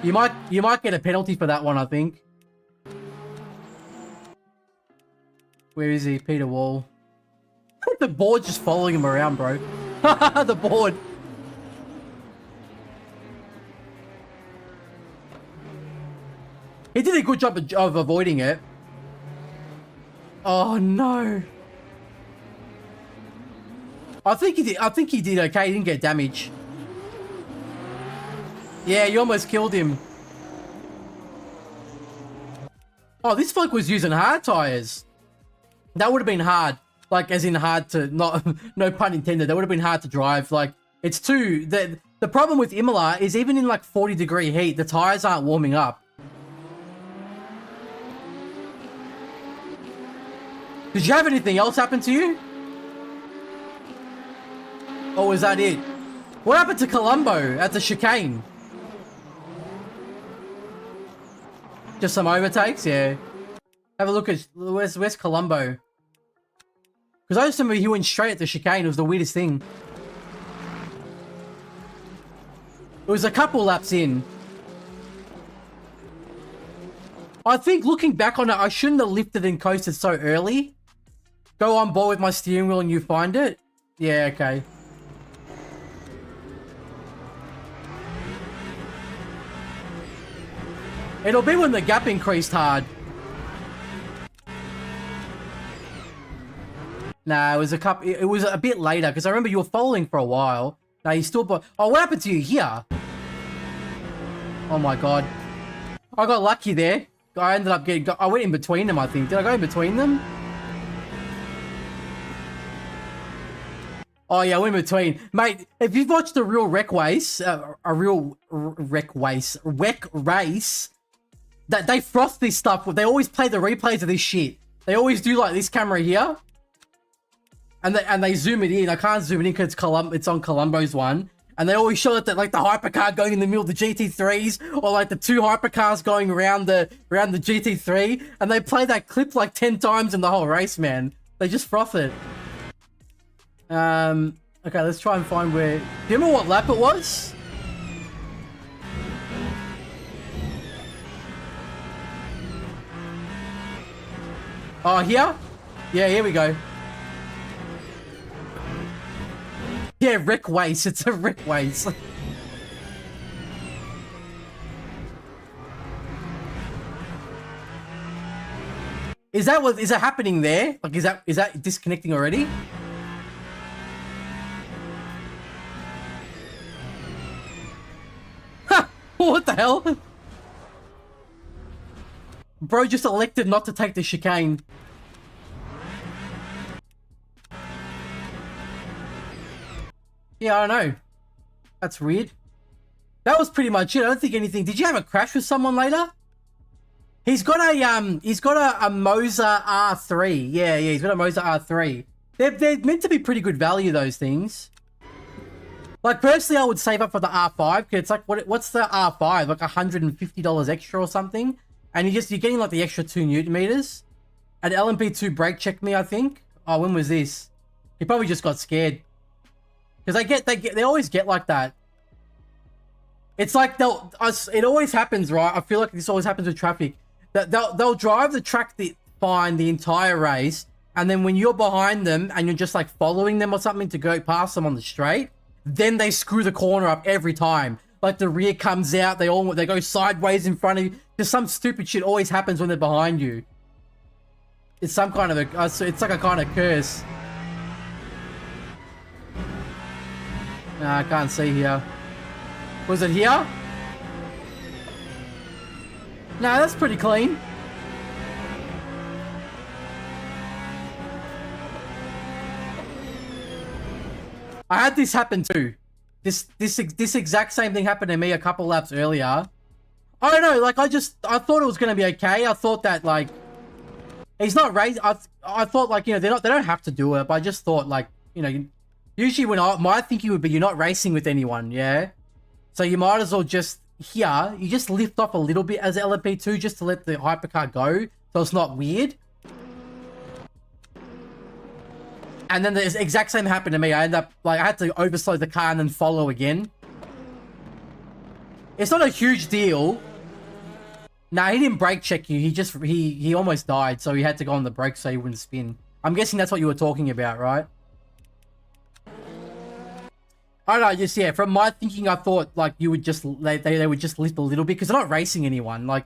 You might get a penalty for that one, I think. Where is he? Peter Wall. The board's just following him around, bro. The board. He did a good job of avoiding it. Oh no. I think he did okay. He didn't get damage. Yeah, you almost killed him. Oh, this bloke was using hard tires. That would have been hard. Like, as in hard to, not, no pun intended. That would have been hard to drive. Like, it's too, the problem with Imola is even in like 40-degree heat, the tires aren't warming up. Did you have anything else happen to you? Or was that it? What happened to Colombo at the chicane? Just some overtakes, yeah. Have a look at where's Colombo? Because I just remember he went straight at the chicane. It was the weirdest thing. It was a couple laps in. I think looking back on it, I shouldn't have lifted and coasted so early. Go on board with my steering wheel and you find it. Yeah, okay. It'll be when the gap increased hard. Nah, it was a bit later because I remember you were following for a while. Now you still. Oh, what happened to you here? Oh my god! I got lucky there. I ended up getting. I went in between them. I think. Did I go in between them? Oh yeah, I went in between, mate. If you've watched a real wreck race, that they frost this stuff. They always play the replays of this shit. They always do like this camera here. And they zoom it in. I can't zoom it in because it's on Colombo's one. And they always show it that like the hypercar going in the middle of the GT3s or like the two hypercars going around the GT3. And they play that clip like 10 times in the whole race, man. They just froth it. Okay, let's try and find where. Do you remember what lap it was? Oh, here? Yeah, here we go. Yeah, wreck race. It's a wreck race. Is that happening there? Like, is that disconnecting already? Ha! What the hell? Bro just elected not to take the chicane. Yeah, I don't know. That's weird. That was pretty much it. I don't think anything. Did you have a crash with someone later? He's got a MOZA R3. Yeah, he's got a MOZA R3. They're meant to be pretty good value, those things. Like, personally, I would save up for the R5 because it's like, what's the R5? Like $150 extra or something? And you're getting like the extra 2 Newton meters. And LMP2 brake checked me, I think. Oh, when was this? He probably just got scared. Because they always get like that. It's like it always happens, right? I feel like this always happens with traffic. They'll drive the track fine the entire race, and then when you're behind them and you're just like following them or something to go past them on the straight, then they screw the corner up every time. Like the rear comes out, they go sideways in front of you. Just some stupid shit always happens when they're behind you. It's some kind of it's like a kind of curse. Nah, I can't see here. Was it here? Nah, that's pretty clean. I had this happen too. This exact same thing happened to me a couple laps earlier. I don't know, like I thought it was gonna be okay. I thought that like he's not race. I thought like, you know, they don't have to do it, but I just thought like, you know, usually when my thinking would be you're not racing with anyone, yeah? So you might as well just, here, you just lift off a little bit as LMP2 just to let the hypercar go, so it's not weird. And then the exact same happened to me. I ended up, like, I had to overslow the car and then follow again. It's not a huge deal. Nah, he didn't brake check you. He almost died, so he had to go on the brakes so he wouldn't spin. I'm guessing that's what you were talking about, right? I don't know, just, yeah, from my thinking, I thought, like, you would just, they would just lift a little bit, because they're not racing anyone. Like,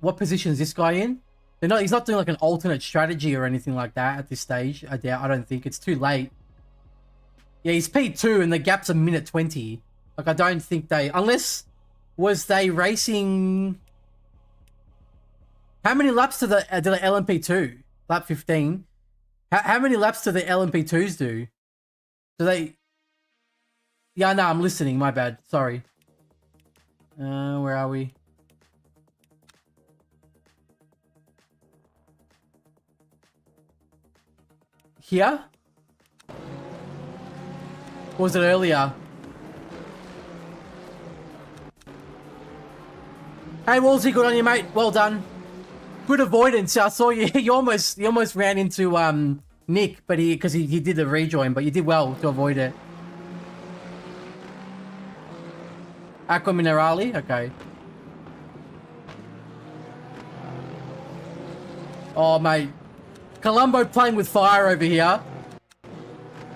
what position is this guy in? He's not doing, like, an alternate strategy or anything like that at this stage. I don't think. It's too late. Yeah, he's P2, and the gap's a minute 20. Like, I don't think they, unless, was they racing... How many laps to the LMP2? Lap 15. How many laps do the LMP2s do? Do they... Yeah, no, I'm listening. My bad. Sorry. Where are we? Here? Or was it earlier? Hey, Wolsey, good on you, mate. Well done. Good avoidance. I saw you. You almost ran into Nick, but because he did the rejoin, but you did well to avoid it. Aqua Minerali? Okay. Oh, mate. Colombo playing with fire over here.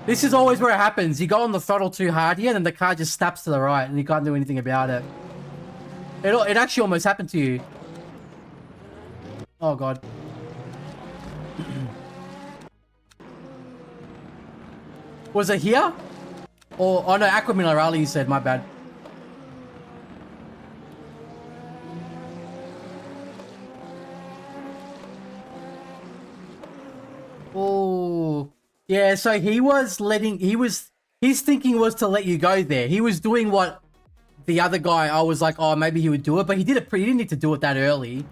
This is always where it happens. You go on the throttle too hard here, and then the car just snaps to the right, and you can't do anything about it. It actually almost happened to you. Oh, God. Was it here? Or, oh no, Aqua Minerali you said, my bad. Oh, yeah, so his thinking was to let you go there. He was doing what the other guy, I was like, oh, maybe he would do it, but he didn't need to do it that early.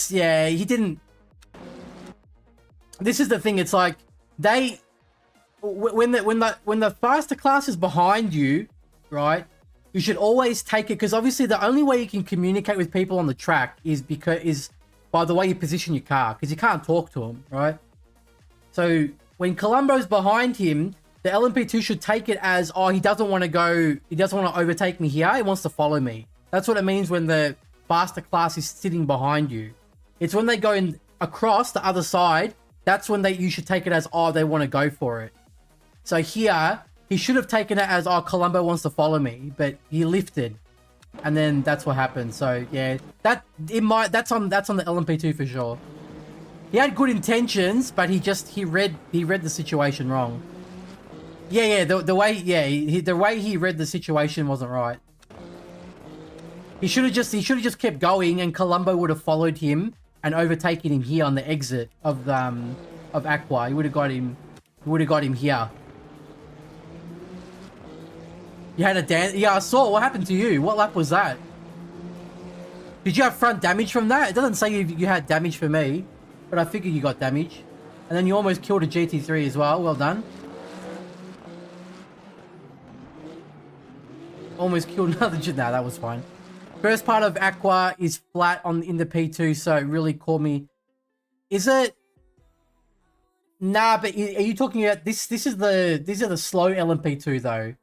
Yeah, he didn't. This is the thing, it's like, when the faster class is behind you, right, you should always take it, because obviously the only way you can communicate with people on the track is by the way you position your car, because you can't talk to them, right? So when Colombo's behind him, the LMP2 should take it as, oh, he doesn't want to overtake me here, he wants to follow me. That's what it means when the faster class is sitting behind you. It's when they go across the other side, that's when you should take it as, oh, they want to go for it. So here, he should have taken it as, oh, Colombo wants to follow me, but he lifted. And then that's what happened. So yeah, that's on the LMP2 for sure. He had good intentions, but he read the situation wrong. Yeah, the way he read the situation wasn't right. He should have just kept going, and Colombo would have followed him and overtaken him here on the exit of Aqua. He would have got him here. You had a dance. Yeah, I saw. What happened to you? What lap was that? Did you have front damage from that? It doesn't say you had damage for me, but I figured you got damage. And then you almost killed a GT3 as well. Well done. Almost killed another GT. Nah, that was fine. First part of Aqua is flat in the P2, so it really caught me. Is it? Nah, but are you talking about this? These are the slow LMP2 though.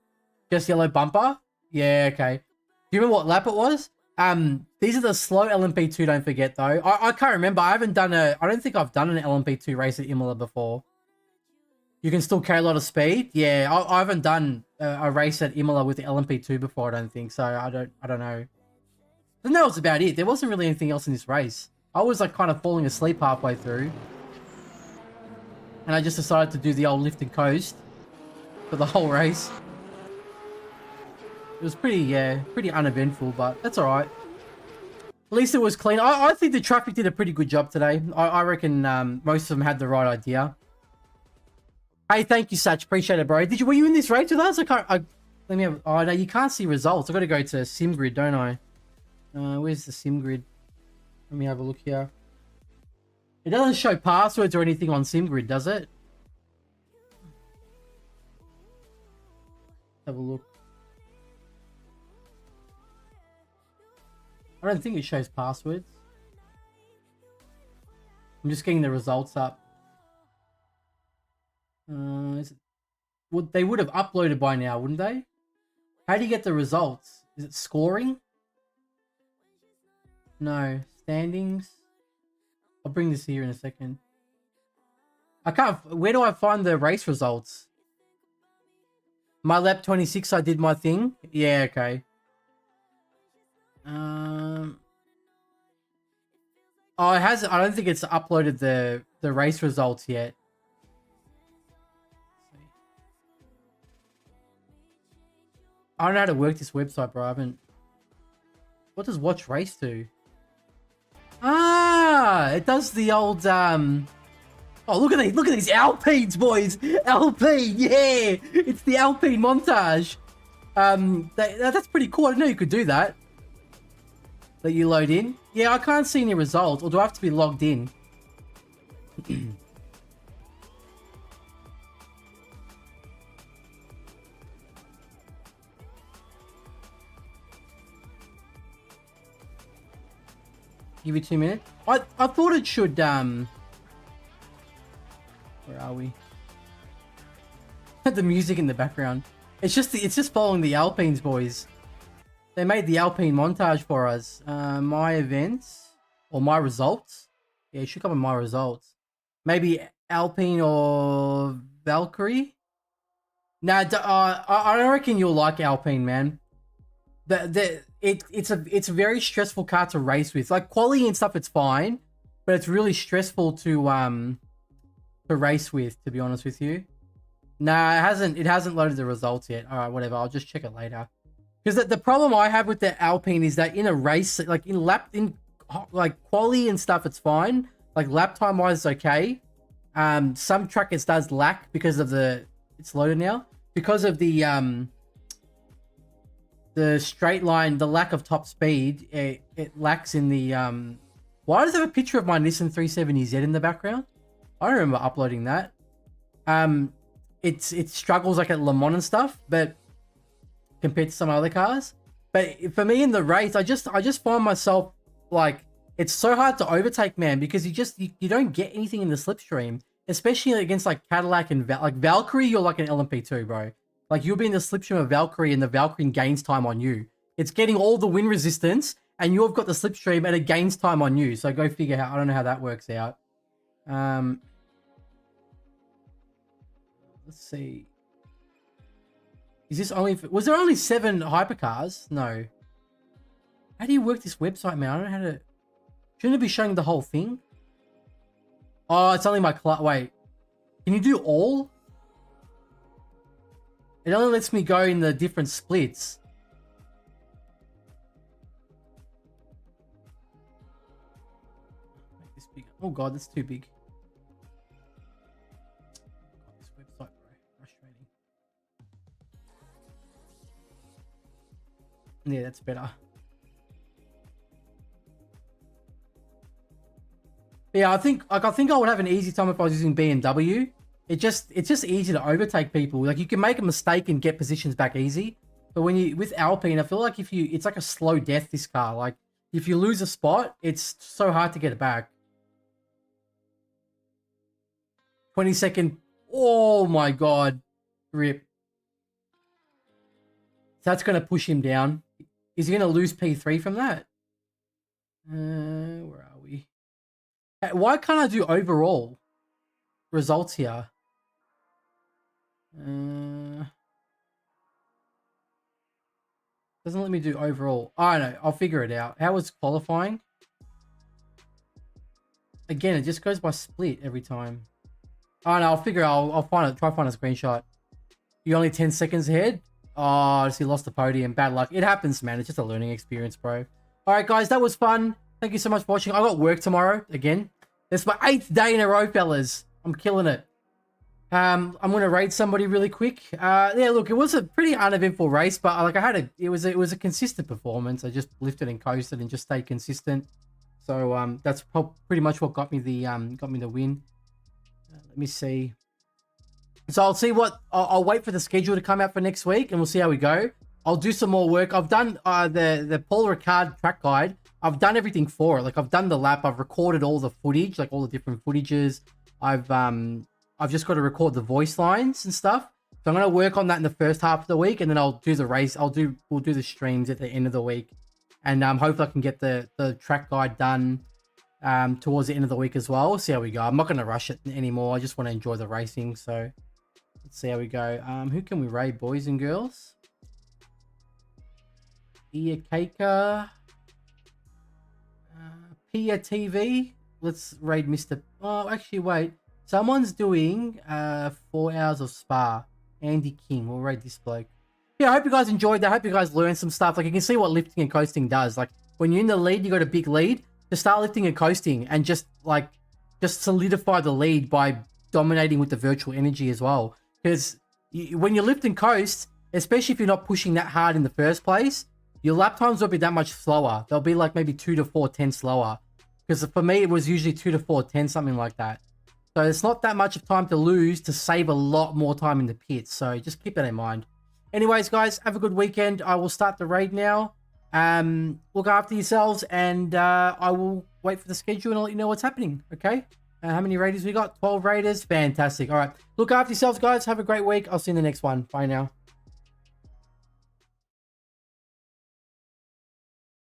Just yellow bumper? Yeah, okay. Do you remember what lap it was? These are the slow LMP2, don't forget though. I can't remember. I don't think I've done an LMP2 race at Imola before. You can still carry a lot of speed? Yeah, I haven't done a race at Imola with the LMP2 before, I don't think. So I don't know. But that was about it. There wasn't really anything else in this race. I was like kind of falling asleep halfway through. And I just decided to do the old lift and coast for the whole race. It was pretty uneventful, but that's alright. At least it was clean. I think the traffic did a pretty good job today. I reckon most of them had the right idea. Hey, thank you, Satch. Appreciate it, bro. Were you in this race with us? Let me have... Oh, no, you can't see results. I've got to go to SimGrid, don't I? Where's the SimGrid? Let me have a look here. It doesn't show passwords or anything on SimGrid, does it? Have a look. I don't think it shows passwords. I'm just getting the results up. They would have uploaded by now, wouldn't they? How do you get the results? Is it scoring? No. Standings? I'll bring this here in a second. I can't... Where do I find the race results? My lap 26, I did my thing. Yeah, okay. Oh, it hasn't... I don't think it's uploaded the race results yet. I don't know how to work this website, bro. I haven't... What does watch race do? Ah, it does the old Oh, look at these Alpines, boys. Alpine, yeah. It's the Alpine montage. That's pretty cool. I didn't know you could do that. That you load in. Yeah, I can't see any results. Or do I have to be logged in? Give you 2 minutes. I thought it should where are we? The music in the background. It's just following the Alpines, boys. They made the Alpine montage for us. My events or my results. Yeah, it should come in my results. Maybe Alpine or Valkyrie. Nah, I don't reckon you'll like Alpine, man. It's a very stressful car to race with. Like quality and stuff, it's fine, but it's really stressful to race with. To be honest with you, nah, it hasn't loaded the results yet. All right, whatever. I'll just check it later. Because the problem I have with the Alpine is that in a race, like in quality and stuff, it's fine. Like lap time wise, it's okay. Some trackers does lack because of it's loaded now because of the straight line, the lack of top speed. It lacks in the why does it have a picture of my Nissan 370Z in the background? I don't remember uploading that. It struggles like at Le Mans and stuff, but compared to some other cars. But for me in the race, I just find myself like it's so hard to overtake, man, because you don't get anything in the slipstream, especially against like Cadillac and like Valkyrie. You're like an LMP2, bro. Like you'll be in the slipstream of Valkyrie, and the Valkyrie gains time on you. It's getting all the wind resistance, and you've got the slipstream, and it gains time on you. So go figure out. I don't know how that works out. Let's see. Is this only... Was there only 7 hypercars? No. How do you work this website, man? I don't know how to... Shouldn't it be showing the whole thing? Oh, it's only my class. Wait. Can you do all? It only lets me go in the different splits. Make this bigger. Oh god, that's too big. This website, bro. Frustrating. Yeah, that's better. Yeah, I think I would have an easy time if I was using BMW. It's just easy to overtake people. Like you can make a mistake and get positions back easy. But with Alpine, I feel like it's like a slow death, this car. Like if you lose a spot, it's so hard to get it back. 20-second. Oh my god. Rip. So that's going to push him down. Is he going to lose P3 from that? Where are we? Why can't I do overall results here? Doesn't let me do overall. Oh, no, I'll figure it out. How was qualifying? Again, it just goes by split every time. Oh, no, I'll figure it out. I'll find it. Try to find a screenshot. You only 10 seconds ahead? Oh, he lost the podium. Bad luck. It happens, man. It's just a learning experience, bro. All right, guys, that was fun. Thank you so much for watching. I got work tomorrow again. It's my 8th day in a row, fellas. I'm killing it. I'm gonna raid somebody really quick. Yeah, look, it was a pretty uneventful race, but like it was a consistent performance. I just lifted and coasted and just stayed consistent. So that's pretty much what got me the win. Let me see. So I'll see what I'll wait for the schedule to come out for next week, and we'll see how we go. I'll do some more work. I've done the Paul Ricard track guide. I've done everything for it. Like I've done the lap. I've recorded all the footage, like all the different footages. I've just got to record the voice lines and stuff. So I'm gonna work on that in the first half of the week, and then I'll do the race. We'll do the streams at the end of the week, and hopefully I can get the track guide done towards the end of the week as well. We'll see how we go. I'm not gonna rush it anymore. I just want to enjoy the racing. So let's see how we go. Who can we raid, boys and girls? Iakeka, Pia TV. Let's raid Mr. Oh, actually, wait. Someone's doing 4 hours of Spa. Andy King. We'll raid this bloke. Yeah, I hope you guys enjoyed that. I hope you guys learned some stuff. Like, you can see what lifting and coasting does. Like, when you're in the lead, you got a big lead. Just start lifting and coasting and just solidify the lead by dominating with the virtual energy as well. Because when you lift and coast, especially if you're not pushing that hard in the first place, your lap times will be that much slower. They'll be like maybe 2 to 4 tenths slower. Because for me, it was usually 2 to 4 tenths, something like that. So it's not that much of time to lose to save a lot more time in the pits. So just keep that in mind. Anyways, guys, have a good weekend. I will start the raid now. Look after yourselves, and I will wait for the schedule and I'll let you know what's happening. Okay? How many raiders we got? 12 raiders. Fantastic. All right. Look after yourselves, guys. Have a great week. I'll see you in the next one. Bye now.